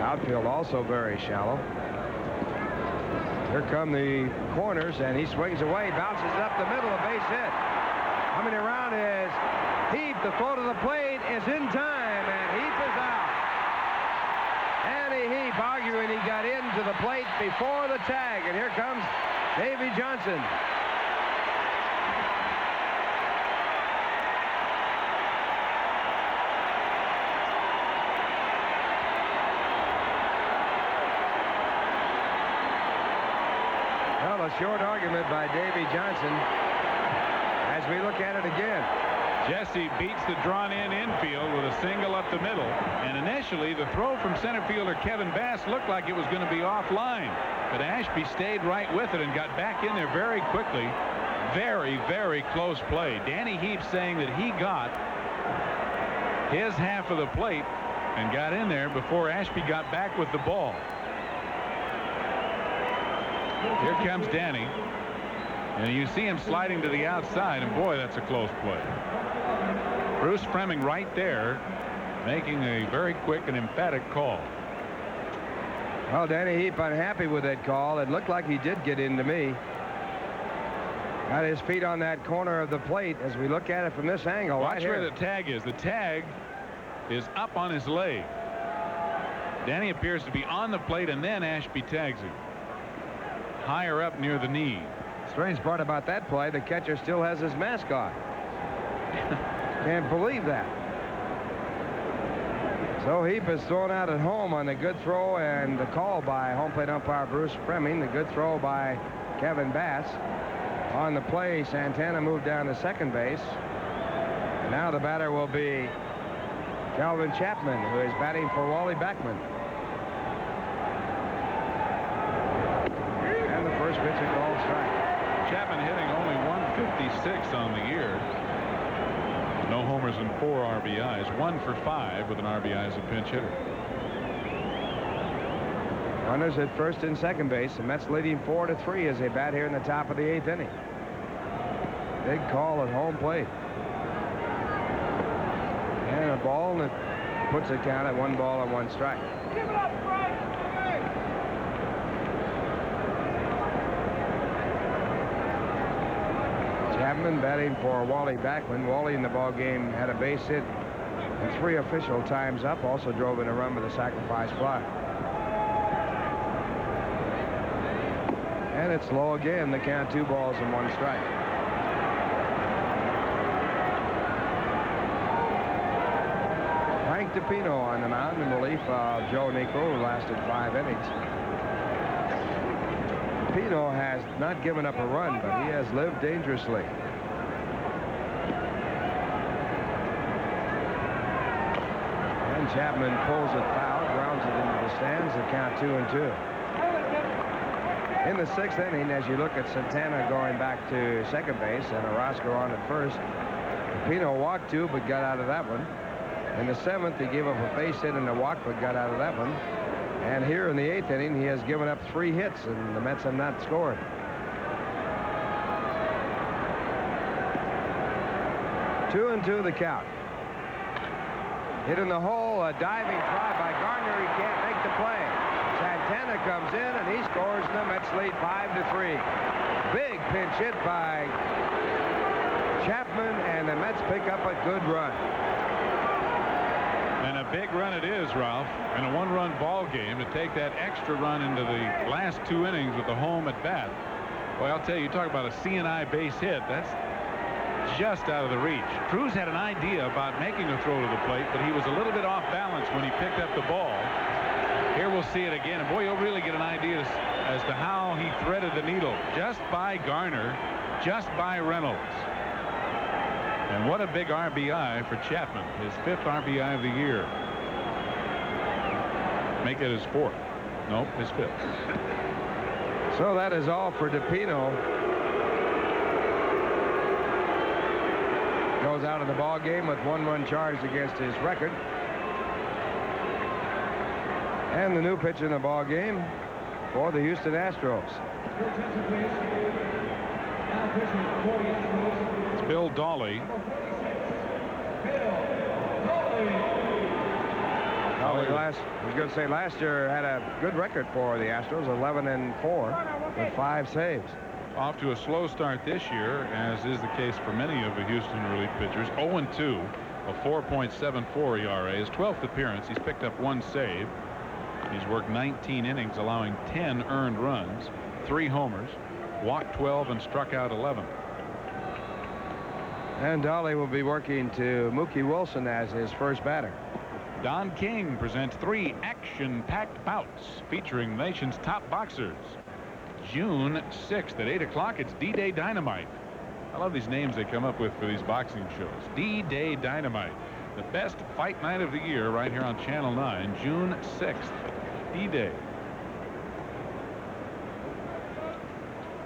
[SPEAKER 2] Outfield also very shallow. Here come the corners, and he swings away, bounces up the middle, a base hit. Coming around is Heap. The throw to the plate is in time, and Heap is out. Danny Heap arguing he got into the plate before the tag, and here comes Davy Johnson. A short argument by Davy Johnson as we look at it again.
[SPEAKER 1] Jesse beats the drawn-in infield with a single up the middle, and initially the throw from center fielder Kevin Bass looked like it was going to be offline, but Ashby stayed right with it and got back in there very quickly. Very, very close play. Danny Heap saying that he got his half of the plate and got in there before Ashby got back with the ball. Here comes Danny, and you see him sliding to the outside, and boy, that's a close play. Bruce Fremming right there making a very quick and emphatic call.
[SPEAKER 2] Well, Danny Heap unhappy with that call. It looked like he did get into me. Got his feet on that corner of the plate as we look at it from this angle.
[SPEAKER 1] Watch where the tag is. The tag is up on his leg. Danny appears to be on the plate, and then Ashby tags him higher up near the knee.
[SPEAKER 2] Strange part about that play, the catcher still has his mask on. Can't believe that. So Heap is thrown out at home on the good throw and the call by home plate umpire Bruce Fremming. The good throw by Kevin Bass. On the play, Santana moved down to second base. And now the batter will be Calvin Chapman, who is batting for Wally Backman. First pitch, a called strike.
[SPEAKER 1] Chapman hitting only 156 on the year. No homers and 4 RBIs. 1 for 5 with an RBI as a pinch hitter.
[SPEAKER 2] Runners at first and second base. The Mets leading 4-3 as they bat here in the top of the 8th inning. Big call at home plate. And a ball that puts a count at 1 ball and 1 strike. Chapman batting for Wally Backman. Wally in the ball game had a base hit and 3 official times up. Also drove in a run with a sacrifice fly. And it's low again. The count 2 balls and 1 strike. Frank DePino on the mound in relief of Joe Niekro, who lasted 5 innings. DePino has not given up a run, but he has lived dangerously. And Chapman pulls it foul, grounds it into the stands. The count 2-2. In the 6th inning, as you look at Santana going back to second base and Orozco on at first, DePino walked 2 but got out of that one. In the 7th, he gave up a base hit and a walk but got out of that one. And here in the 8th inning, he has given up 3 hits, and the Mets have not scored. Two and two the count. Hit in the hole, a diving try by Garner. He can't make the play. Santana comes in, and he scores, and the Mets lead 5-3. Big pinch hit by Chapman, and the Mets pick up a good run.
[SPEAKER 1] And a big run it is, Ralph, in a 1-run ball game to take that extra run into the last 2 innings with the home at bat. Boy, I'll tell you, you talk about a CNI base hit. That's just out of the reach. Cruz had an idea about making a throw to the plate, but he was a little bit off balance when he picked up the ball. Here we'll see it again, and boy, you'll really get an idea as to how he threaded the needle. Just by Garner, just by Reynolds. And what a big RBI for Chapman, his 5th RBI of the year. Make it his 4th. Nope, his 5th.
[SPEAKER 2] So that is all for DePino. Goes out of the ball game with 1 run charged against his record. And the new pitch in the ball game for the Houston Astros.
[SPEAKER 1] It's Bill Dawley.
[SPEAKER 2] I was going to say last year had a good record for the Astros, 11-4 with 5 saves.
[SPEAKER 1] Off to a slow start this year, as is the case for many of the Houston relief pitchers. 0-2, a 4.74 ERA. His 12th appearance. He's picked up 1 save. He's worked 19 innings, allowing 10 earned runs, 3 homers, walked 12, and struck out 11.
[SPEAKER 2] And Dolly will be working to Mookie Wilson as his first batter.
[SPEAKER 1] Don King presents 3 action-packed bouts featuring the nation's top boxers. June 6th at 8 o'clock, it's D-Day Dynamite. I love these names they come up with for these boxing shows. D-Day Dynamite. The best fight night of the year right here on Channel 9, June 6th. D-Day.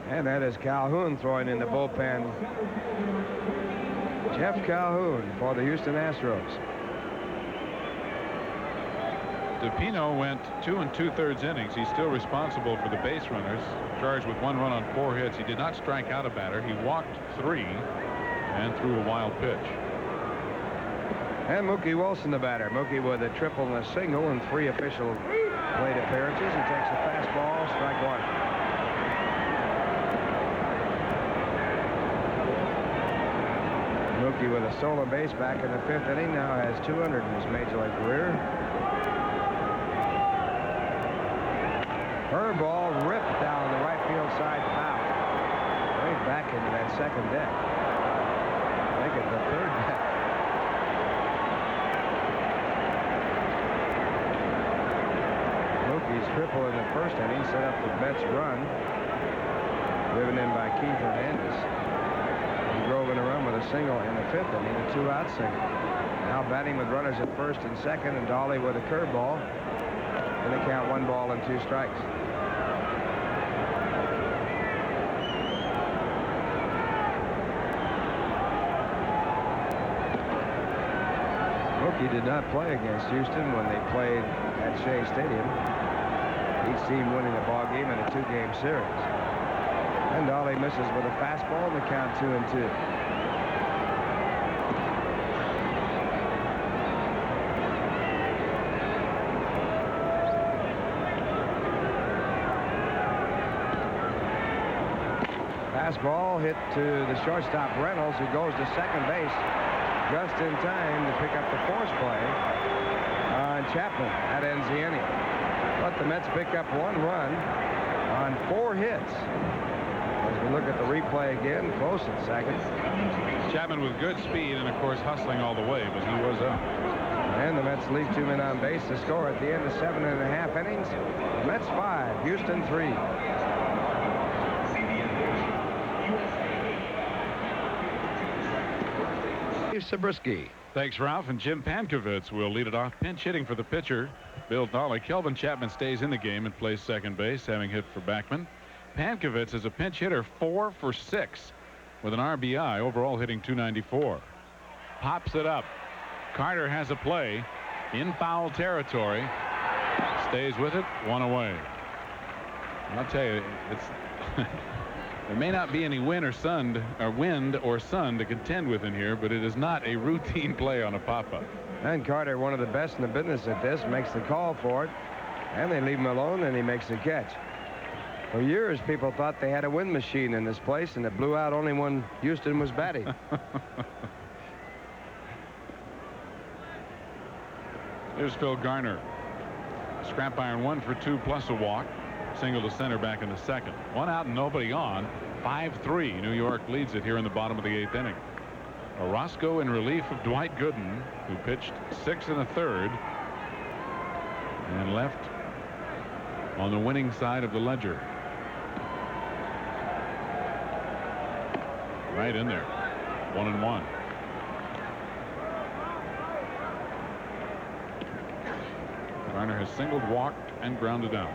[SPEAKER 2] And that is Calhoun throwing in the bullpen. Jeff Calhoun for the Houston Astros.
[SPEAKER 1] DePino went 2 2/3 innings. He's still responsible for the base runners, charged with 1 run on 4 hits. He did not strike out a batter. He walked 3 and threw a wild pitch.
[SPEAKER 2] And Mookie Wilson, the batter. Mookie with a triple and a single and 3 official plate appearances. He takes a fastball, strike 1. Mookie with a solo base back in the 5th inning, now has 200 in his major league career. Curveball ripped down the right field side, foul. Right back into that second deck. I think it's the 3rd deck. Mookie's triple in the 1st inning set up the Mets run, driven in by Keith Hernandez. He drove in a run with a single in the 5th inning, a 2-out single. Now batting with runners at 1st and 2nd, and Dolly with a curveball. And they count 1 ball and 2 strikes. Mookie did not play against Houston when they played at Shea Stadium. Each team winning a ball game in a 2-game series. And Dolly misses with a fastball, and the count 2-2. Fastball hit to the shortstop Reynolds, who goes to second base just in time to pick up the force play on Chapman. That ends the inning. But the Mets pick up 1 run on 4 hits. As we look at the replay again, close at second.
[SPEAKER 1] Chapman with good speed and, of course, hustling all the way, but he was up.
[SPEAKER 2] And the Mets leave 2 men on base to score at the end of 7.5 innings. Mets 5, Houston 3. Zabriskie.
[SPEAKER 1] Thanks, Ralph. And Jim Pankovitz will lead it off, pinch hitting for the pitcher, Bill Dolly. Kelvin Chapman stays in the game and plays second base, having hit for Backman. Pankovitz is a pinch hitter, 4 for 6 with an RBI, overall hitting .294. Pops it up. Carter has a play in foul territory. Stays with it, 1 away. I'll tell you, it's there may not be any wind or sun to contend with in here, but it is not a routine play on a pop-up.
[SPEAKER 2] And Carter, one of the best in the business at this, makes the call for it, and they leave him alone, and he makes the catch. For years, people thought they had a wind machine in this place, and it blew out only when Houston was batting.
[SPEAKER 1] Here's Phil Garner. Scrap iron 1 for 2 plus a walk. Single to center back in the second. 1 out and nobody on. 5-3. New York leads it here in the bottom of the 8th inning. Orozco in relief of Dwight Gooden, who pitched 6 1/3 and left on the winning side of the ledger. Right in there. 1-1. Garner has singled, walked, and grounded out.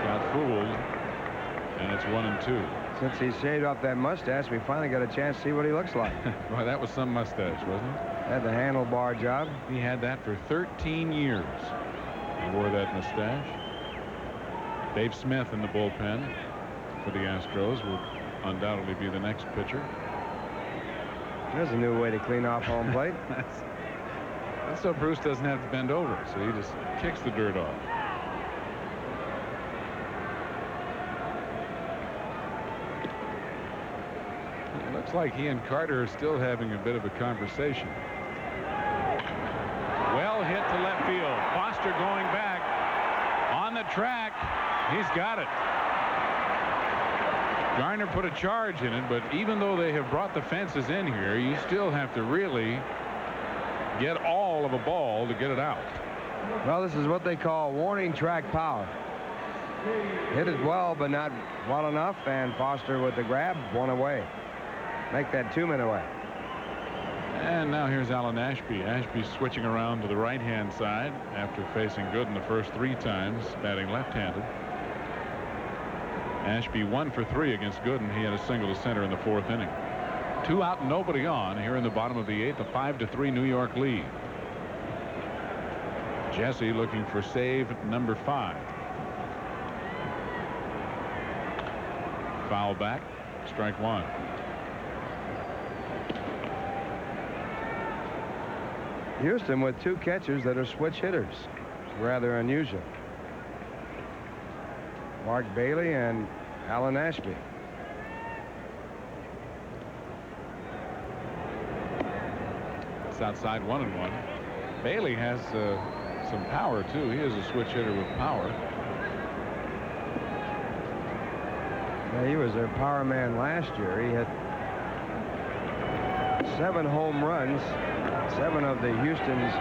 [SPEAKER 1] Got fooled, and it's 1-2.
[SPEAKER 2] Since he shaved off that mustache, we finally got a chance to see what he looks like.
[SPEAKER 1] Well, that was some mustache, wasn't it?
[SPEAKER 2] Had the handlebar job.
[SPEAKER 1] He had that for 13 years. He wore that mustache. Dave Smith in the bullpen for the Astros will undoubtedly be the next pitcher.
[SPEAKER 2] There's a new way to clean off home plate.
[SPEAKER 1] That's so Bruce doesn't have to bend over, so he just kicks the dirt off. It looks like he and Carter are still having a bit of a conversation. Well hit to left field. Foster going back on the track. He's got it. Garner put a charge in it, but even though they have brought the fences in here, you still have to really get all of a ball to get it out.
[SPEAKER 2] Well, this is what they call warning track power. Hit it well, but not well enough, and Foster with the grab, 1 away. Make that 2 men away.
[SPEAKER 1] And now here's Alan Ashby. Ashby switching around to the right-hand side after facing Gooden the first 3 times, batting left-handed. Ashby 1 for 3 against Gooden. He had a single to center in the 4th inning. 2 out and nobody on here in the bottom of the 8th. A 5-3 New York lead. Jesse looking for save number 5. Foul back. Strike 1.
[SPEAKER 2] Houston with 2 catchers that are switch hitters. It's rather unusual. Mark Bailey and Alan Ashby.
[SPEAKER 1] It's outside 1-1. Bailey has some power too. He is a switch hitter with power.
[SPEAKER 2] Yeah, he was their power man last year. He had 7 home runs. 7 of the Houston's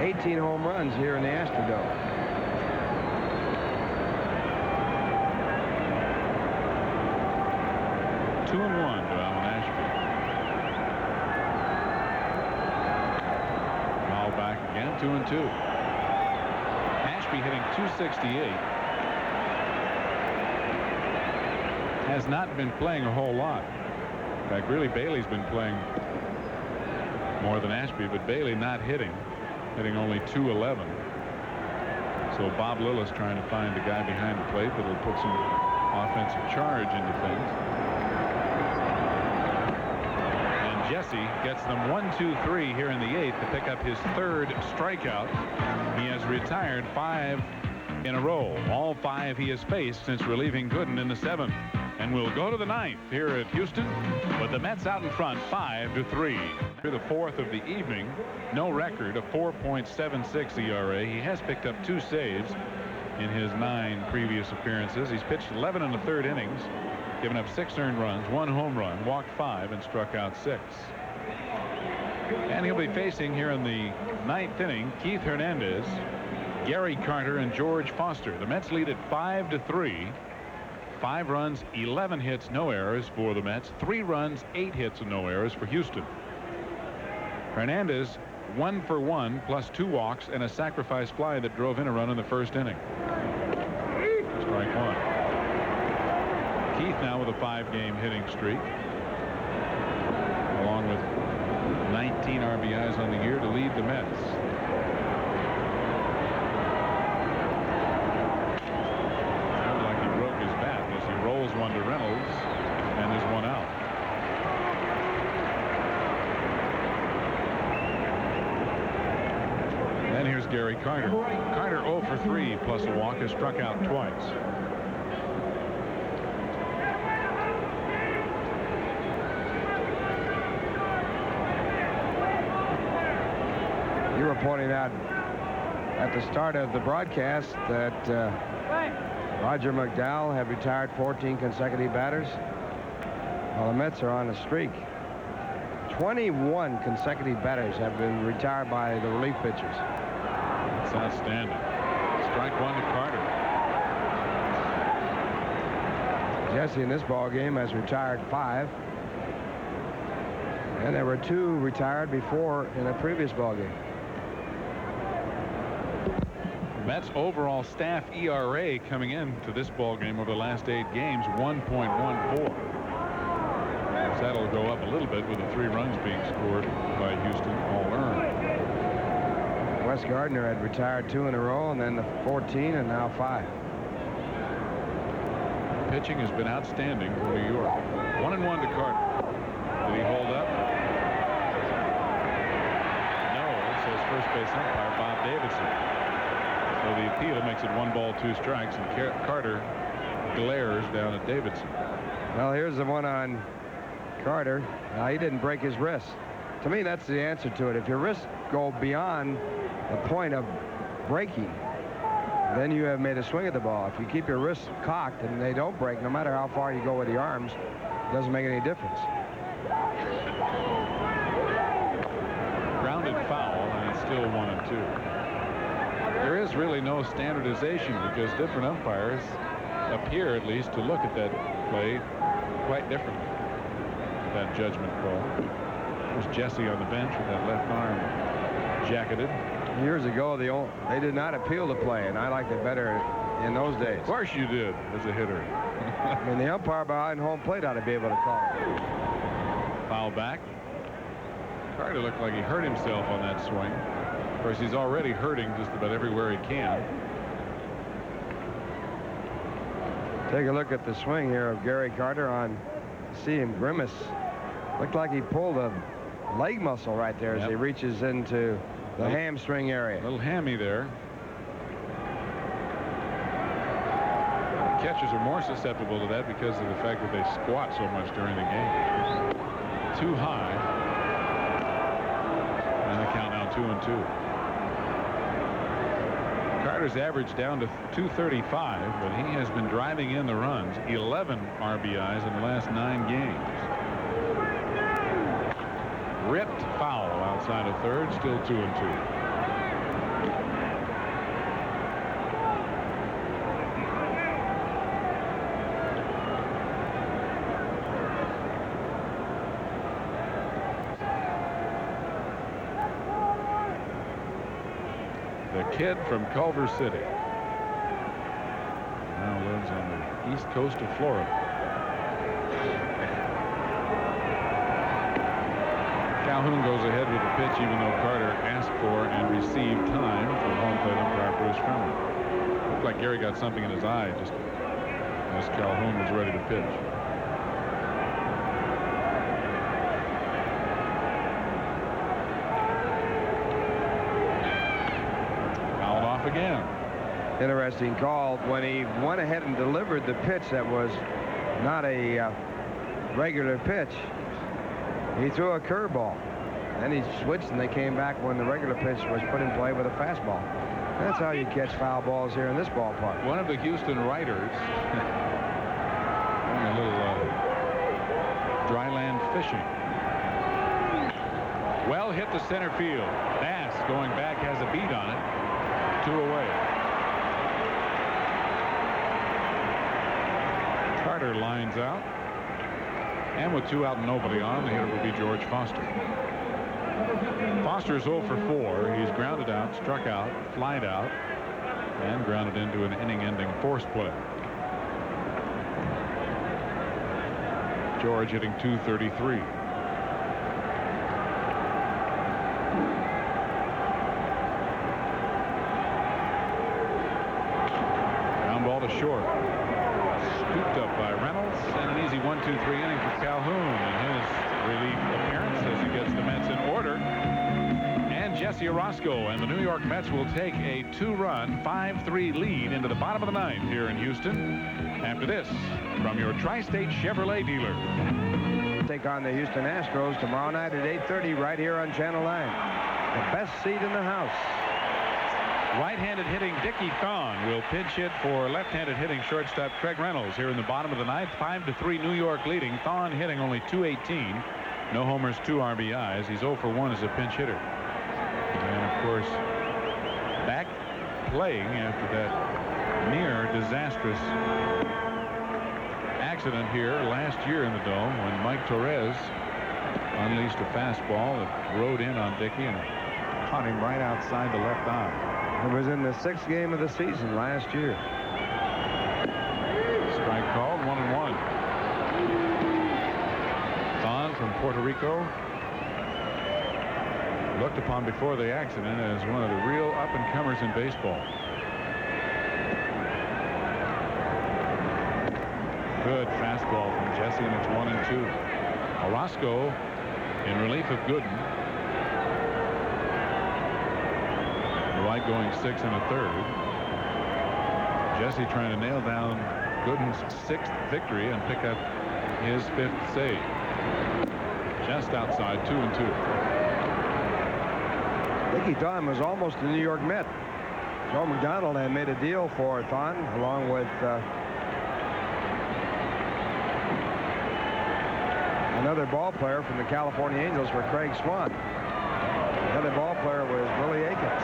[SPEAKER 2] 18 home runs here in the Astrodome.
[SPEAKER 1] 2-1 to Alan Ashby. Foul back again. 2-2. Ashby hitting .268. Has not been playing a whole lot. In fact, really, Bailey's been playing more than Ashby, but Bailey not hitting only .211. So Bob Lillis trying to find a guy behind the plate that will put some offensive charge into things. Jesse gets them 1-2-3 here in the 8th to pick up his 3rd strikeout. He has retired 5 in a row. All 5 he has faced since relieving Gooden in the 7th. And we'll go to the 9th here at Houston, but the Mets out in front 5-3. Through the 4th of the evening, no record, a 4.76 ERA. He has picked up 2 saves in his 9 previous appearances. He's pitched 11 1/3 innings, given up 6 earned runs, 1 home run, walked 5, and struck out 6. And he'll be facing here in the 9th inning Keith Hernandez, Gary Carter, and George Foster. The Mets lead at 5-3. 5 runs, 11 hits, no errors for the Mets. 3 runs, 8 hits, and no errors for Houston. Hernandez 1 for 1 plus 2 walks and a sacrifice fly that drove in a run in the 1st inning. Strike 1. Keith now with a 5-game hitting streak, along with 19 RBIs on the year to lead the Mets. Sounds like he broke his bat as he rolls one to Reynolds, and there's 1 out. And here's Gary Carter. Carter 0 for 3 plus a walk, has struck out twice.
[SPEAKER 2] You were pointing out at the start of the broadcast that Roger McDowell had retired 14 consecutive batters. Well, the Mets are on a streak. 21 consecutive batters have been retired by the relief pitchers.
[SPEAKER 1] That's outstanding. Strike 1 to Carter.
[SPEAKER 2] Jesse in this ball game has retired 5. And there were 2 retired before in a previous ball game.
[SPEAKER 1] Mets overall staff ERA coming into this ball game over the last 8 games 1.14. That'll go up a little bit with the 3 runs being scored by Houston, all earned.
[SPEAKER 2] Wes Gardner had retired 2 in a row, and then the 14, and now 5.
[SPEAKER 1] Pitching has been outstanding for New York. 1-1 to Carter. Did he hold up? No, says first base umpire Bob Davidson. So the appeal makes it 1 ball 2 strikes, and Carter glares down at Davidson.
[SPEAKER 2] Well, here's the one on Carter. He didn't break his wrist. To me, that's the answer to it. If your wrists go beyond the point of breaking, then you have made a swing at the ball. If you keep your wrists cocked and they don't break, no matter how far you go with the arms, it doesn't make any difference.
[SPEAKER 1] Grounded foul, and it's still 1-2. There is really no standardization because different umpires appear, at least, to look at that play quite differently. That judgment call. There's Jesse on the bench with that left arm jacketed.
[SPEAKER 2] Years ago, they did not appeal the play, and I liked it better in those days.
[SPEAKER 1] Of course you did, as a hitter.
[SPEAKER 2] I mean, the umpire behind home plate ought to be able to call it.
[SPEAKER 1] Foul back. Carter looked like he hurt himself on that swing. Of course, he's already hurting just about everywhere he can.
[SPEAKER 2] Take a look at the swing here of Gary Carter on. See him grimace. Looked like he pulled a leg muscle right there as he reaches into the hamstring area.
[SPEAKER 1] A little hammy there. Catchers are more susceptible to that because of the fact that they squat so much during the game. Too high. And the count now 2-2. Carter's average down to 235, but he has been driving in the runs. 11 RBIs in the last 9 games. Ripped foul outside of third, still 2-2. The kid from Culver City now lives on the east coast of Florida. Calhoun goes ahead with the pitch, even though Carter asked for and received time from home plate umpire Bruce Trummer. Looked like Gary got something in his eye just as Calhoun was ready to pitch.
[SPEAKER 2] interesting call when he went ahead and delivered the pitch that was not a regular pitch. He threw a curveball. Then he switched and they came back when the regular pitch was put in play with a fastball. That's how you catch foul balls here in this ballpark.
[SPEAKER 1] One of the Houston writers doing a little dry land fishing. Well hit to center field. Bass going back has a beat on it. 2 away. Carter lines out. And with 2 out and nobody on, the hitter will be George Foster. Foster's 0 for 4. He's grounded out, struck out, flied out, and grounded into an inning-ending force play. George hitting .233. Ground ball to short. Scooped up by Reynolds, and an easy 1-2-3 inning for Calhoun in his relief appearance as he gets the Mets in order. And Jesse Orozco and the New York Mets will take a 2-run 5-3 lead into the bottom of the 9th here in Houston. After this, from your Tri-State Chevrolet dealer.
[SPEAKER 2] Take on the Houston Astros tomorrow night at 8:30 right here on Channel 9. The best seat in the house.
[SPEAKER 1] Right-handed hitting Dickie Thon will pinch hit for left-handed hitting shortstop Craig Reynolds here in the bottom of the 9th. 5-3 New York leading. Thon hitting only .218. No homers, 2 RBIs. He's 0 for 1 as a pinch hitter. And of course, back playing after that near disastrous accident here last year in the Dome when Mike Torres unleashed a fastball that rode in on Dickie and caught him right outside the left eye.
[SPEAKER 2] It was in the 6th game of the season last year.
[SPEAKER 1] Strike called, 1-1. Thon from Puerto Rico, looked upon before the accident as one of the real up-and-comers in baseball. Good fastball from Jesse, and it's 1-2. Orozco in relief of Gooden. Dwight going 6 1/3. Jesse trying to nail down Gooden's 6th victory and pick up his 5th save. Just outside, 2-2.
[SPEAKER 2] Dickie Thon was almost a New York Met. Joe McDonald had made a deal for Thon along with another ball player from the California Angels for Craig Swan. The other ball player was Willie Aikens.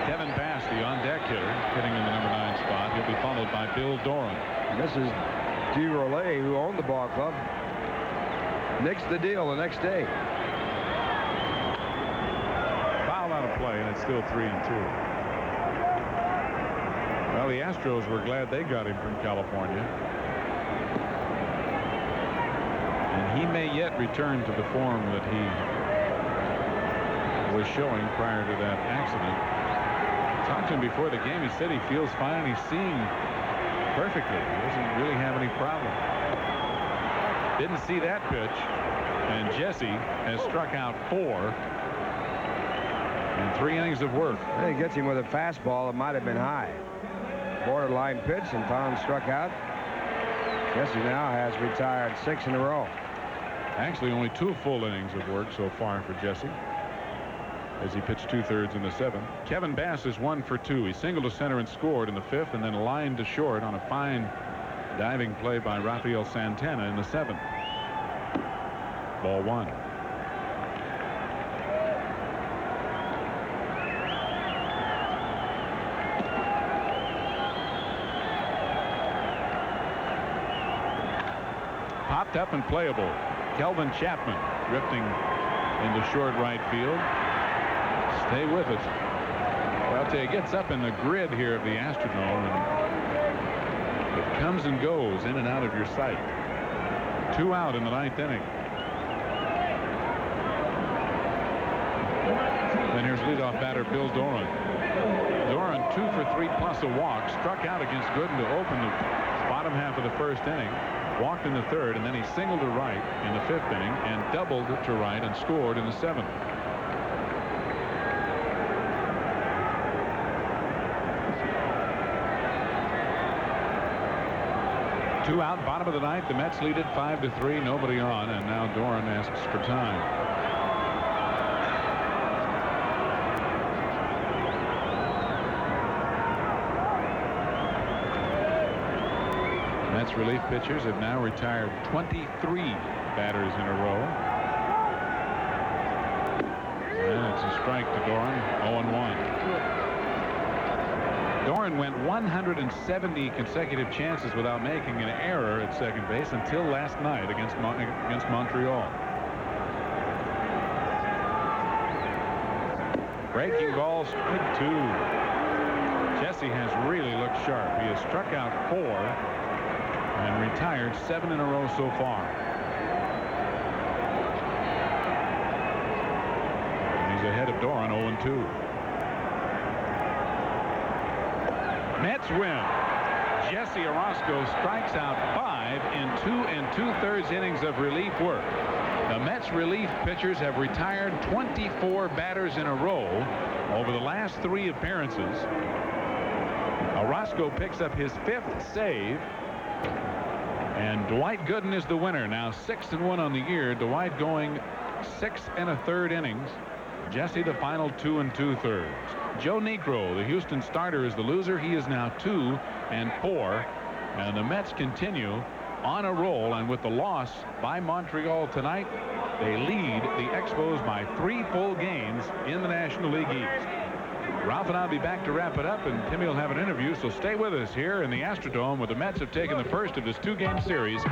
[SPEAKER 1] Kevin Bass, the on-deck hitter, hitting in the number 9 spot. He'll be followed by Bill Doran.
[SPEAKER 2] This is G. Rollet, who owned the ball club. Nixed the deal the next day.
[SPEAKER 1] Foul out of play, and it's still 3-2. Well, the Astros were glad they got him from California. And he may yet return to the form that he was showing prior to that accident. Talked to him before the game. He said he feels fine. He's seeing perfectly. He doesn't really have any problem. Didn't see that pitch. And Jesse has struck out 4 in 3 innings of work.
[SPEAKER 2] He gets him with a fastball that might have been high. Borderline pitch, and Thon struck out. Jesse now has retired 6 in a row.
[SPEAKER 1] Actually, only 2 full innings of work so far for Jesse, as he pitched 2/3 in the 7th. Kevin Bass is 1 for 2. He singled to center and scored in the 5th, and then lined to short on a fine diving play by Rafael Santana in the 7th. Ball 1. Popped up and playable. Kelvin Chapman drifting into short right field. Stay with us. Well, I'll tell you, it gets up in the grid here of the Astrodome, and it comes and goes in and out of your sight. 2 out in the 9th inning. Then here's leadoff batter Bill Doran. Doran 2 for 3 plus a walk. Struck out against Gooden to open the bottom half of the 1st inning. Walked in the 3rd, and then he singled to right in the 5th inning and doubled to right and scored in the 7th. 2 out, bottom of the ninth. The Mets lead it 5-3. Nobody on, and now Doran asks for time. Mets relief pitchers have now retired 23 batters in a row. And it's a strike to Doran. 0-1. Doran went 170 consecutive chances without making an error at second base until last night against Montreal. Breaking ball, strike 2. Jesse has really looked sharp. He has struck out 4 and retired 7 in a row so far. And he's ahead of Doran, 0-2. Mets win. Jesse Orozco strikes out 5 in 2 2/3 innings of relief work. The Mets relief pitchers have retired 24 batters in a row over the last 3 appearances. Orozco picks up his 5th save. And Dwight Gooden is the winner. Now 6-1 on the year. Dwight going 6 1/3 innings. Jesse the final 2 2/3. Joe Niekro, the Houston starter, is the loser. He is now 2 4. And the Mets continue on a roll. And with the loss by Montreal tonight, they lead the Expos by 3 full games in the National League East. Ralph and I'll be back to wrap it up, and Timmy will have an interview, so stay with us here in the Astrodome, where the Mets have taken the first of this 2-game series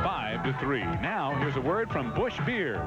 [SPEAKER 1] 5-3. Now here's a word from Busch Beer.